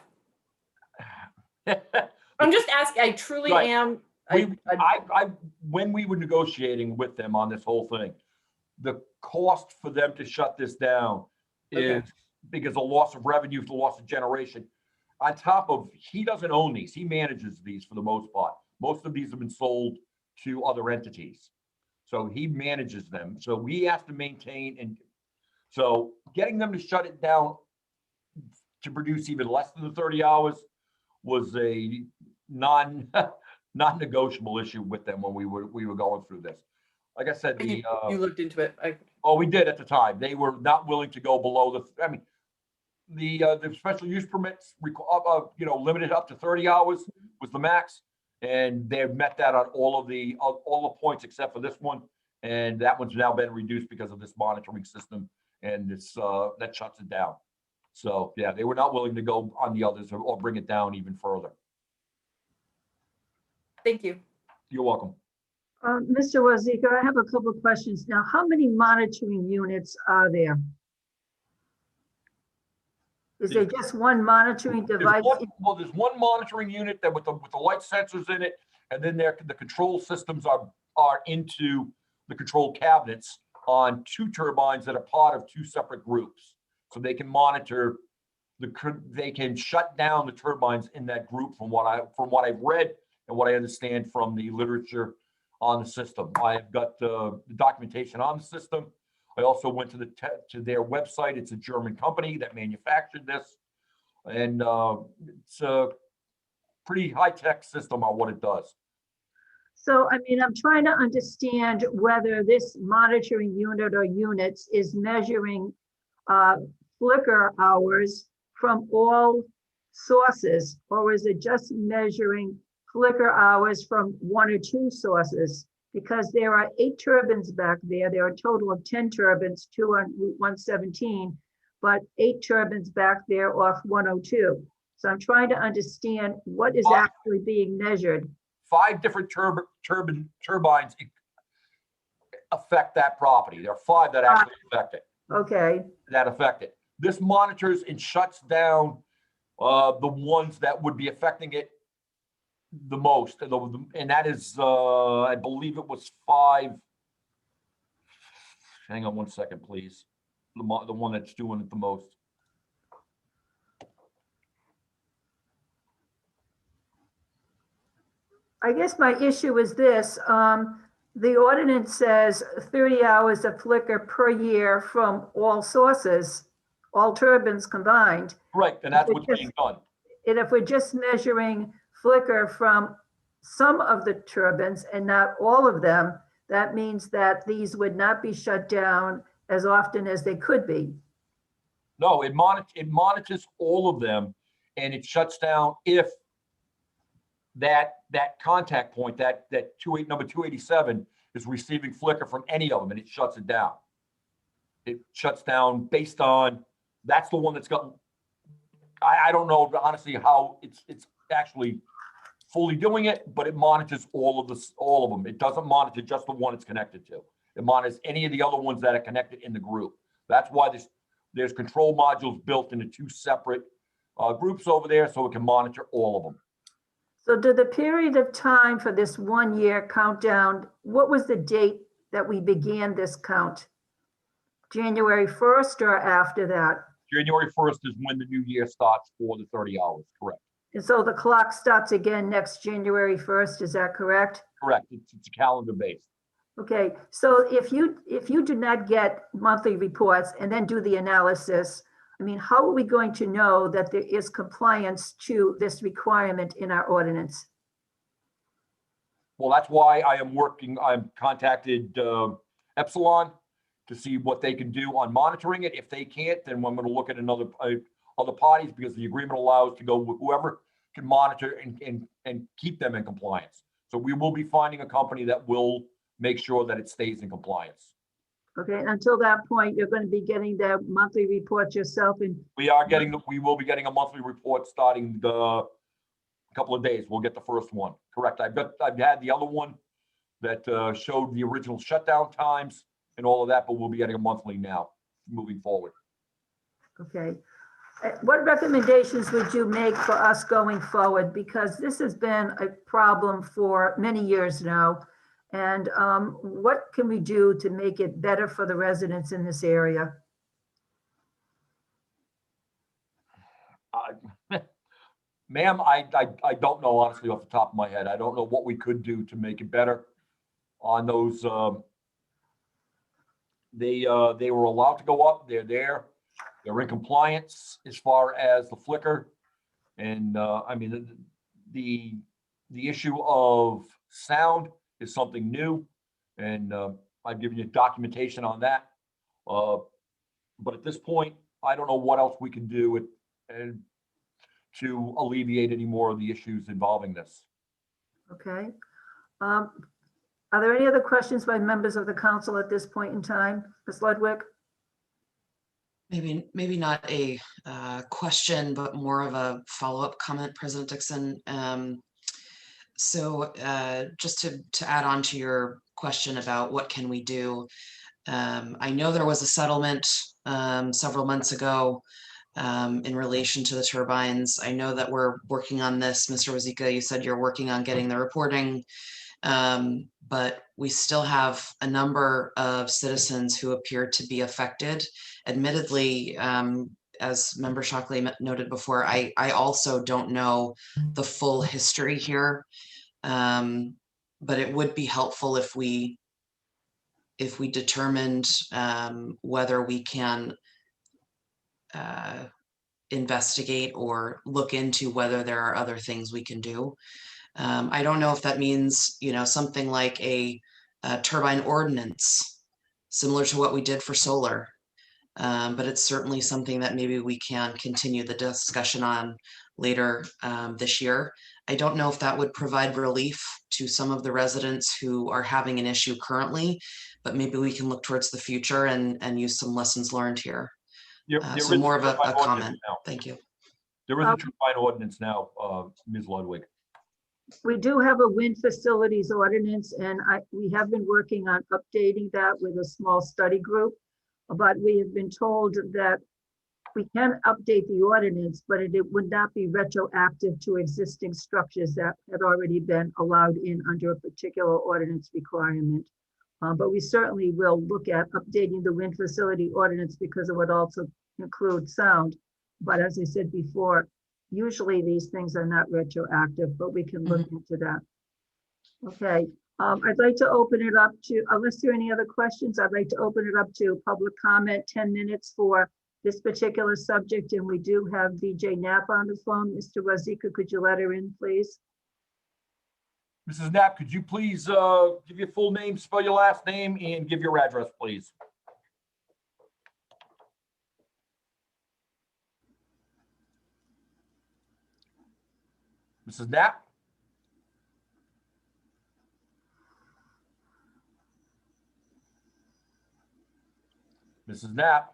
I'm just asking, I truly Right. am. When we were negotiating with them on this whole thing, the cost for them to shut this down is because of loss of revenue, the loss of generation. On top of, he doesn't own these, he manages these for the most part. Most of these have been sold to other entities. So he manages them. So we have to maintain, and so getting them to shut it down to produce even less than the 30 hours was a non-negotiable issue with them when we were going through this. Like I said, You looked into it. We did at the time. They were not willing to go below the special use permits, limited up to 30 hours was the max. And they've met that on all the points except for this one. And that one's now been reduced because of this monitoring system and this, that shuts it down. So yeah, they were not willing to go on the others or bring it down even further. Thank you. You're welcome. Mr. Wazika, I have a couple of questions. Now, how many monitoring units are there? Is there just one monitoring device? There's one monitoring unit that with the light sensors in it, and then the control systems are into the control cabinets on 2 turbines that are part of 2 separate groups. So they can monitor they can shut down the turbines in that group from what I've read and what I understand from the literature on the system. I've got the documentation on the system. I also went to their website. It's a German company that manufactured this, and it's a pretty high-tech system on what it does. So, I mean, I'm trying to understand whether this monitoring unit or units is measuring flicker hours from all sources, or is it just measuring flicker hours from 1 or 2 sources? Because there are 8 turbines back there. There are a total of 10 turbines, 2 on Route 117, but 8 turbines back there off 102. So I'm trying to understand what is actually being measured. 5 different turbines affect that property. There are 5 that actually affect it. Okay. That affect it. This monitors and shuts down the ones that would be affecting it the most, and that is, I believe it was 5. Hang on one second, please. The one that's doing it the most. I guess my issue is this. The ordinance says 30 hours of flicker per year from all sources, all turbines combined. Right, and that's what's being done. And if we're just measuring flicker from some of the turbines and not all of them, that means that these would not be shut down as often as they could be. No, it monitors all of them, and it shuts down if that contact point, that number 287 is receiving flicker from any of them, and it shuts it down. It shuts down based on, that's the one that's got, I don't know honestly how it's actually fully doing it, but it monitors all of them. It doesn't monitor just the one it's connected to. It monitors any of the other ones that are connected in the group. That's why there's control modules built into 2 separate groups over there, so it can monitor all of them. So did the period of time for this 1 year countdown, what was the date that we began this count? January 1st or after that? January 1st is when the new year starts for the 30 hours, correct? And so the clock starts again next January 1st, is that correct? Correct, it's calendar based. Okay, so if you do not get monthly reports and then do the analysis, I mean, how are we going to know that there is compliance to this requirement in our ordinance? well, that's why I'm contacted Epsilon to see what they can do on monitoring it. If they can't, then I'm going to look at other parties, because the agreement allows to go with whoever can monitor and keep them in compliance. So we will be finding a company that will make sure that it stays in compliance. Okay, until that point, you're going to be getting the monthly reports yourself, and We will be getting a monthly report starting a couple of days. We'll get the first one. Correct. I've had the other one that showed the original shutdown times and all of that, but we'll be getting a monthly now moving forward. okay. What recommendations would you make for us going forward? Because this has been a problem for many years now. And what can we do to make it better for the residents in this area? Ma'am, I don't know, honestly, off the top of my head. I don't know what we could do to make it better on those. They were allowed to go up. They're there. They're in compliance as far as the flicker. And I mean, the issue of sound is something new. And I've given you documentation on that. But at this point, I don't know what else we can do to alleviate any more of the issues involving this. Okay. Are there any other questions by members of the council at this point in time? Ms. Ludwig? Maybe not a question, but more of a follow-up comment, President Dixon. So just to add on to your question about what can we do, I know there was a settlement several months ago in relation to the turbines. I know that we're working on this. Mr. Wazika, you said you're working on getting the reporting, but we still have a number of citizens who appear to be affected. Admittedly, as Member Shockley noted before, I also don't know the full history here, but it would be helpful if we determined whether we can investigate or look into whether there are other things we can do. I don't know if that means, something like a turbine ordinance, similar to what we did for solar. But it's certainly something that maybe we can continue the discussion on later this year. I don't know if that would provide relief to some of the residents who are having an issue currently, but maybe we can look towards the future and use some lessons learned here. So more of a comment. Thank you. There is a turbine ordinance now, Ms. Ludwig. We do have a wind facilities ordinance, and we have been working on updating that with a small study group. But we have been told that we can update the ordinance, but it would not be retroactive to existing structures that had already been allowed in under a particular ordinance requirement. But we certainly will look at updating the wind facility ordinance because it would also include sound. But as I said before, usually these things are not retroactive, but we can look into that. Okay, I'd like to open it up to, unless there are any other questions, I'd like to open it up to public comment, 10 minutes for this particular subject. And we do have VJ Knapp on the phone. Mr. Wazika, could you let her in, please? Mrs. Knapp, could you please give your full name, spell your last name, and give your address, please? Mrs. Knapp? Mrs. Knapp?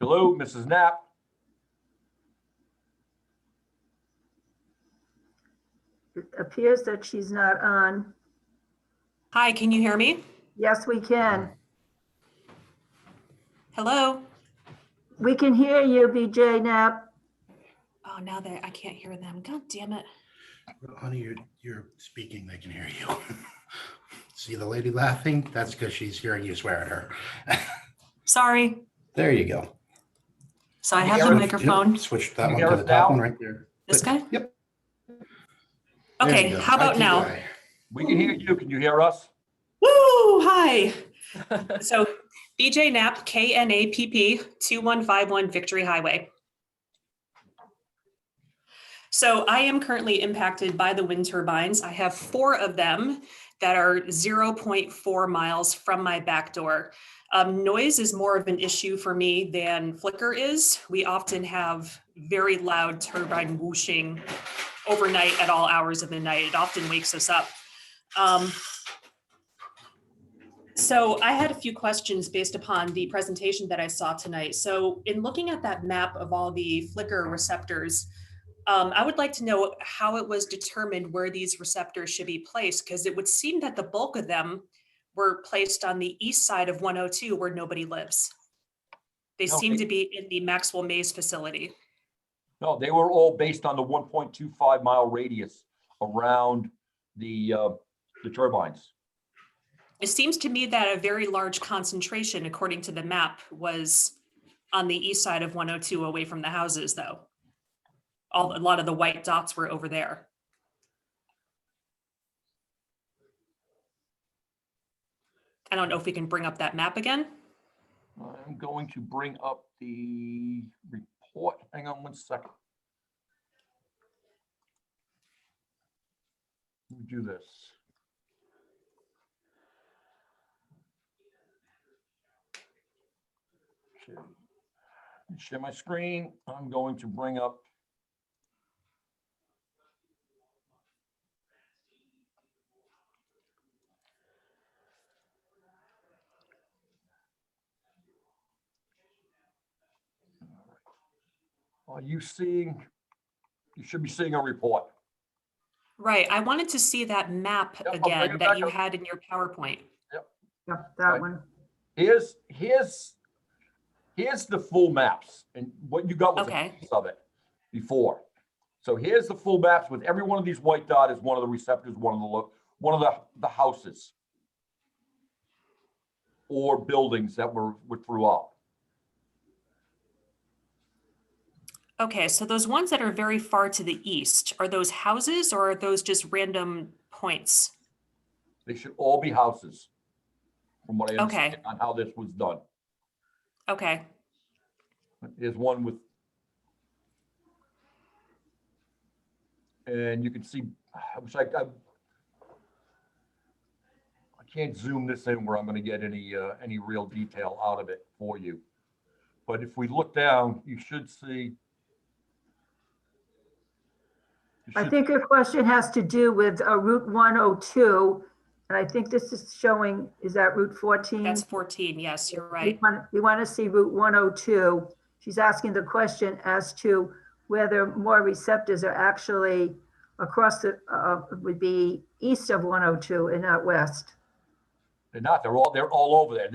Hello, Mrs. Knapp? It appears that she's not on. Hi, can you hear me? Yes, we can. Hello? We can hear you, VJ Knapp. Oh, now I can't hear them. God damn it. Honey, you're speaking, they can hear you. See the lady laughing? That's because she's hearing you swear at her. Sorry. There you go. So I have the microphone. Switch that one to the top one right there. This guy? Yep. Okay, how about now? We can hear you. Can you hear us? Woo! Hi. So BJ Knapp, KNAPP, 2151 Victory Highway. So I am currently impacted by the wind turbines. I have 4 of them that are 0.4 miles from my back door. Noise is more of an issue for me than flicker is. We often have very loud turbine whooshing overnight at all hours of the night. It often wakes us up. So I had a few questions based upon the presentation that I saw tonight. So in looking at that map of all the flicker receptors, I would like to know how it was determined where these receptors should be placed, because it would seem that the bulk of them were placed on the east side of 102 where nobody lives. They No, seem to be in the Maxwell Maze facility. No, they were all based on the 1.25 mile radius around the turbines. It seems to me that a very large concentration, according to the map, was on the east side of 102 away from the houses, though. A lot of the white dots were over there. I don't know if we can bring up that map again. I'm going to bring up the report. Hang on one second. Let me do this. Okay. Share my screen. I'm going to bring up. Are you seeing? You should be seeing a report. Right. I wanted to see that map Yep, I'll bring again it that back you up. had in your PowerPoint. Yeah, that one. Here's the full maps, and what you got was Okay. a piece of it before. So here's the full maps with every one of these white dot is one of the receptors, one of the houses or buildings that were throughout. Okay, so those ones that are very far to the east, are those houses or are those just random points? They should all be houses, from what I Okay. understand on how this was done. Okay. Here's one with, and you can see, I wish I can't zoom this in where I'm going to get any real detail out of it for you. But if we look down, you should see. I think your question has to do with Route 102, and I think this is showing, is that Route 14? That's 14. Yes, you're right. We want to see Route 102. She's asking the question as to whether more receptors are actually across the, would be east of 102 and not west. They're not. They're all over there.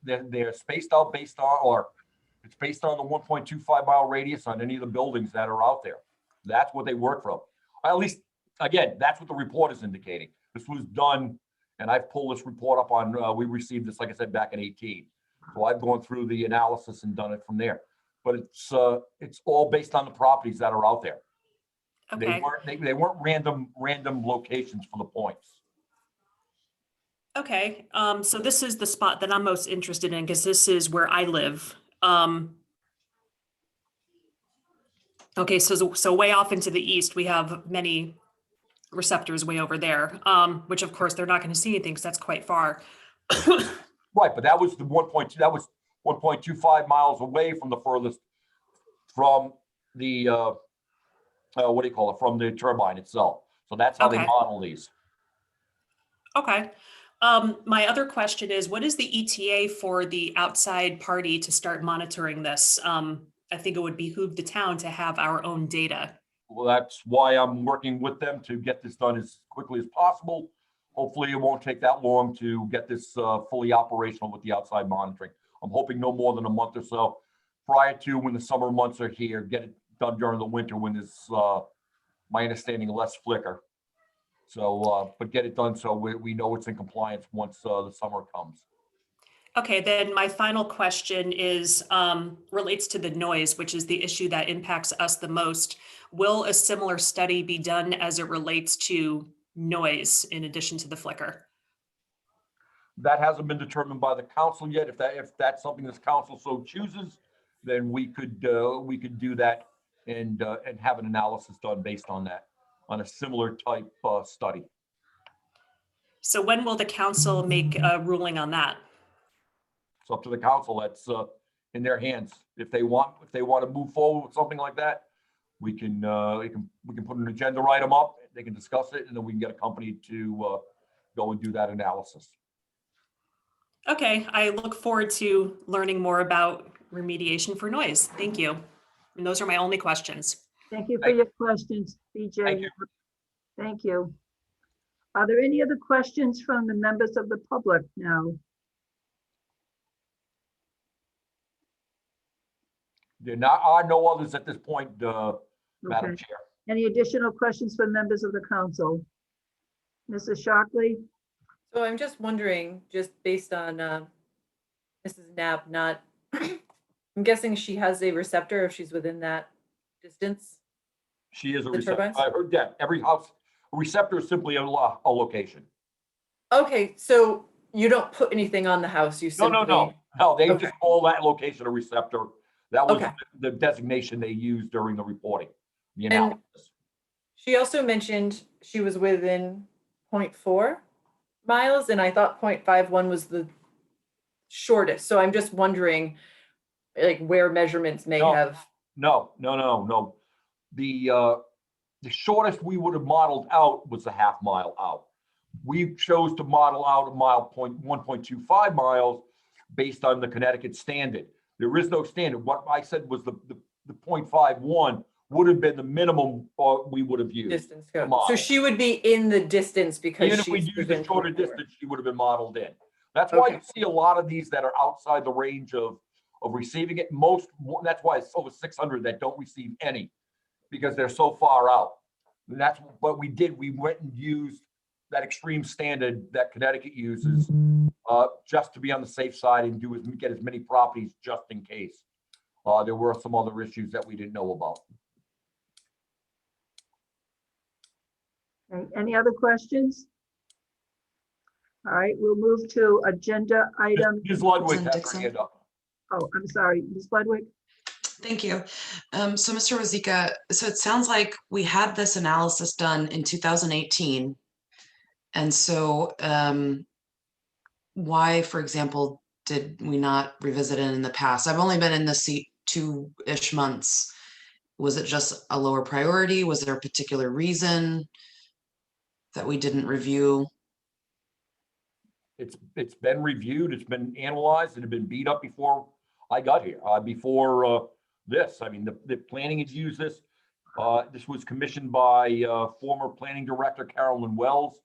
They're spaced out based on, or it's based on the 1.25 mile radius on any of the buildings that are out there. That's what they work from. At least, again, that's what the report is indicating. This was done, and I've pulled this report up on, we received this, like I said, back in 18. So I've gone through the analysis and done it from there. But it's all based on the properties that are out there. Okay. They weren't random locations for the points. Okay. So this is the spot that I'm most interested in because this is where I live. Okay, so way off into the east, we have many receptors way over there, which of course they're not going to see anything because that's quite far. Right, but that was the 1.2. That was 1.25 miles away from the furthest, from the what do you call it? From the turbine itself. So that's how they Okay. model these. Okay. My other question is, what is the ETA for the outside party to start monitoring this? I think it would behoove the town to have our own data. Well, that's why I'm working with them to get this done as quickly as possible. Hopefully it won't take that long to get this fully operational with the outside monitoring. I'm hoping no more than a month or so prior to when the summer months are here, get it done during the winter when there's, my understanding, less flicker. So, but get it done so we know it's in compliance once the summer comes. Okay, then my final question is relates to the noise, which is the issue that impacts us the most. Will a similar study be done as it relates to noise in addition to the flicker? That hasn't been determined by the council yet. If that's something this council so chooses, then we could do that and have an analysis done based on that, on a similar type study. So when will the council make a ruling on that? It's up to the council. That's in their hands. If they want to move forward with something like that, we can put an agenda item up. They can discuss it, and then we can get a company to go and do that analysis. Okay, I look forward to learning more about remediation for noise. Thank you. And those are my only questions. Thank you for your questions, BJ. Thank you. Thank you. Are there any other questions from the members of the public now? There are no others at this point, Madam Okay. Chair. Any additional questions for members of the council? Mrs. Shockley? So I'm just wondering, just based on Mrs. Knapp, not, I'm guessing she has a receptor if she's within that distance? She is a The receptor. turbines? I heard that. Every house, a receptor is simply a location. Okay, so you don't put anything on the house, you simply? No, they Okay. just call that location a receptor. That was Okay. the designation they used during the reporting, the And analysis. she also mentioned she was within 0.4 miles, and I thought 0.51 was the shortest. So I'm just wondering, like, where measurements may No. have. No. The shortest we would have modeled out was a half mile out. We chose to model out a 1.25 miles based on the Connecticut standard. There is no standard. What I said was the 0.51 would have been the minimum we would have used. Distance to code. model. So she would be in the distance because Even if we she's used a within shorter 0.4. distance, she would have been modeled in. That's why Okay. you see a lot of these that are outside the range of receiving it. That's why it's over 600 that don't receive any, because they're so far out. And that's what we did. We went and used that extreme standard that Connecticut uses just to be on the safe side and get as many properties just in case. There were some other issues that we didn't know about. Okay, any other questions? All right, we'll move to agenda item. Ms. Ludwig has her Dixon. hand up. Oh, I'm sorry, Ms. Ludwig? Thank you. So Mr. Wazika, so it sounds like we had this analysis done in 2018. And so why, for example, did we not revisit it in the past? I've only been in this seat 2-ish months. Was it just a lower priority? Was there a particular reason that we didn't review? It's been reviewed, it's been analyzed, it had been beat up before I got here, before this. I mean, the planning has used this. This was commissioned by former planning director Carolyn Wells.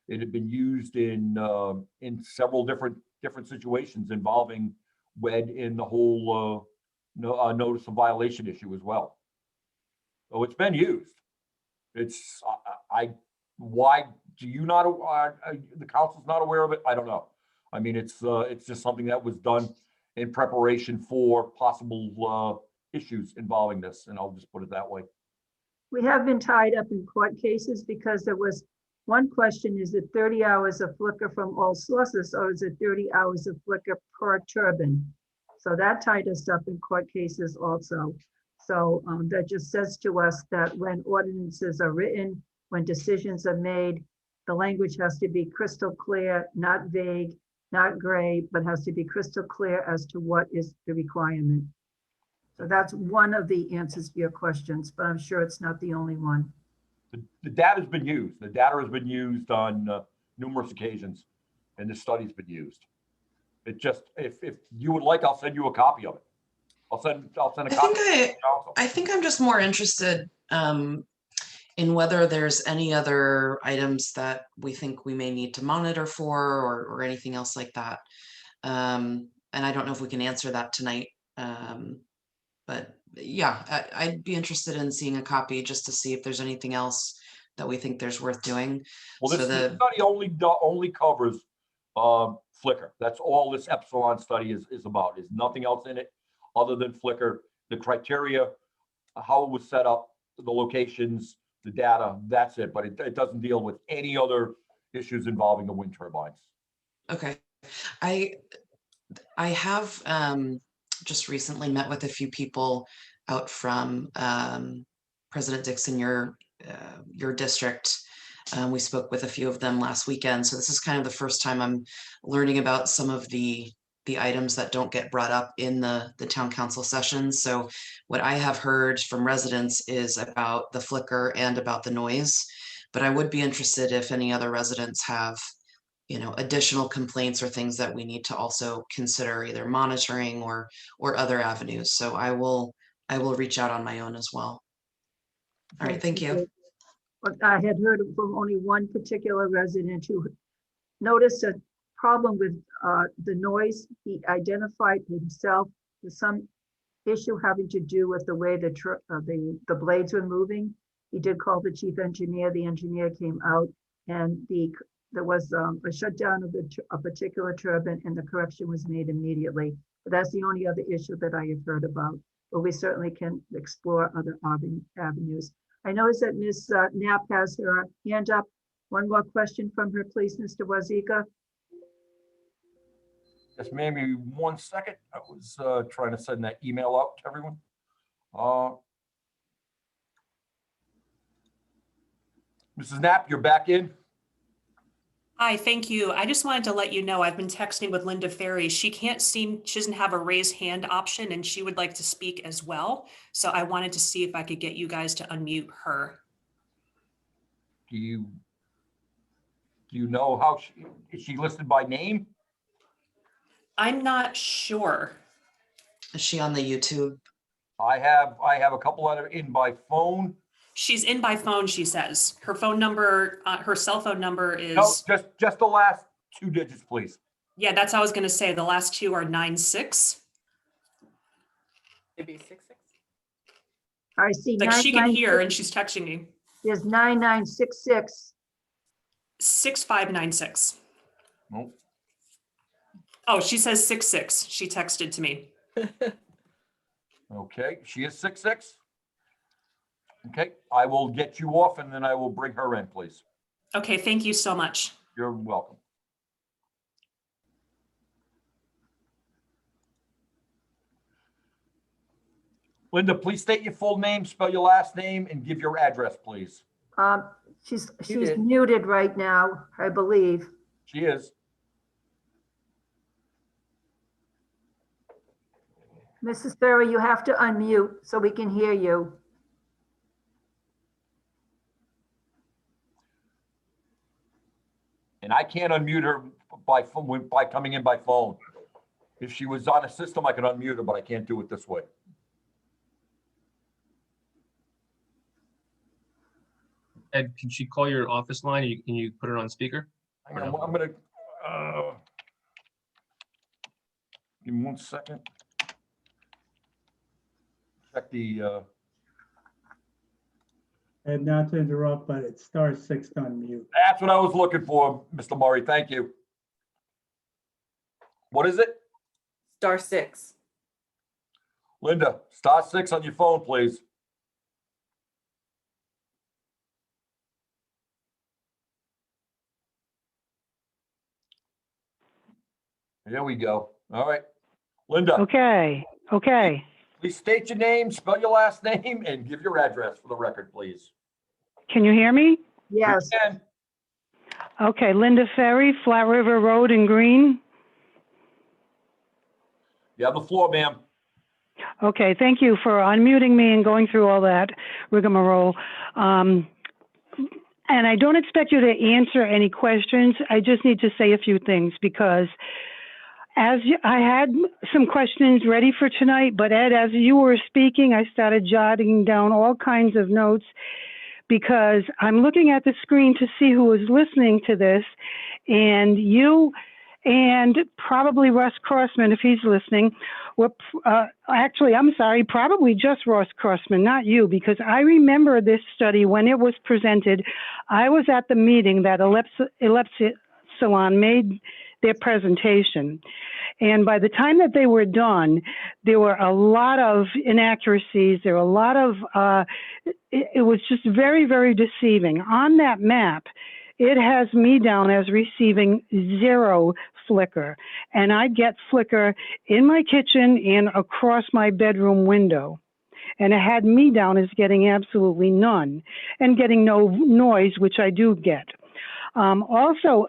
It had been used in several different situations involving WED in the whole notice of violation issue as well. So it's been used. It's why do you not? The council's not aware of it. I don't know. I mean, it's just something that was done in preparation for possible issues involving this, and I'll just put it that way. We have been tied up in court cases because there was one question, is it 30 hours of flicker from all sources, or is it 30 hours of flicker per turbine? So that tied us up in court cases also. So that just says to us that when ordinances are written, when decisions are made, the language has to be crystal clear, not vague, not gray, but has to be crystal clear as to what is the requirement. So that's one of the answers to your questions, but I'm sure it's not the only one. The data has been used. The data has been used on numerous occasions, and this study's been used. It just, if you would like, I'll send you a copy of it. I'll send a copy. I think I'm just more interested in whether there's any other items that we think we may need to monitor for, or anything else like that. And I don't know if we can answer that tonight. But yeah, I'd be interested in seeing a copy just to see if there's anything else that we think there's worth doing. Well, this So the study only covers flicker. That's all this Epsilon study is about. There's nothing else in it other than flicker. The criteria, how it was set up, the locations, the data, that's it. But it doesn't deal with any other issues involving the wind turbines. Okay. I have just recently met with a few people out from President Dixon, your district. We spoke with a few of them last weekend, so this is kind of the first time I'm learning about some of the items that don't get brought up in the town council sessions. So what I have heard from residents is about the flicker and about the noise, but I would be interested if any other residents have, you know, additional complaints or things that we need to also consider either monitoring or other avenues. So I will reach out on my own as well. All right, thank you. But I had heard from only one particular resident who noticed a problem with the noise. He identified himself with some issue having to do with the way the blades were moving. He did call the chief engineer. The engineer came out, and there was a shutdown of a particular turbine, and the correction was made immediately. But that's the only other issue that I have heard about. But we certainly can explore other avenues. I notice that Ms. Knapp has her hand up. One more question from her, please, Mr. Wazika. Just maybe 1 second. I was trying to send that email out to everyone. Mrs. Knapp, you're back in. Hi, thank you. I just wanted to let you know I've been texting with Linda Ferry. She doesn't have a raise hand option, and she would like to speak as well. So I wanted to see if I could get you guys to unmute her. Do you know how is she listed by name? I'm not sure. Is she on the YouTube? I have a couple other in by phone. She's in by phone, she says. Her phone number, her cell phone number is. No, just the last 2 digits, please. Yeah, that's what I was going to say. The last 2 are 96. Maybe 66. I see. Like she can hear and she's texting me. There's 9966. 6596. Nope. Oh, she says 66. She texted to me. Okay, she is 66. Okay, I will get you off and then I will bring her in, please. Okay, thank you so much. You're welcome. Linda, please state your full name, spell your last name, and give your address, please. She's muted right now, I believe. She is. Mrs. Ferry, you have to unmute so we can hear you. And I can't unmute her by phone, by coming in by phone. If she was on a system, I could unmute her, but I can't do it this way. Ed, can she call your office line? Can you put her on speaker? I'm gonna, give me 1 second. Check the, And not to interrupt, but it's *6 to unmute. that's what I was looking for, Mr. Murray. Thank you. What is it? *6. Linda, *6 on your phone, please. There we go. All right. Linda. Okay. Please state your name, spell your last name, and give your address for the record, please. Can you hear me? Yes. You can. Okay, Linda Ferry, Flat River Road in Green. You have the floor, ma'am. Okay, thank you for unmuting me and going through all that rigmarole. And I don't expect you to answer any questions. I just need to say a few things because I had some questions ready for tonight, but Ed, as you were speaking, I started jotting down all kinds of notes because I'm looking at the screen to see who is listening to this, and you and probably Russ Crossman, if he's listening, actually, I'm sorry, probably just Ross Crossman, not you, because I remember this study when it was presented. I was at the meeting that Ellipsilon made their presentation. And by the time that they were done, there were a lot of inaccuracies. There were a lot of, it was just very, very deceiving. On that map, it has me down as receiving 0 flicker. And I get flicker in my kitchen and across my bedroom window. And it had me down as getting absolutely none and getting no noise, which I do get. Also,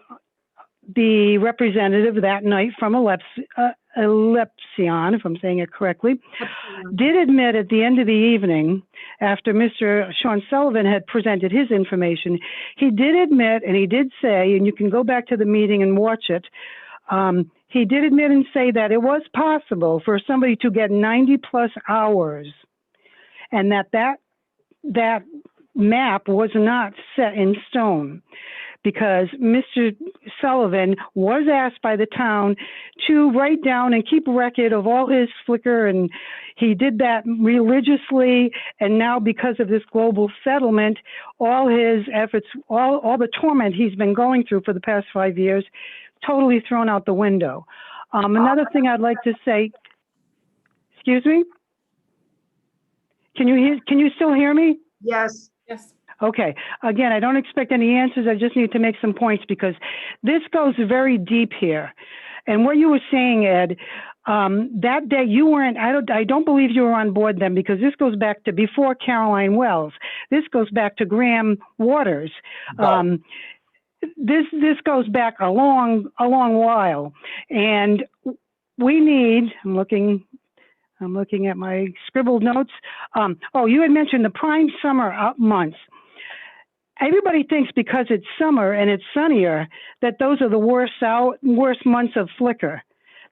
the representative that night from Elepsion, if I'm saying it correctly, did admit at the end of the evening, after Mr. Sean Sullivan had presented his information, he did admit, and he did say, and you can go back to the meeting and watch it, he did admit and say that it was possible for somebody to get 90 plus hours, and that map was not set in stone, because Mr. Sullivan was asked by the town to write down and keep record of all his flicker, and he did that religiously. And now, because of this global settlement, all his efforts, all the torment he's been going through for the past 5 years, totally thrown out the window. Another thing I'd like to say, excuse me? Can you still hear me? Yes. Yes. Okay. Again, I don't expect any answers. I just need to make some points because this goes very deep here. And what you were saying, Ed, that day you weren't, I don't believe you were on board then, because this goes back to before Caroline Wells. This goes back to Graham Waters. This goes back a long while. And we need, I'm looking at my scribbled notes. You had mentioned the prime summer months. Everybody thinks because it's summer and it's sunnier that those are the worst months of flicker.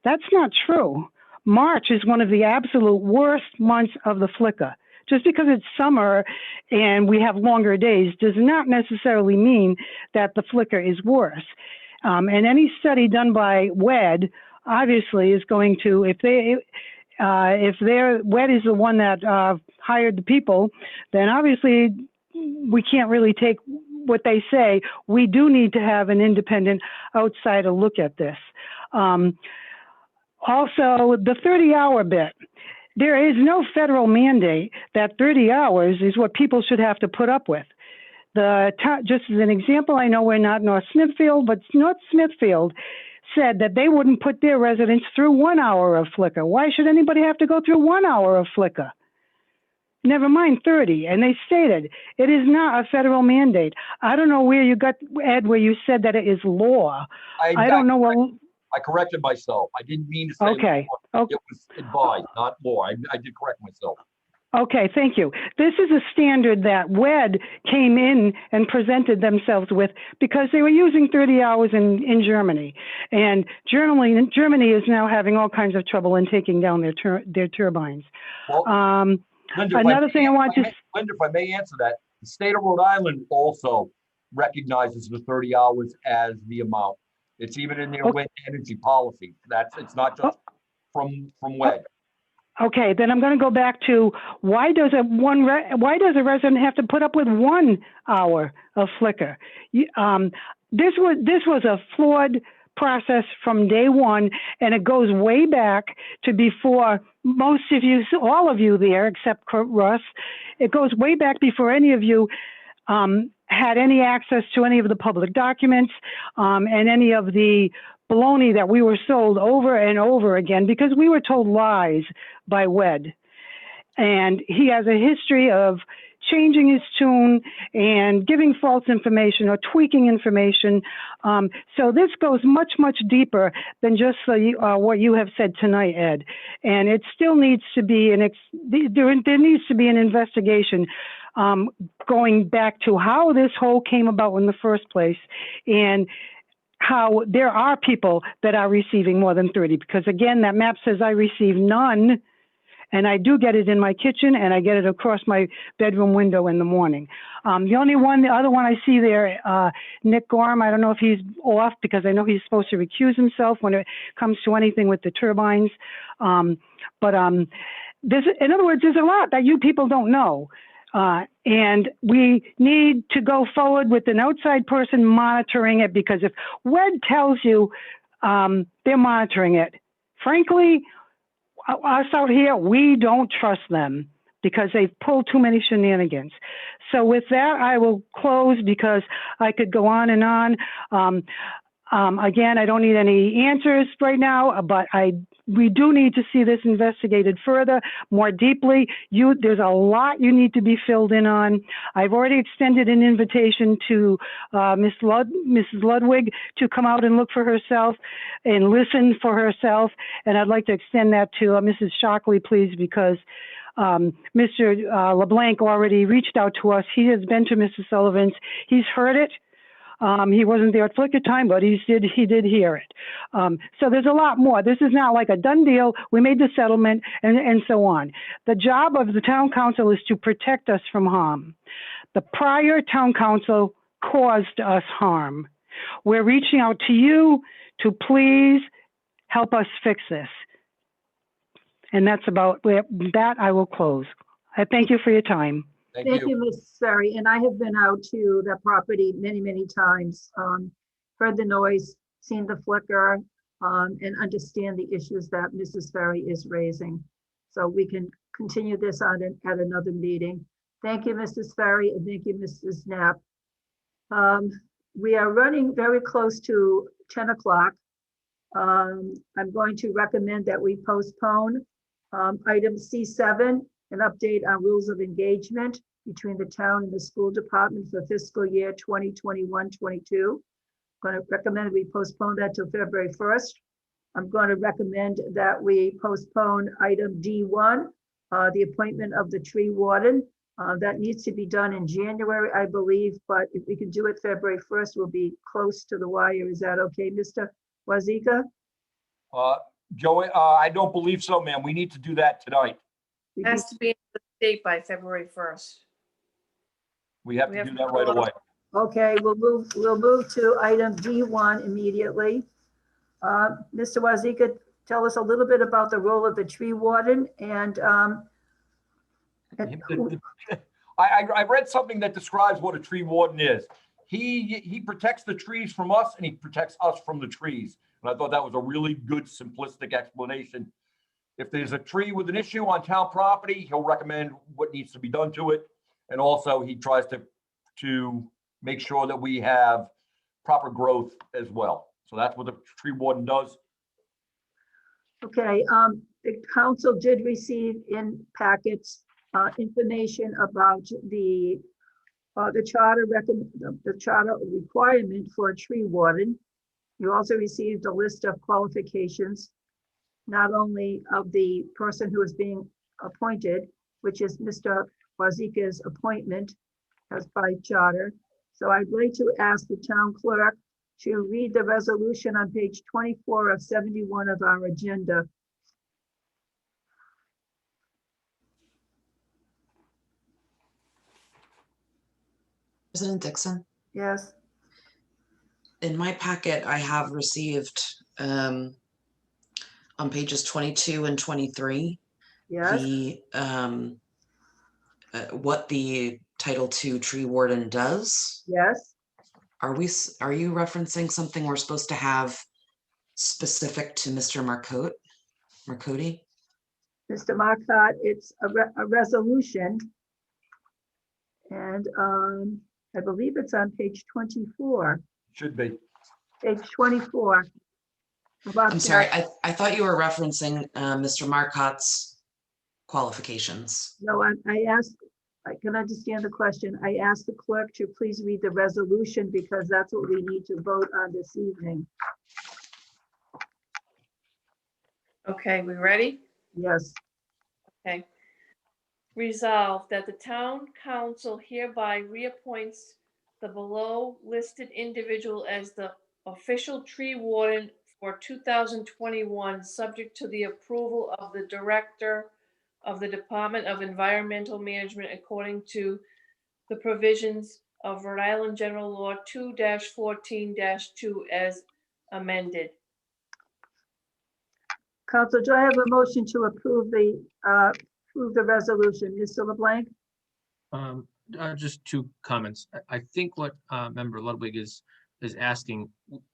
That's not true. March is one of the absolute worst months of the flicker. Just because it's summer and we have longer days does not necessarily mean that the flicker is worse. And any study done by WED obviously is going to, if their WED is the one that hired the people, then obviously we can't really take what they say. We do need to have an independent outsider look at this. Also, the 30-hour bit. There is no federal mandate that 30 hours is what people should have to put up with. Just as an example, I know we're not North Smithfield, but North Smithfield said that they wouldn't put their residents through 1 hour of flicker. Why should anybody have to go through 1 hour of flicker? Never mind 30. And they stated it is not a federal mandate. I don't know where you got, Ed, where you said that it is law. I don't know what. I corrected myself. I didn't mean to say okay. Law. It was advised, not law. I did correct myself. Okay, thank you. This is a standard that WED came in and presented themselves with because they were using 30 hours in Germany. And Germany is now having all kinds of trouble in taking down their turbines. Well, Linda, another thing I want to... Linda, if I may answer that, the state of Rhode Island also recognizes the 30 hours as the amount. It's even in their wind energy policy. It's not just from WED. Okay, then I'm going to go back to why does a resident have to put up with 1 hour of flicker? This was a flawed process from day one, and it goes way back to before most of you, all of you there, except Russ. It goes way back before any of you had any access to any of the public documents and any of the baloney that we were sold over and over again because we were told lies by WED. And he has a history of changing his tune and giving false information or tweaking information. So this goes much, much deeper than just what you have said tonight, Ed. And it still needs to be there needs to be an investigation going back to how this whole came about in the first place and how there are people that are receiving more than 30, because again, that map says I receive none, and I do get it in my kitchen and I get it across my bedroom window in the morning. The other one I see there, Nick Gorham, I don't know if he's off because I know he's supposed to recuse himself when it comes to anything with the turbines. In other words, there's a lot that you people don't know. And we need to go forward with an outside person monitoring it, because if WED tells you they're monitoring it, frankly, us out here, we don't trust them. because they've pulled too many shenanigans. So with that, I will close because I could go on and on. Again, I don't need any answers right now, but we do need to see this investigated further, more deeply. There's a lot you need to be filled in on. I've already extended an invitation to Mrs. Ludwig to come out and look for herself and listen for herself. And I'd like to extend that to Mrs. Shockley, please, because Mr. LeBlanc already reached out to us. He has been to Mrs. Sullivan's. He's heard it. He wasn't there at flicker time, but he did hear it. So there's a lot more. This is not like a done deal. We made the settlement and so on. The job of the town council is to protect us from harm. The prior town council caused us harm. We're reaching out to you to please help us fix this. And that's about that. I will close. I thank you for your time. Thank you, Ms. Ferry. And I have been out to the property many, many times, heard the noise, seen the flicker, and understand the issues that Mrs. Ferry is raising. So we can continue this on at another meeting. Thank you, Mrs. Ferry, and thank you, Mrs. Knapp. We are running very close to 10 o'clock. I'm going to recommend that we postpone item C7, an update on rules of engagement between the town and the school department for fiscal year 2021-22. Going to recommend we postpone that till February 1st. I'm going to recommend that we postpone item D1, the appointment of the tree warden. That needs to be done in January, I believe, but if we can do it February 1st, we'll be close to the wire. Is that okay, Mr. Wazika? Joey, I don't believe so, ma'am. We need to do that tonight. Has to be in the state by February 1st. We have to do that right away. Okay, we'll move to item D1 immediately. Mr. Wazika, tell us a little bit about the role of the tree warden and I read something that describes what a tree warden is. He protects the trees from us and he protects us from the trees. And I thought that was a really good simplistic explanation. If there's a tree with an issue on town property, he'll recommend what needs to be done to it. And also he tries to make sure that we have proper growth as well. So that's what the tree warden does. Okay, the council did receive in packets information about the charter requirement for a tree warden. You also received a list of qualifications, not only of the person who is being appointed, which is Mr. Wazika's appointment as by charter. So I'd like to ask the town clerk to read the resolution on page 24 of 71 of our agenda. President Dixon, Yes, in my packet, I have received on pages 22 and 23, yes. the what the Title II tree warden does. Yes. Are you referencing something we're supposed to have specific to Mr. Marcotte? Mr. Marcotte, it's a resolution. And I believe it's on page 24. Should be. Page 24. I'm sorry, I thought you were referencing Mr. Marcotte's qualifications. No, I asked, I can understand the question. I asked the clerk to please read the resolution because that's what we need to vote on this evening. Okay, we ready? Yes. Okay. Resolved that the town council hereby reappoints the below listed individual as the official tree warden for 2021, subject to the approval of the director of the Department of Environmental Management according to the provisions of Rhode Island General Law 2-14-2 as amended. Council, do I have a motion to approve the resolution? Mr. LeBlanc? Just two comments. I think what Member Ludwig is asking,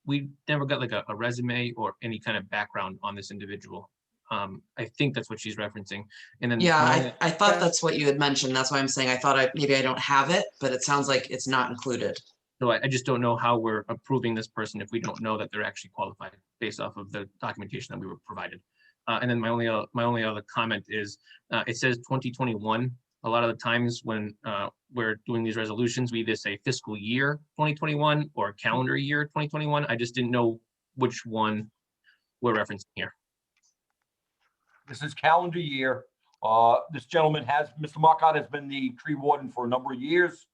we never got like a resume or any kind of background on this individual. I think that's what she's referencing. And then Yeah, my I thought Yeah. that's what you had mentioned. That's why I'm saying I thought maybe I don't have it, but it sounds like it's not included. so I just don't know how we're approving this person if we don't know that they're actually qualified based off of the documentation that we were provided. And then my only other comment is it says 2021. A lot of the times when we're doing these resolutions, we either say fiscal year 2021 or calendar year 2021. I just didn't know which one we're referencing here. This is calendar year. This gentleman Mr. Marcotte has been the tree warden for a number of years.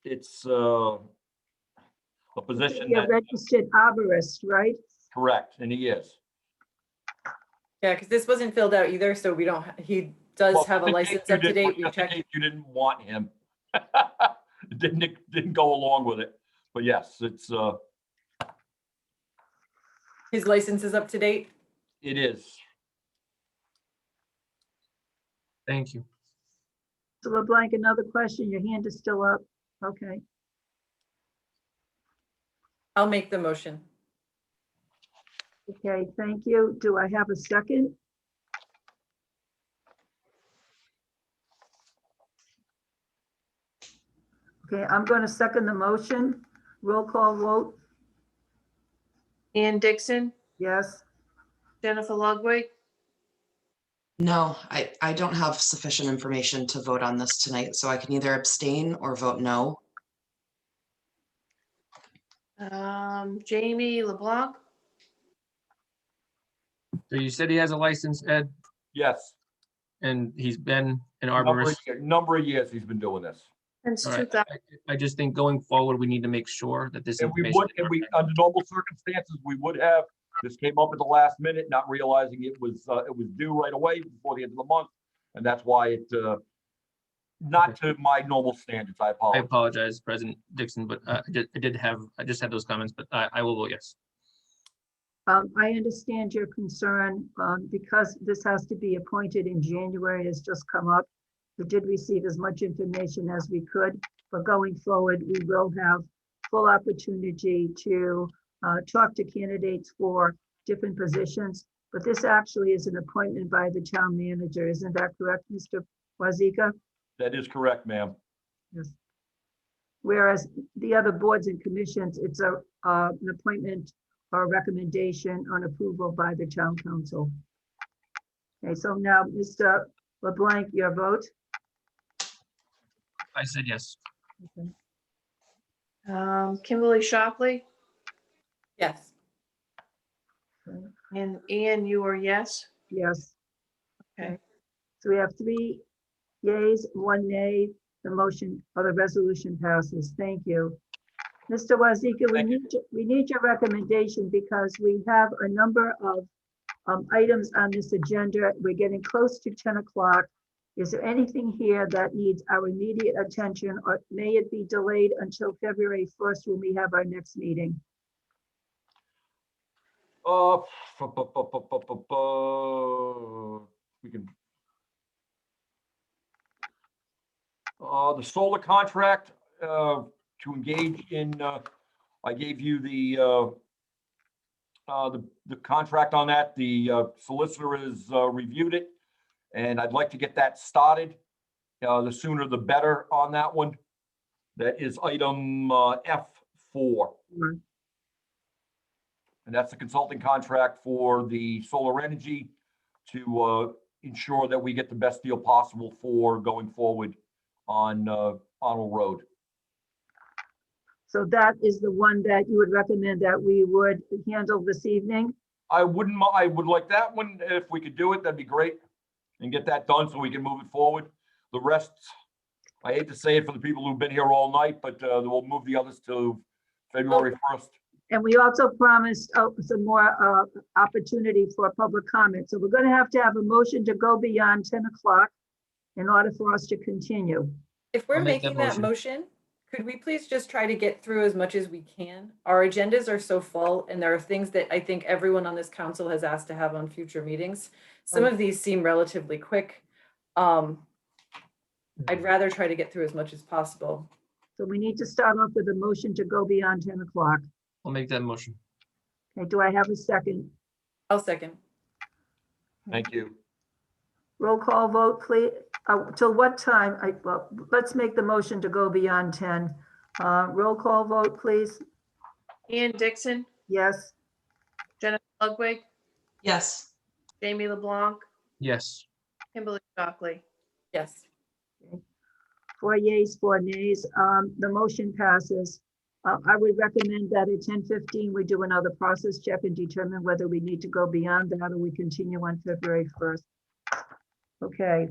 It's a position You're a that, registered arborist, right? correct, and he is. Yeah, because this wasn't filled out either, so we don't, he does Well, have a just in case license you up to didn't- date. We just in checked. case you didn't want him. It didn't go along with it, but yes, it's His license is up to date. it is. Thank you. So LeBlanc, another question. Your hand is still up. Okay. I'll make the motion. Okay, thank you. Do I have a second? Okay, I'm going to second the motion. Roll call vote. Ann Dixon, Yes. Jennifer Ludwig, No, I don't have sufficient information to vote on this tonight, so I can either abstain or vote no. Jamie LeBlanc, So you said he has a license, Ed, Yes. and he's been an Number of arborist. number of years he's been doing this. since All right. 2000. I just think going forward, we need to make sure that this And we information. would, and we, under normal circumstances, we would have, this came up at the last minute, not realizing it was due right away before the end of the month. And that's why it, not to my normal standards, I I apologize. apologize, President Dixon, but I just had those comments, but I will vote yes. I understand your concern because this has to be appointed in January, has just come up. We did receive as much information as we could, but going forward, we will have full opportunity to talk to candidates for different positions. But this actually is an appointment by the town manager. Isn't that correct, Mr. Wazika? That is correct, ma'am. Yes. Whereas the other boards and commissions, it's an appointment or a recommendation on approval by the town council. Okay, so now, Mr. LeBlanc, your vote? I said yes. Okay. Kimberly Shockley, Yes. and Ann, you are yes. Yes. Okay. So we have 3 yeas, 1 nay. The motion or the resolution passes. Thank you. Mr. Wazika, we need your recommendation because we have a number of items on this agenda. We're getting close to 10 o'clock. Is there anything here that needs our immediate attention, or may it be delayed until February 1st when we have our next meeting? We can. The solar contract to engage in, I gave you the contract on that. The solicitor has reviewed it, and I'd like to get that started. The sooner the better on that one. That is item F4. And that's the consulting contract for the solar energy to ensure that we get the best deal possible for going forward on Arnold Road. So that is the one that you would recommend that we would handle this evening? I would like that one, if we could do it, that'd be great. And get that done so we can move it forward. The rest, I hate to say it for the people who've been here all night, but we'll move the others to February 1st. And we also promised some more opportunity for public comment. So we're going to have a motion to go beyond 10 o'clock in order for us to continue. If we're I'll make that making that motion, could we please just try to get through as much as we can? Our agendas are so full, and there are things that I think everyone on this council has asked to have on future meetings. Some of these seem relatively quick. I'd rather try to get through as much as possible. So we need to start off with a motion to go beyond 10 o'clock. I'll make that motion. Okay, do I have a second? I'll second. Thank you. Roll call vote, please. Till what time? Well, let's make the motion to go beyond 10. Roll call vote, please. Ian Dixon, Yes. Jennifer Ludwig, Yes. Jamie LeBlanc, Yes. Kimberly Shockley. Yes. 4 yeas, 4 nays. The motion passes. I would recommend that at 10:15, we do another process check and determine whether we need to go beyond that or we continue on February 1st. Okay,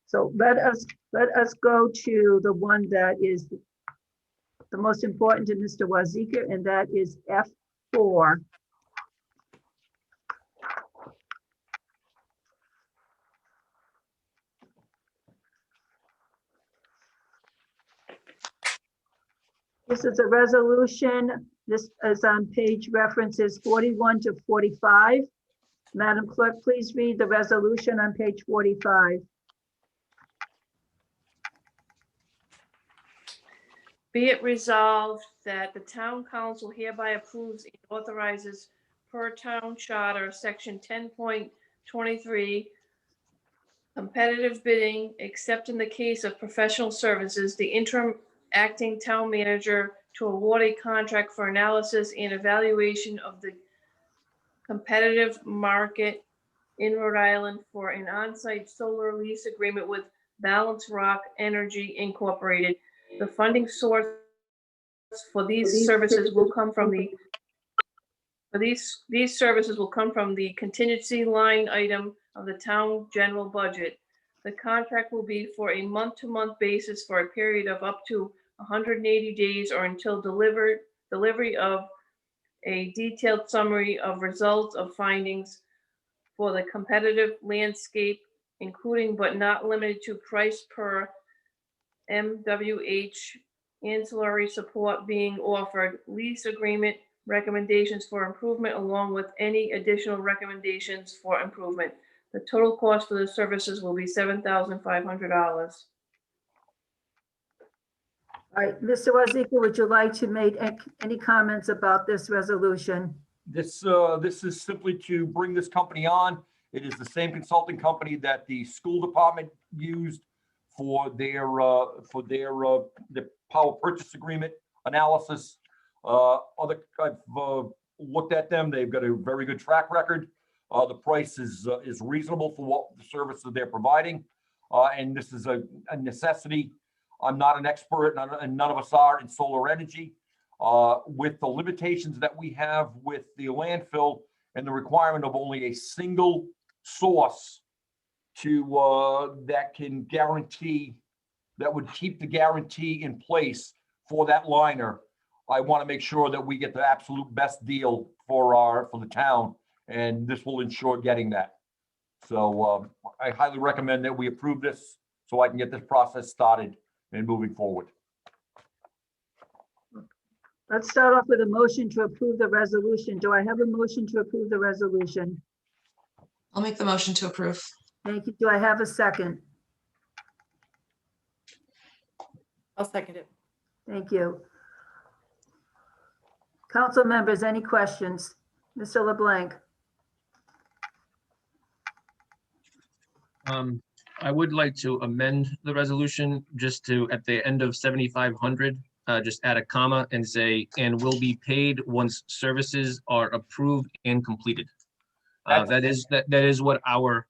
so let us go to the one that is the most important to Mr. Wazika, and that is F4. This is a resolution. This is on page references 41 to 45. Madam Clerk, please read the resolution on page 45. Be it resolved that the town council hereby approves and authorizes per town charter, section 10.23, competitive bidding, except in the case of professional services, the interim acting town manager to award a contract for analysis and evaluation of the competitive market in Rhode Island for an on-site solar lease agreement with Balance Rock Energy Incorporated. The funding source for these services will come from the services will come from the contingency line item of the town general budget. The contract will be for a month-to-month basis for a period of up to 180 days or until delivery of a detailed summary of results of findings for the competitive landscape, including but not limited to price per MWH, ancillary support being offered, lease agreement, recommendations for improvement, along with any additional recommendations for improvement. The total cost for the services will be $7,500. All right, Mr. Wazika, would you like to make any comments about this resolution? This is simply to bring this company on. It is the same consulting company that the school department used for their the power purchase agreement analysis. I've looked at them. They've got a very good track record. The price is reasonable for what the services they're providing, and this is a necessity. I'm not an expert, and none of us are, in solar energy. With the limitations that we have with the landfill and the requirement of only a single source to that can guarantee, that would keep the guarantee in place for that liner, I want to make sure that we get the absolute best deal for the town, and this will ensure getting that. So I highly recommend that we approve this so I can get this process started and moving forward. Let's start off with a motion to approve the resolution. Do I have a motion to approve the resolution? I'll make the motion to approve. Thank you. Do I have a second? I'll second it. Thank you. Council members, any questions? Mr. LeBlanc? I would like to amend the resolution just to, at the end of 7,500, just add a comma and say, and will be paid once services are approved and completed. That is what our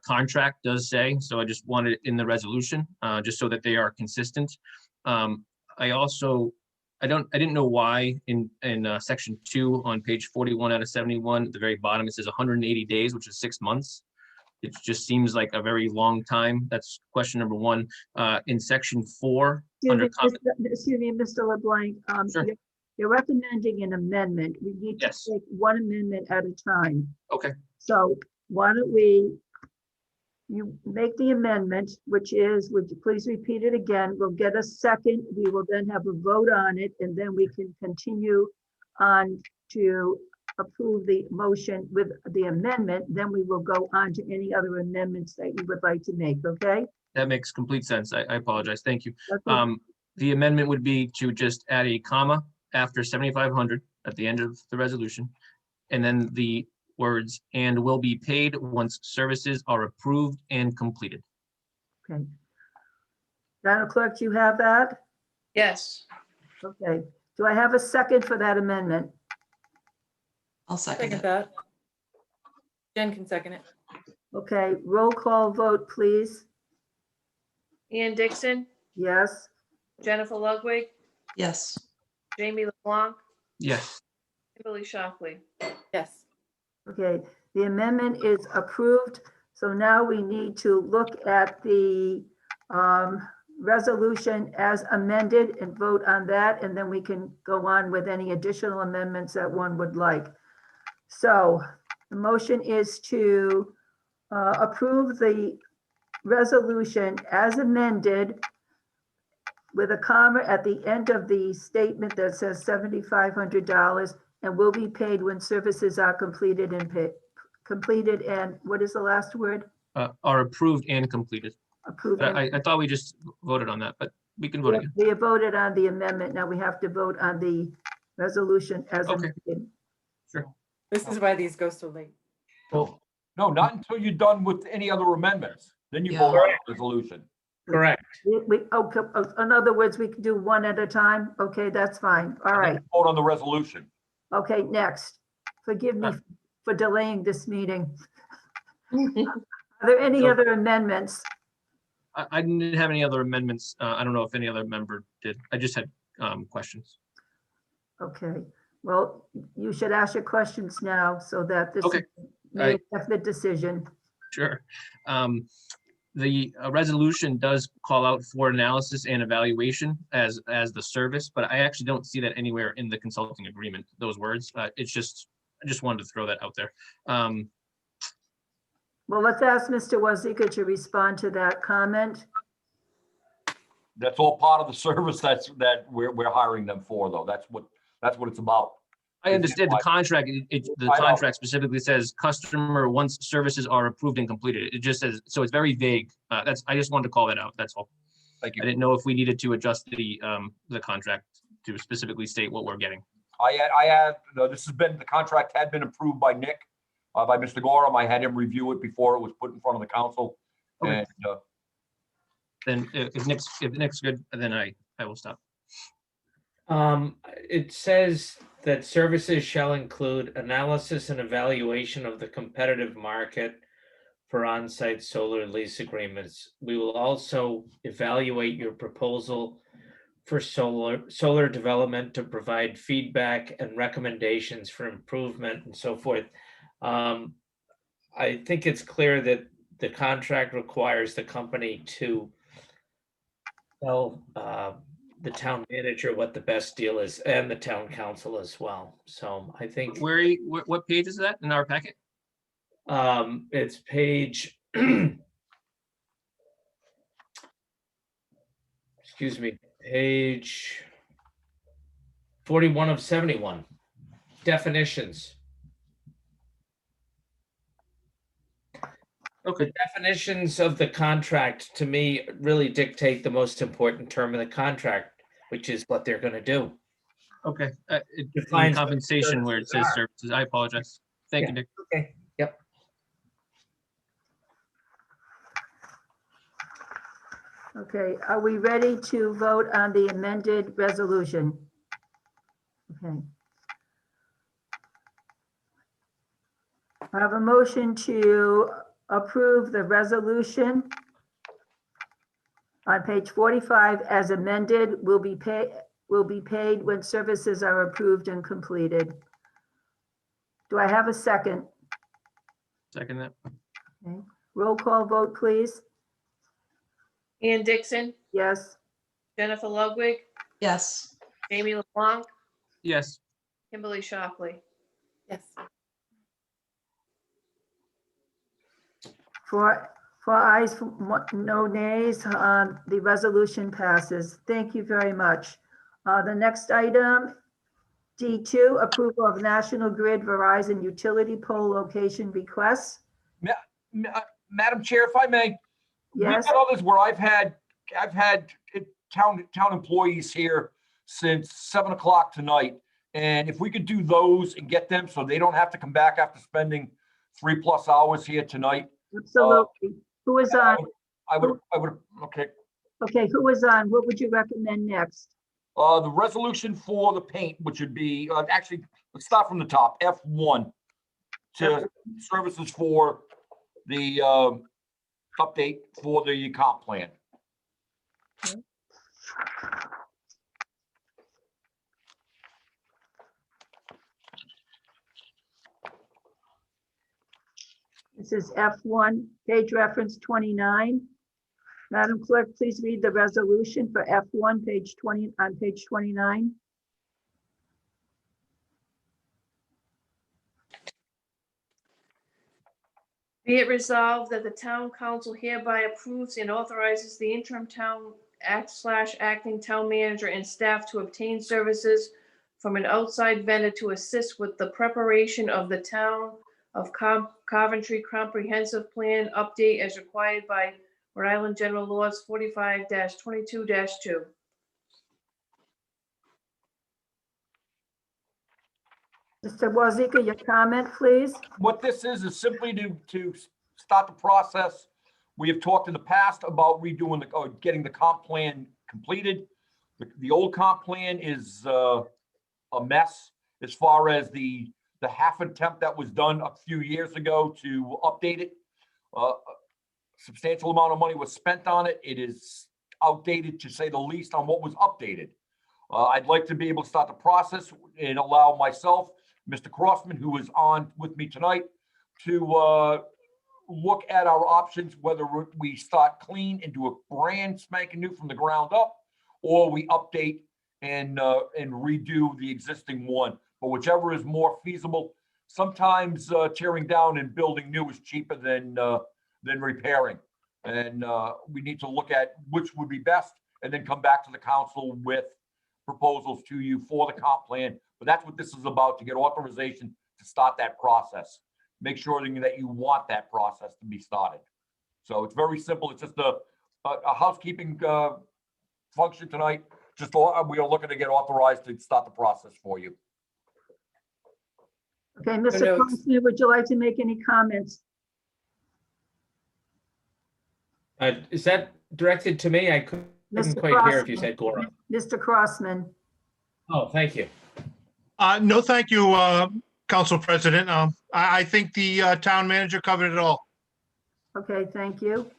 contract does say. So I just wanted it in the resolution, just so that they are consistent. I didn't know why in section 2 on page 41 out of 71, at the very bottom, it says 180 days, which is 6 months. It just seems like a very long time. That's question number 1. In section 4, Excuse me, Mr. LeBlanc, Sure. you're recommending an amendment. We need to take one amendment at a time. Okay. So why don't you make the amendment, which is, would you please repeat it again? We'll get a second. We will then have a vote on it, and then we can continue on to approve the motion with the amendment. Then we will go on to any other amendments that you would like to make, okay? That makes complete sense. I apologize. Thank you. Okay. The amendment would be to just add a comma after 7,500 at the end of the resolution. And then the words, and will be paid once services are approved and completed. Okay. Madam Clerk, do you have that? Yes. Okay. Do I have a second for that amendment? I'll second Second it. that. Jen can second it. Okay, roll call vote, please. Ian Dixon, Yes? Jennifer Ludwig, Yes. Jamie LeBlanc, Yes. Kimberly Shockley. Yes. Okay, the amendment is approved. So now we need to look at the resolution as amended and vote on that, and then we can go on with any additional amendments that one would like. So the motion is to approve the resolution as amended with a comma at the end of the statement that says $7,500 and will be paid when services are completed and what is the last word? Are approved and completed. Approved. and- I thought we just voted on that, but we can vote again. We have voted on the amendment. Now we have to vote on the resolution as Okay. amended. Sure. This is why these go so late. Well, no, not until you're done with any other amendments. Then you Yeah. vote on the resolution. Correct. In other words, we can do one at a time. Okay, that's fine. All And then right. you Vote on the resolution. Okay, next. Forgive me for delaying this meeting. Are there any So- other amendments? I didn't have any other amendments. I don't know if any other member did. I just had questions. Okay, well, you should ask your questions now so that this Okay. may affect the decision. Sure. The resolution does call out for analysis and evaluation as the service, but I actually don't see that anywhere in the consulting agreement, those words. It's just, I just wanted to throw that out there. Well, let's ask Mr. Wazika to respond to that comment. That's all part of the service that we're hiring them for, though. That's what it's about. I understand the contract, the I know. contract specifically says customer once services are approved and completed. It just says, so it's very vague. I just wanted to call that out. That's all. Thank I you. didn't know if we needed to adjust the contract to specifically state what we're getting. The contract had been approved by Nick, by Mr. Gorham. I had him review it before it was put in front of the council. Okay. And Then if Nick's good, then I will stop. It says that services shall include analysis and evaluation of the competitive market for on-site solar lease agreements. We will also evaluate your proposal for solar development to provide feedback and recommendations for improvement and so forth. I think it's clear that the contract requires the company to tell the town manager what the best deal is and the town council as well. So I think What page is that in our packet? it's page excuse me, page 41 of 71, definitions. Okay. The definitions of the contract, to me, really dictate the most important term of the contract, which is what they're going to do. Okay. In Defines what compensation where it says services are. services, I apologize. Thank you, Nick. Okay, yep. Okay, are we ready to vote on the amended resolution? Okay. I have a motion to approve the resolution on page 45 as amended, will be paid when services are approved and completed. Do I have a second? Second that. Okay. Roll call vote, please. Ian Dixon, Yes. Jennifer Ludwig, Yes. Jamie LeBlanc, Yes. Kimberly Shockley. Yes. For ayes, no nays, the resolution passes. Thank you very much. The next item, D2, approval of National Grid Verizon utility pole location requests. Madam Chair, if I may, we've Yes, got others where I've had town employees here since 7 o'clock tonight, And if we could do those and get them so they don't have to come back after spending 3+ hours here tonight. Absolutely. Who is on? I would, okay. Okay, who is on? What would you recommend next? The resolution for the paint, which would be, actually, let's start from the top, F1. To services for the update for the comp plan. This is F1, page reference 29. Madam Clerk, please read the resolution for F1, page 20, on page 29. Be it resolved that the town council hereby approves and authorizes the interim town acting town manager and staff to obtain services from an outside vendor to assist with the preparation of the town of Coventry comprehensive plan update as required by Rhode Island General Laws 45-22-2. Mr. Wazika, your comment, please. What this is simply to start the process. We have talked in the past about redoing getting the comp plan completed. The old comp plan is a mess as far as the half attempt that was done a few years ago to update it. Substantial amount of money was spent on it. It is outdated, to say the least, on what was updated. I'd like to be able to start the process and allow myself, Mr. Crossman, who is on with me tonight, to look at our options, whether we start clean and do a brand spanking new from the ground up, or we update and redo the existing one. But whichever is more feasible. Sometimes tearing down and building new is cheaper than repairing. And we need to look at which would be best and then come back to the council with proposals to you for the comp plan. But that's what this is about, to get authorization to start that process. Make sure that you want that process to be started. So it's very simple. It's just a housekeeping function tonight. Just we are looking to get authorized to start the process for you. Okay, Mr. Crossman, would you like to make any comments? Is that directed to me? I couldn't Mr. quite hear if you Crossman. said Gora. Mr. Crossman. Oh, thank you. No, thank you, Council President. I think the town manager covered it all. Okay, thank you.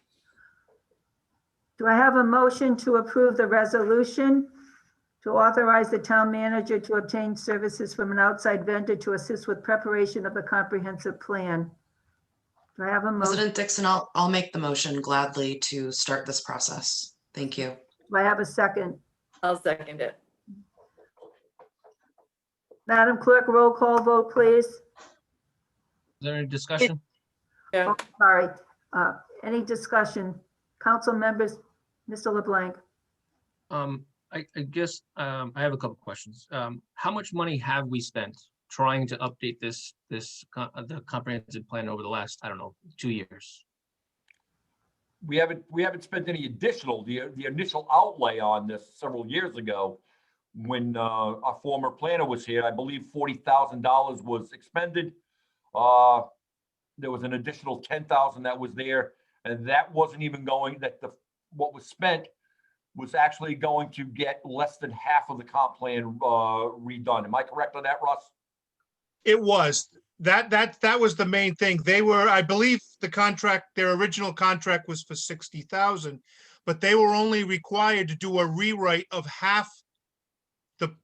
Do I have a motion to approve the resolution to authorize the town manager to obtain services from an outside vendor to assist with preparation of the comprehensive plan? Do I have a motion? President Dixon, I'll make the motion gladly to start this process. Thank you. Do I have a second? I'll second it. Madam Clerk, roll call vote, please. Is there any discussion? Yeah. Oh, sorry. Any discussion? Council members, Mr. LeBlanc. I guess I have a couple questions. How much money have we spent trying to update the comprehensive plan over the last, I don't know, 2 years? We haven't spent any additional. The initial outlay on this several years ago, when our former planner was here, I believe $40,000 was expended. There was an additional 10,000 that was there, and that wasn't even going. What was spent was actually going to get less than half of the comp plan redone. Am I correct on that, Russ? It was. That was the main thing. They were, I believe, their original contract was for 60,000, but they were only required to do a rewrite of half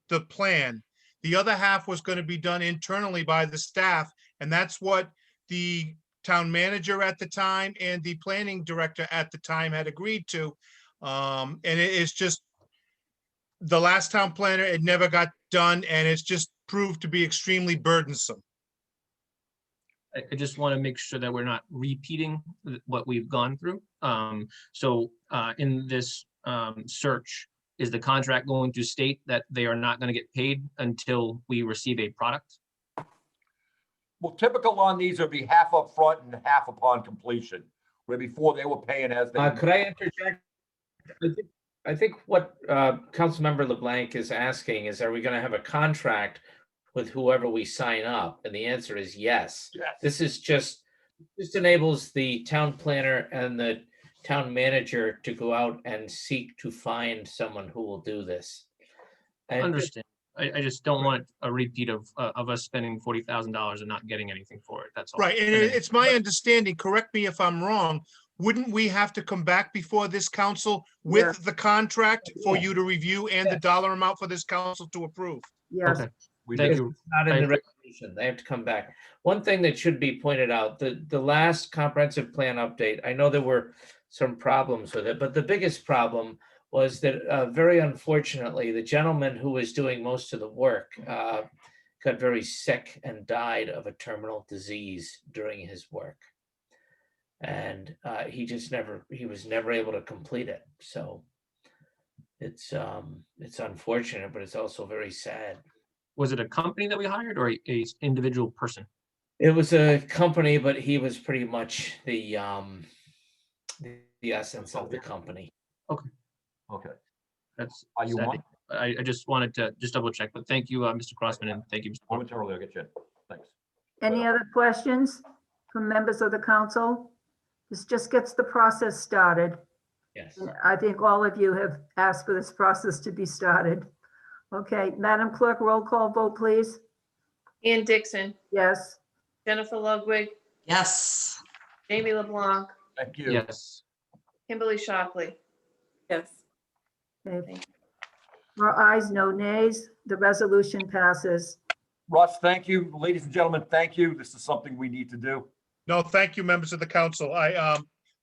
the plan. The other half was going to be done internally by the staff, and that's what the town manager at the time and the planning director at the time had agreed to. And it is just, the last town planner, it never got done, and it's just proved to be extremely burdensome. I just want to make sure that we're not repeating what we've gone through. So in this search, is the contract going to state that they are not going to get paid until we receive a product? Well, typical on these would be half up front and half upon completion, where before they were paying as they. Could I interject? I think what Councilmember LeBlanc is asking is, are we going to have a contract with whoever we sign up? And the answer is yes. Yes. This is just, this enables the town planner and the town manager to go out and seek to find someone who will do this. And Understand. I just don't want a repeat of us spending $40,000 and not getting anything for it. That's all. Right, and it's my understanding, correct me if I'm wrong, wouldn't we have to come back before this council with the contract for you to review and the dollar amount for this council to approve? Yes. Okay. We Thank did. you. not in I- the resolution. They have to come back. One thing that should be pointed out, the last comprehensive plan update, I know there were some problems with it, but the biggest problem was that very unfortunately, the gentleman who was doing most of the work got very sick and died of a terminal disease during his work. And he was never able to complete it. So it's unfortunate, but it's also very sad. Was it a company that we hired or a individual person? It was a company, but he was pretty much the essence of the company. Okay. Okay. That's Are you sad. on? I just wanted to just double check, but thank you, Mr. Crossman, and thank you, Mr. Moore. Momentarily, I'll get you. Thanks. Any other questions from members of the council? This just gets the process started. Yes. I think all of you have asked for this process to be started. Okay, Madam Clerk, roll call vote, please. Ann Dixon, Yes. Jennifer Ludwig, Yes. Jamie LeBlanc, Thank you. Yes. Kimberly Shockley. Yes. Okay. For ayes, no nays, the resolution passes. Russ, thank you. Ladies and gentlemen, thank you. This is something we need to do. No, thank you, members of the council.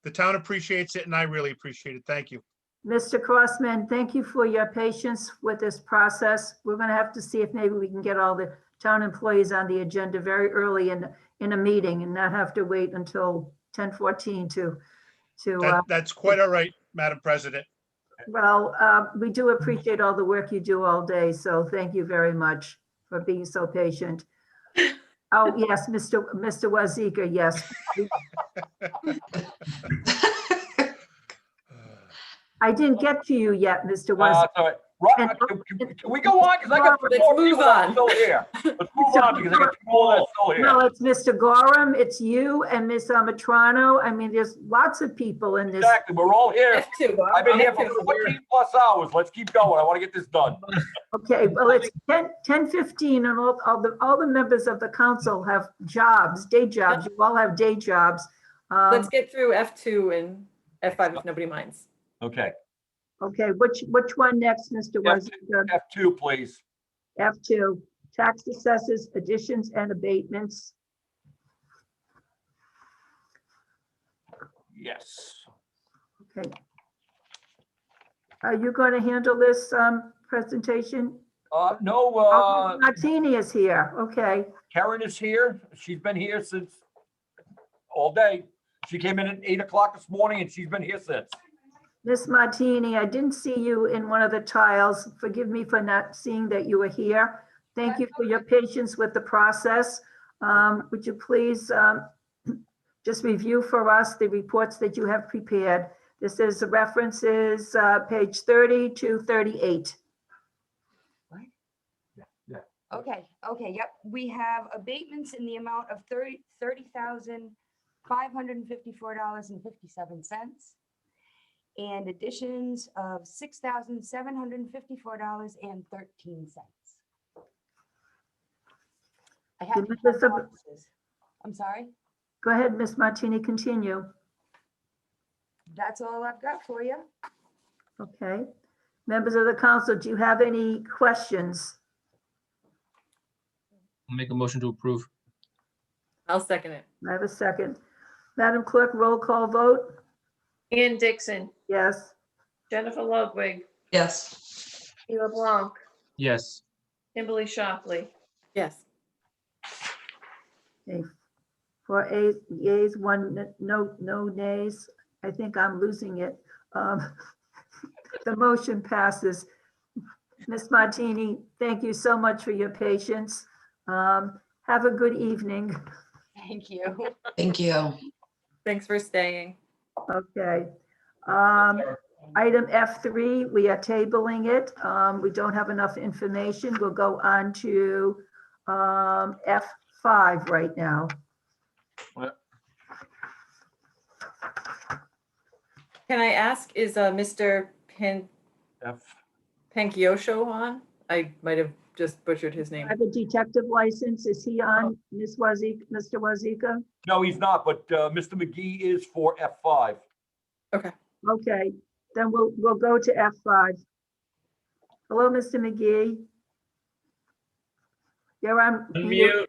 The town appreciates it and I really appreciate it. Thank you. Mr. Crossman, thank you for your patience with this process. We're going to have to see if maybe we can get all the town employees on the agenda very early in a meeting and not have to wait until 10:14 to, That's quite all right, Madam President. well, we do appreciate all the work you do all day, so thank you very much for being so patient. Oh, yes, Mr. Wazika, yes. I didn't get to you yet, Mr. Wazika. All right. Can we go on? Because I got Let's more move people that are on. still here. Let's move on because I got two more that are still here. No, it's Mr. Gorham, it's you and Ms. Matrano. I mean, there's lots of people in this. Exactly. We're all here. F2. I've been here for F2. 14 plus hours. Let's keep going. I want to get this done. Okay, well, it's 10:15 and all the members of the council have jobs, day jobs. You all have day jobs. Let's get through F2 and F5 if nobody minds. Okay. Okay, which one next, Mr. Wazika? F2, please. F2, tax assessors, additions and abatements. Yes. Okay. Are you going to handle this presentation? No, Oh, Martini is here, okay. Karen is here. She's been here since all day. She came in at 8 o'clock this morning and she's been here since. Miss Martini, I didn't see you in one of the tiles. Forgive me for not seeing that you were here. Thank you for your patience with the process. Would you please just review for us the reports that you have prepared? This is the references, page 30 to 38. Okay, yep. We have abatements in the amount of $30,554.57. And additions of $6,754.13. I have The members of- boxes. I'm sorry, Go ahead, Miss Martini, continue. that's all I've got for you. Okay. Members of the council, do you have any questions? I'll make a motion to approve. I'll second it. I have a second. Madam Clerk, roll call vote? Ann Dixon, Yes. Jennifer Ludwig, Yes. Jamie LeBlanc, Yes. Kimberly Shockley. Yes. Okay. For yeas, one no nays. I think I'm losing it. The motion passes. Ms. Martini, thank you so much for your patience. Have a good evening. Thank you. Thank you. Thanks for staying. Okay. Item F3, we are tabling it. We don't have enough information. We'll go on to F5 right now. Can I ask, is Mr. Pankiosho on? I might have just butchered his name. Private detective license, is he on, Ms. Wazika, Mr. Wazika? No, he's not, but Mr. McGee is for F5. Okay. Okay, then we'll go to F5. Hello, Mr. McGee. You're on mute.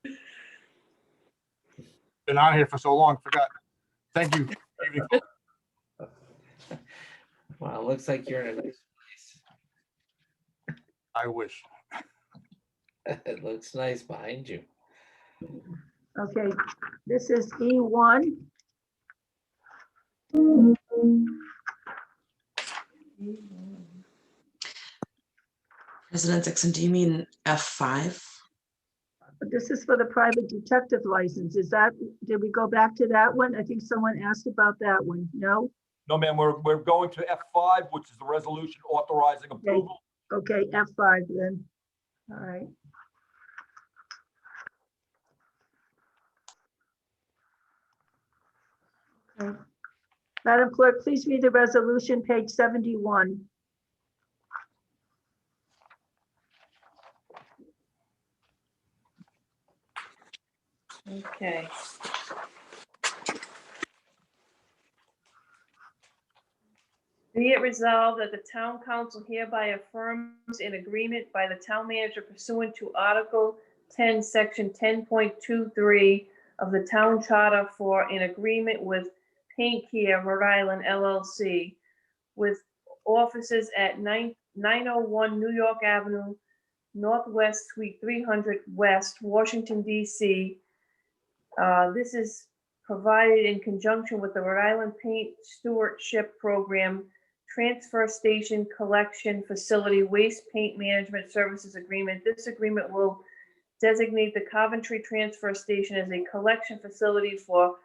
Unmute. Been on here for so long, forgot. Thank you. Wow, looks like you're in a nice place. I wish. It looks nice behind you. Okay, this is E1. President Dixon, do you mean F5? This is for the private detective license. Is that, did we go back to that one? I think someone asked about that one. No? No, ma'am, we're going to F5, which is the resolution authorizing approval. Okay, F5 then. All right. Okay. Madam Clerk, please read the resolution, page 71. Okay. Be it resolved that the town council hereby affirms an agreement by the town manager pursuant to Article 10, Section 10.23 of the town charter for an agreement with Paint Care Rhode Island LLC with offices at 901 New York Avenue, Northwest Suite 300 West, Washington, D.C. This is provided in conjunction with the Rhode Island Paint Stewardship Program Transfer Station Collection Facility Waste Paint Management Services Agreement. This agreement will designate the Coventry Transfer Station as a collection facility for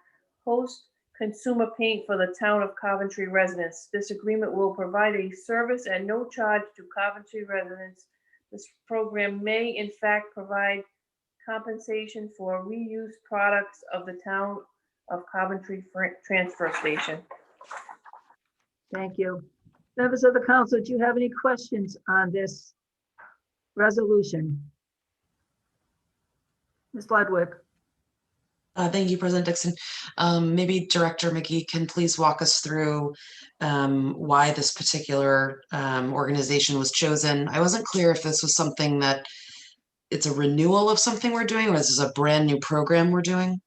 post-consumer paint for the town of Coventry residents. This agreement will provide a service at no charge to Coventry residents. This program may in fact provide compensation for reused products of the town of Coventry Transfer Station. Thank you. Members of the council, do you have any questions on this resolution? Ms. Ludwig. Thank you, President Dixon. Maybe Director McGee can please walk us through why this particular organization was chosen. I wasn't clear if this was something that it's a renewal of something we're doing, or this is a brand new program we're doing.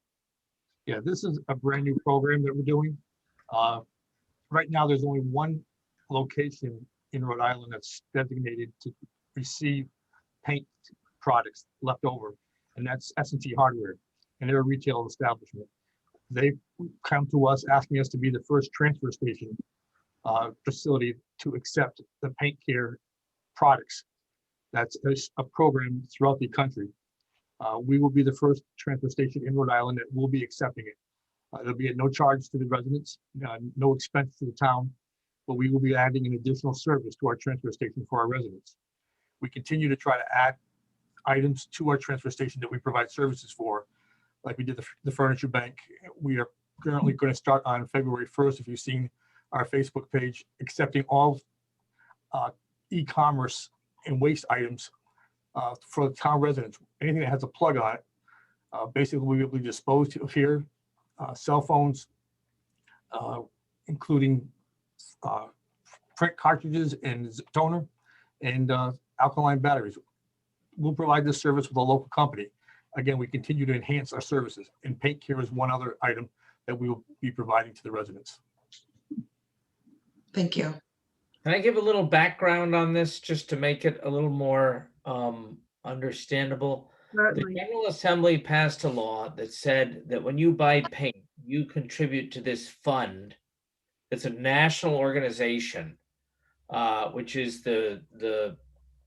Yeah, this is a brand new program that we're doing. Right now, there's only one location in Rhode Island that's designated to receive paint products left over, and that's S&T Hardware, and they're a retail establishment. They've come to us asking us to be the first transfer station facility to accept the paint care products. That's a program throughout the country. We will be the first transfer station in Rhode Island that will be accepting it. There'll be at no charge to the residents, no expense to the town, but we will be adding an additional service to our transfer station for our residents. We continue to try to add items to our transfer station that we provide services for, like we did the furniture bank. We are currently going to start on February 1st, if you've seen our Facebook page, accepting all e-commerce and waste items for the town residents. Anything that has a plug on it, basically we will be disposed of here. Cell phones, including print cartridges and toner, and alkaline batteries. We'll provide this service with a local company. Again, we continue to enhance our services, and paint care is one other item that we will be providing to the residents. Thank you. Can I give a little background on this just to make it a little more understandable? Certainly. The General Assembly passed a law that said that when you buy paint, you contribute to this fund. It's a national organization, which is the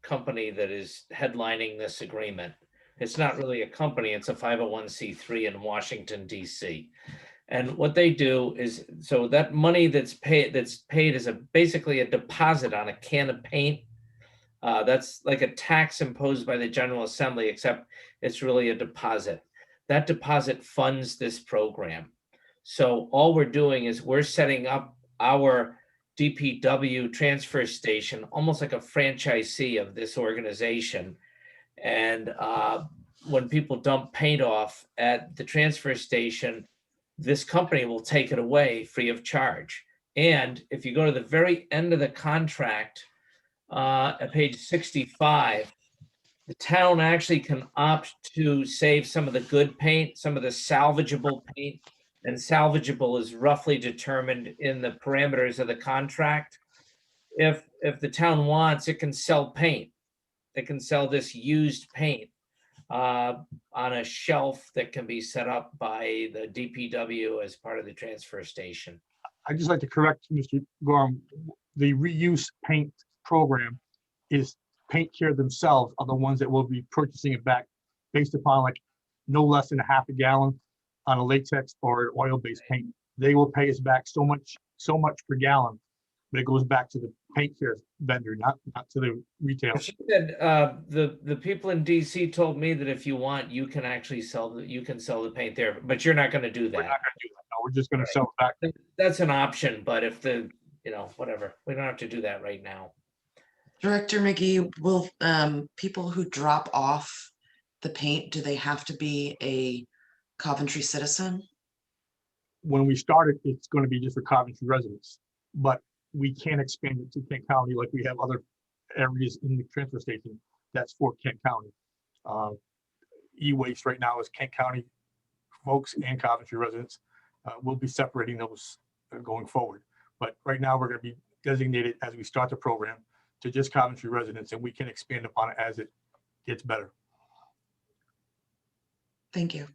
company that is headlining this agreement. It's not really a company, it's a 501c3 in Washington, D.C. And what they do is, so that money that's paid is basically a deposit on a can of paint. That's like a tax imposed by the General Assembly, except it's really a deposit. That deposit funds this program. So all we're doing is we're setting up our DPW transfer station, almost like a franchisee of this organization. And when people dump paint off at the transfer station, this company will take it away free of charge. And if you go to the very end of the contract, at page 65, the town actually can opt to save some of the good paint, some of the salvageable paint, and salvageable is roughly determined in the parameters of the contract. If the town wants, it can sell paint. It can sell this used paint on a shelf that can be set up by the DPW as part of the transfer station. I'd just like to correct Mr. Gorham. The reuse paint program is Paint Care themselves are the ones that will be purchasing it back based upon like no less than a half a gallon on a latex or oil-based paint. They will pay us back so much per gallon, but it goes back to the Paint Care vendor, not to the retailer. She said the people in DC told me that if you want, you can actually sell the paint there, but you're not going to do that. We're not going to do that. No, we're just going to sell it back. That's an option, but if whatever, we don't have to do that right now. Director McGee, will people who drop off the paint, do they have to be a Coventry citizen? When we started, it's going to be just for Coventry residents, but we can expand it to Kent County like we have other areas in the transfer station. That's for Kent County. E-waste right now is Kent County folks and Coventry residents. We'll be separating those going forward. But right now we're going to be designated as we start the program to just Coventry residents, and we can expand upon it as it gets better. Thank you.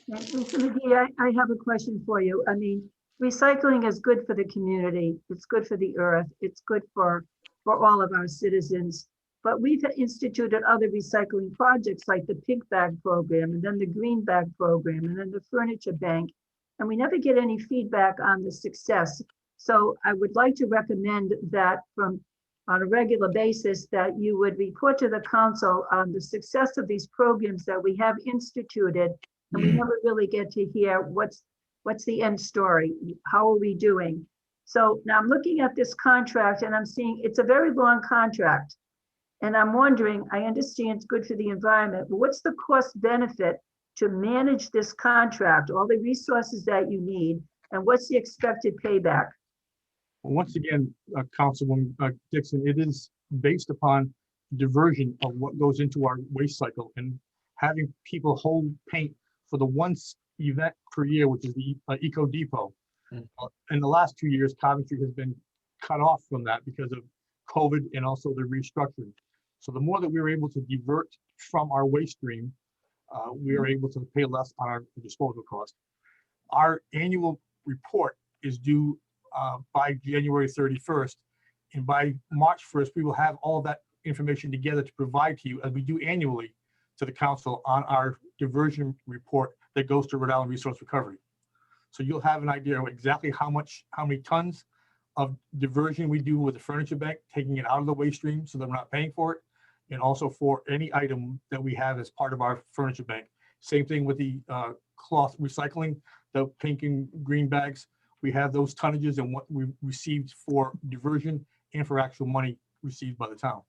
Mr. McGee, I have a question for you. I mean, recycling is good for the community. It's good for the earth. It's good for all of our citizens. But we've instituted other recycling projects like the pink bag program and then the green bag program and then the furniture bank. And we never get any feedback on the success. So I would like to recommend that on a regular basis that you would report to the council on the success of these programs that we have instituted. And we never really get to hear what's the end story. How are we doing? So now I'm looking at this contract and I'm seeing it's a very long contract. And I'm wondering, I understand it's good for the environment, but what's the cost benefit to manage this contract, all the resources that you need, and what's the expected payback? Well, once again, Councilwoman Dixon, it is based upon diversion of what goes into our waste cycle and having people hold paint for the once event per year, which is the Eco Depot. In the last 2 years, Coventry has been cut off from that because of COVID and also the restructuring. So the more that we were able to divert from our waste stream, we are able to pay less on our disposal cost. Our annual report is due by January 31st. And by March 1st, we will have all that information together to provide to you as we do annually to the council on our diversion report that goes to Rhode Island Resource Recovery. So you'll have an idea of exactly how many tons of diversion we do with the furniture bank, taking it out of the waste stream so that we're not paying for it. And also for any item that we have as part of our furniture bank. Same thing with the cloth recycling, the pink and green bags. We have those tonnages and what we received for diversion and for actual money received by the town.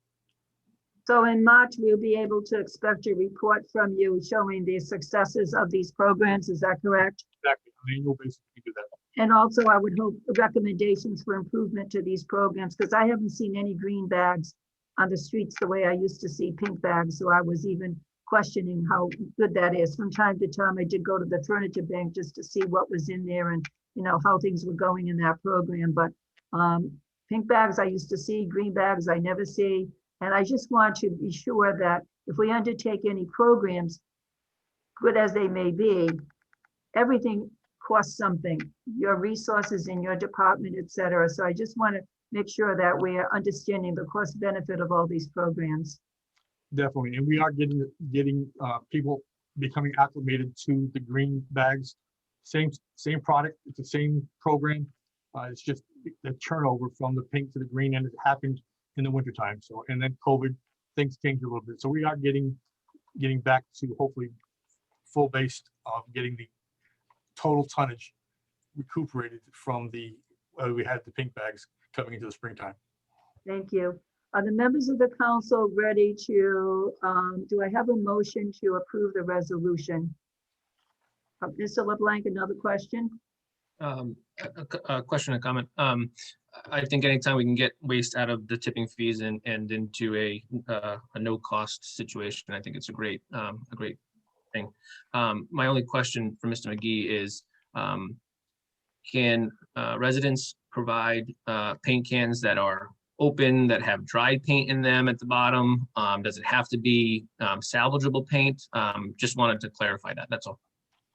So in March, we'll be able to expect a report from you showing the successes of these programs. Is that correct? Exactly. On an annual basis, we do that. And also, I would hope recommendations for improvement to these programs, because I haven't seen any green bags on the streets the way I used to see pink bags. So I was even questioning how good that is. From time to time, I did go to the furniture bank just to see what was in there and how things were going in that program. But pink bags I used to see, green bags I never see. And I just want to be sure that if we undertake any programs, good as they may be, everything costs something, your resources in your department, et cetera. So I just want to make sure that we are understanding the cost benefit of all these programs. Definitely, and we are getting people becoming acclimated to the green bags. Same product, it's the same program. It's just the turnover from the pink to the green, and it happened in the wintertime. So, and then COVID, things changed a little bit. So we are getting back to hopefully full based of getting the total tonnage recuperated from the, we had the pink bags coming into the springtime. Thank you. Are the members of the council ready to, do I have a motion to approve the resolution? Mr. LeBlanc, another question? A question and comment. I think anytime we can get waste out of the tipping fees and into a no cost situation, I think it's a great thing. My only question for Mr. McGee is, can residents provide paint cans that are open, that have dried paint in them at the bottom? Does it have to be salvageable paint? Just wanted to clarify that, that's all.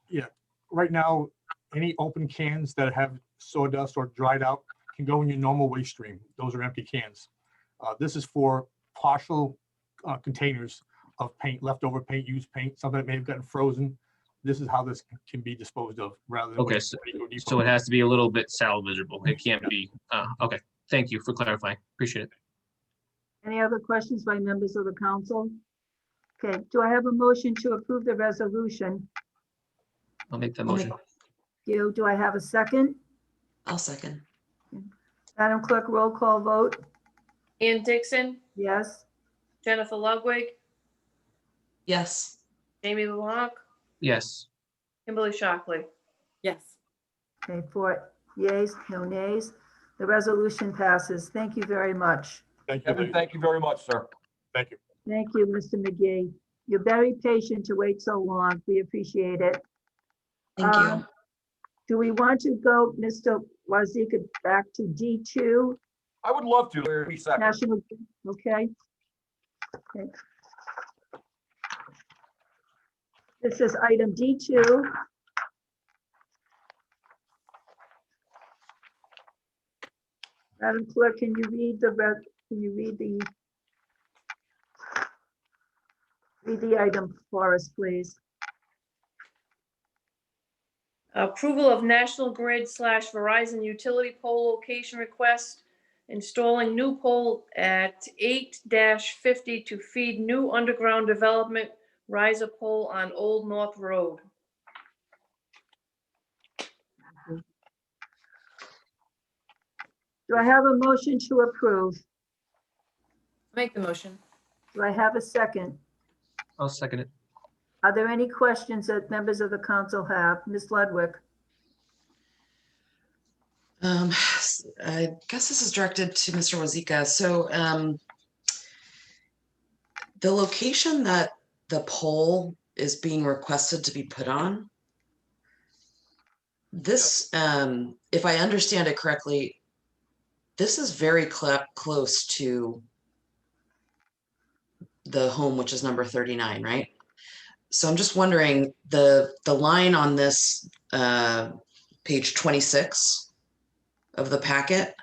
Yeah, right now, any open cans that have sawdust or dried out can go in your normal waste stream. Those are empty cans. This is for partial containers of paint, leftover paint, used paint, something that may have gotten frozen. This is how this can be disposed of rather than. Okay, so it has to be a little bit salvageable. It can't be, okay. Thank you for clarifying. Appreciate it. Any other questions by members of the council? Okay, do I have a motion to approve the resolution? I'll make that motion. Do I have a second? I'll second. Madam Clerk, roll call vote. Ann Dixon, Yes. Jennifer Ludwig, Yes. Jamie LeBlanc, Yes. Kimberly Shockley. Yes. Okay, 4 yeas, no nays. The resolution passes. Thank you very much. Thank you. Kevin, thank you very much, sir. Thank you. Thank you, Mr. McGee. You're very patient to wait so long. We appreciate it. Thank you. Do we want to go, Mr. Wazika, back to D2? I would love to. 30 seconds. National, okay. Okay. This is item D2. Madam Clerk, can you read the item for us, please? Approval of National Grid / Verizon utility pole location request, installing new pole at 8-50 to feed new underground development, riser pole on Old North Road. Do I have a motion to approve? Make the motion. Do I have a second? I'll second it. Are there any questions that members of the council have? Ms. Ludwig? I guess this is directed to Mr. Wazika. So the location that the pole is being requested to be put on, this, if I understand it correctly, this is very close to the home, which is number 39, right? So I'm just wondering, the line on this page 26 of the packet,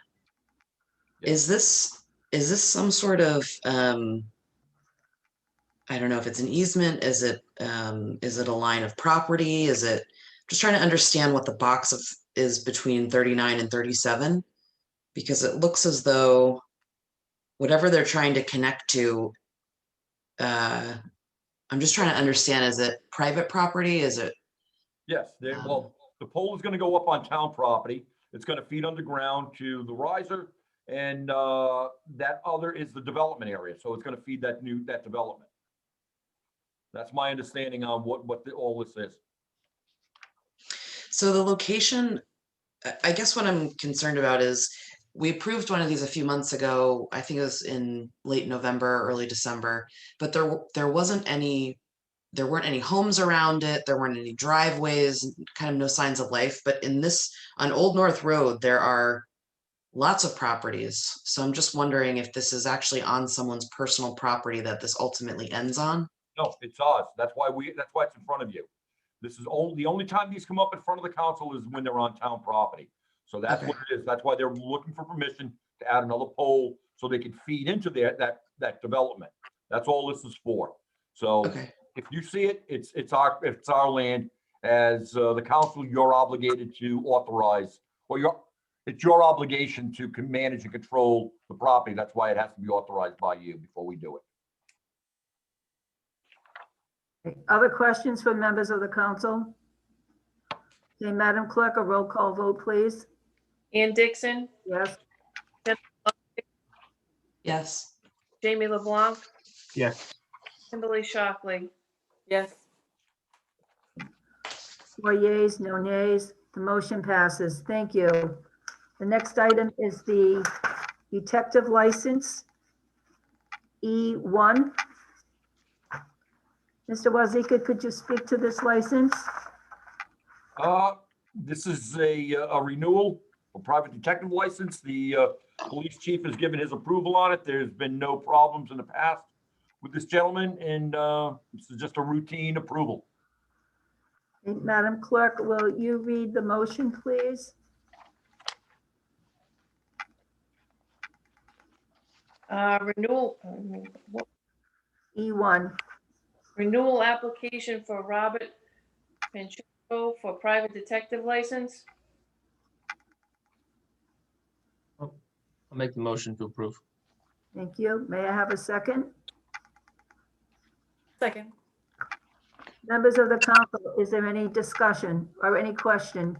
is this some sort of I don't know if it's an easement, is it a line of property? Is it, just trying to understand what the box is between 39 and 37, because it looks as though whatever they're trying to connect to, I'm just trying to understand, is it private property? Is it? Yes, well, the pole is going to go up on town property. It's going to feed underground to the riser, and that other is the development area. So it's going to feed that development. That's my understanding on what all this is. So the location, I guess what I'm concerned about is, we approved one of these a few months ago. I think it was in late November, early December, but there weren't any homes around it. There weren't any driveways, kind of no signs of life. But in this, on Old North Road, there are lots of properties. So I'm just wondering if this is actually on someone's personal property that this ultimately ends on. No, it's ours. That's why it's in front of you. This is the only time these come up in front of the council is when they're on town property. So that's what it is. That's why they're looking for permission to add another pole so they can feed into that development. That's all this is for. So if you see it, it's our land. As the council, you're obligated to authorize, or it's your obligation to manage and control the property. That's why it has to be authorized by you before we do it. Other questions from members of the council? Okay, Madam Clerk, a roll call vote, please. Ann Dixon, Yes. Yes. Jamie LeBlanc, Yes. Kimberly Shockley. Yes. 4 yeas, no nays. The motion passes. Thank you. The next item is the detective license, E1. Mr. Wazika, could you speak to this license? This is a renewal, a private detective license. The police chief has given his approval on it. There's been no problems in the past with this gentleman, and this is just a routine approval. Madam Clerk, will you read the motion, please? Renewal, E1. renewal application for Robert Panchuco for private detective license. I'll make the motion to approve. Thank you. May I have a second? Second. Members of the council, is there any discussion or any question?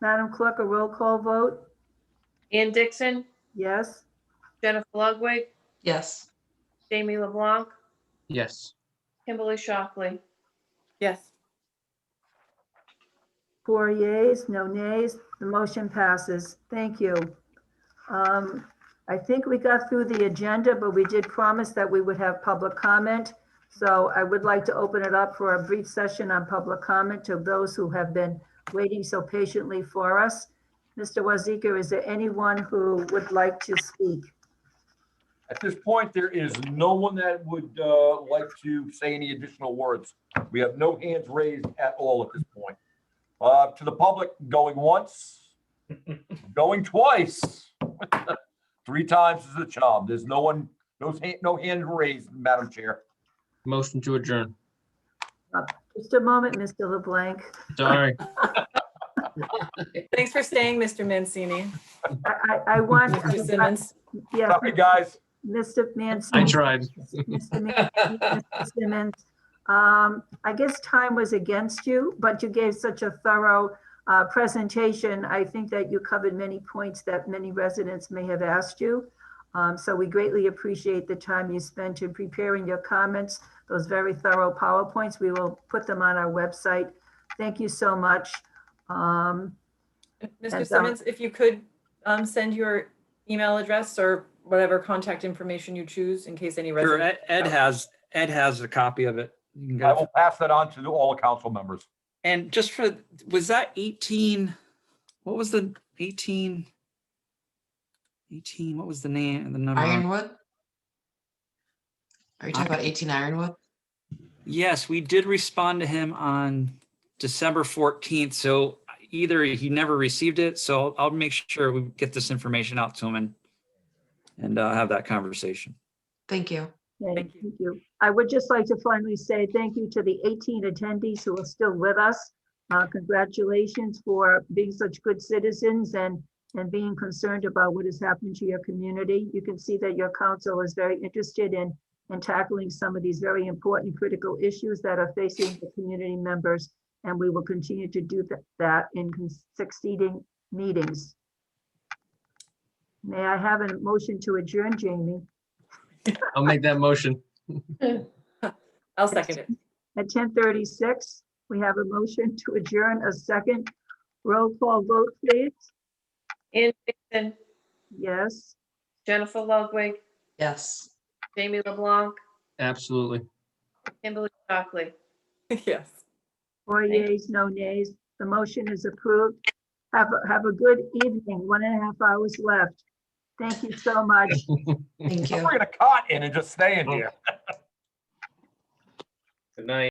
Madam Clerk, a roll call vote? Ann Dixon, Yes. Jennifer Ludwig, Yes. Jamie LeBlanc, Yes. Kimberly Shockley. Yes. 4 yeas, no nays. The motion passes. Thank you. I think we got through the agenda, but we did promise that we would have public comment. So I would like to open it up for a brief session on public comment to those who have been waiting so patiently for us. Mr. Wazika, is there anyone who would like to speak? At this point, there is no one that would like to say any additional words. We have no hands raised at all at this point. To the public, going once, going twice. 3 times is the charm. There's no one, no hand raised, Madam Chair. Motion to adjourn. Just a moment, Mr. LeBlanc. Sorry. Thanks for staying, Mr. Mancini. I want. Mr. Simmons. Yeah. Sorry, guys. Mr. Mancini. I tried. Mr. Mancini, Mr. Simmons. I guess time was against you, but you gave such a thorough presentation. I think that you covered many points that many residents may have asked you. So we greatly appreciate the time you spent in preparing your comments, those very thorough PowerPoints. We will put them on our website. Thank you so much. Mr. Simmons, if you could send your email address or whatever contact information you choose in case any Sure, resident. Ed has a copy of it. You can I get will it. pass that on to all the council members. And just for, was that 18? What was the 18? 18, what was the name, the number? Ironwood? Are you talking about 18 Ironwood? Yes, we did respond to him on December 14th. So either he never received it. So I'll make sure we get this information out to him and have that conversation. Thank you. Thank you. I would just like to finally say thank you to the 18 attendees who are still with us. Congratulations for being such good citizens and being concerned about what is happening to your community. You can see that your council is very interested in tackling some of these very important critical issues that are facing the community members, and we will continue to do that in succeeding meetings. May I have a motion to adjourn, Jamie? I'll make that motion. I'll second it. At 10:36, we have a motion to adjourn. A second. Roll call vote, please. Ann Dixon, Yes. Jennifer Ludwig, Yes. Jamie LeBlanc, Absolutely. Kimberly Shockley. Yes. 4 yeas, no nays. The motion is approved. Have a good evening. 1.5 hours left. Thank you so much. Thank you. I'm bringing a cot in and just staying here. Good night.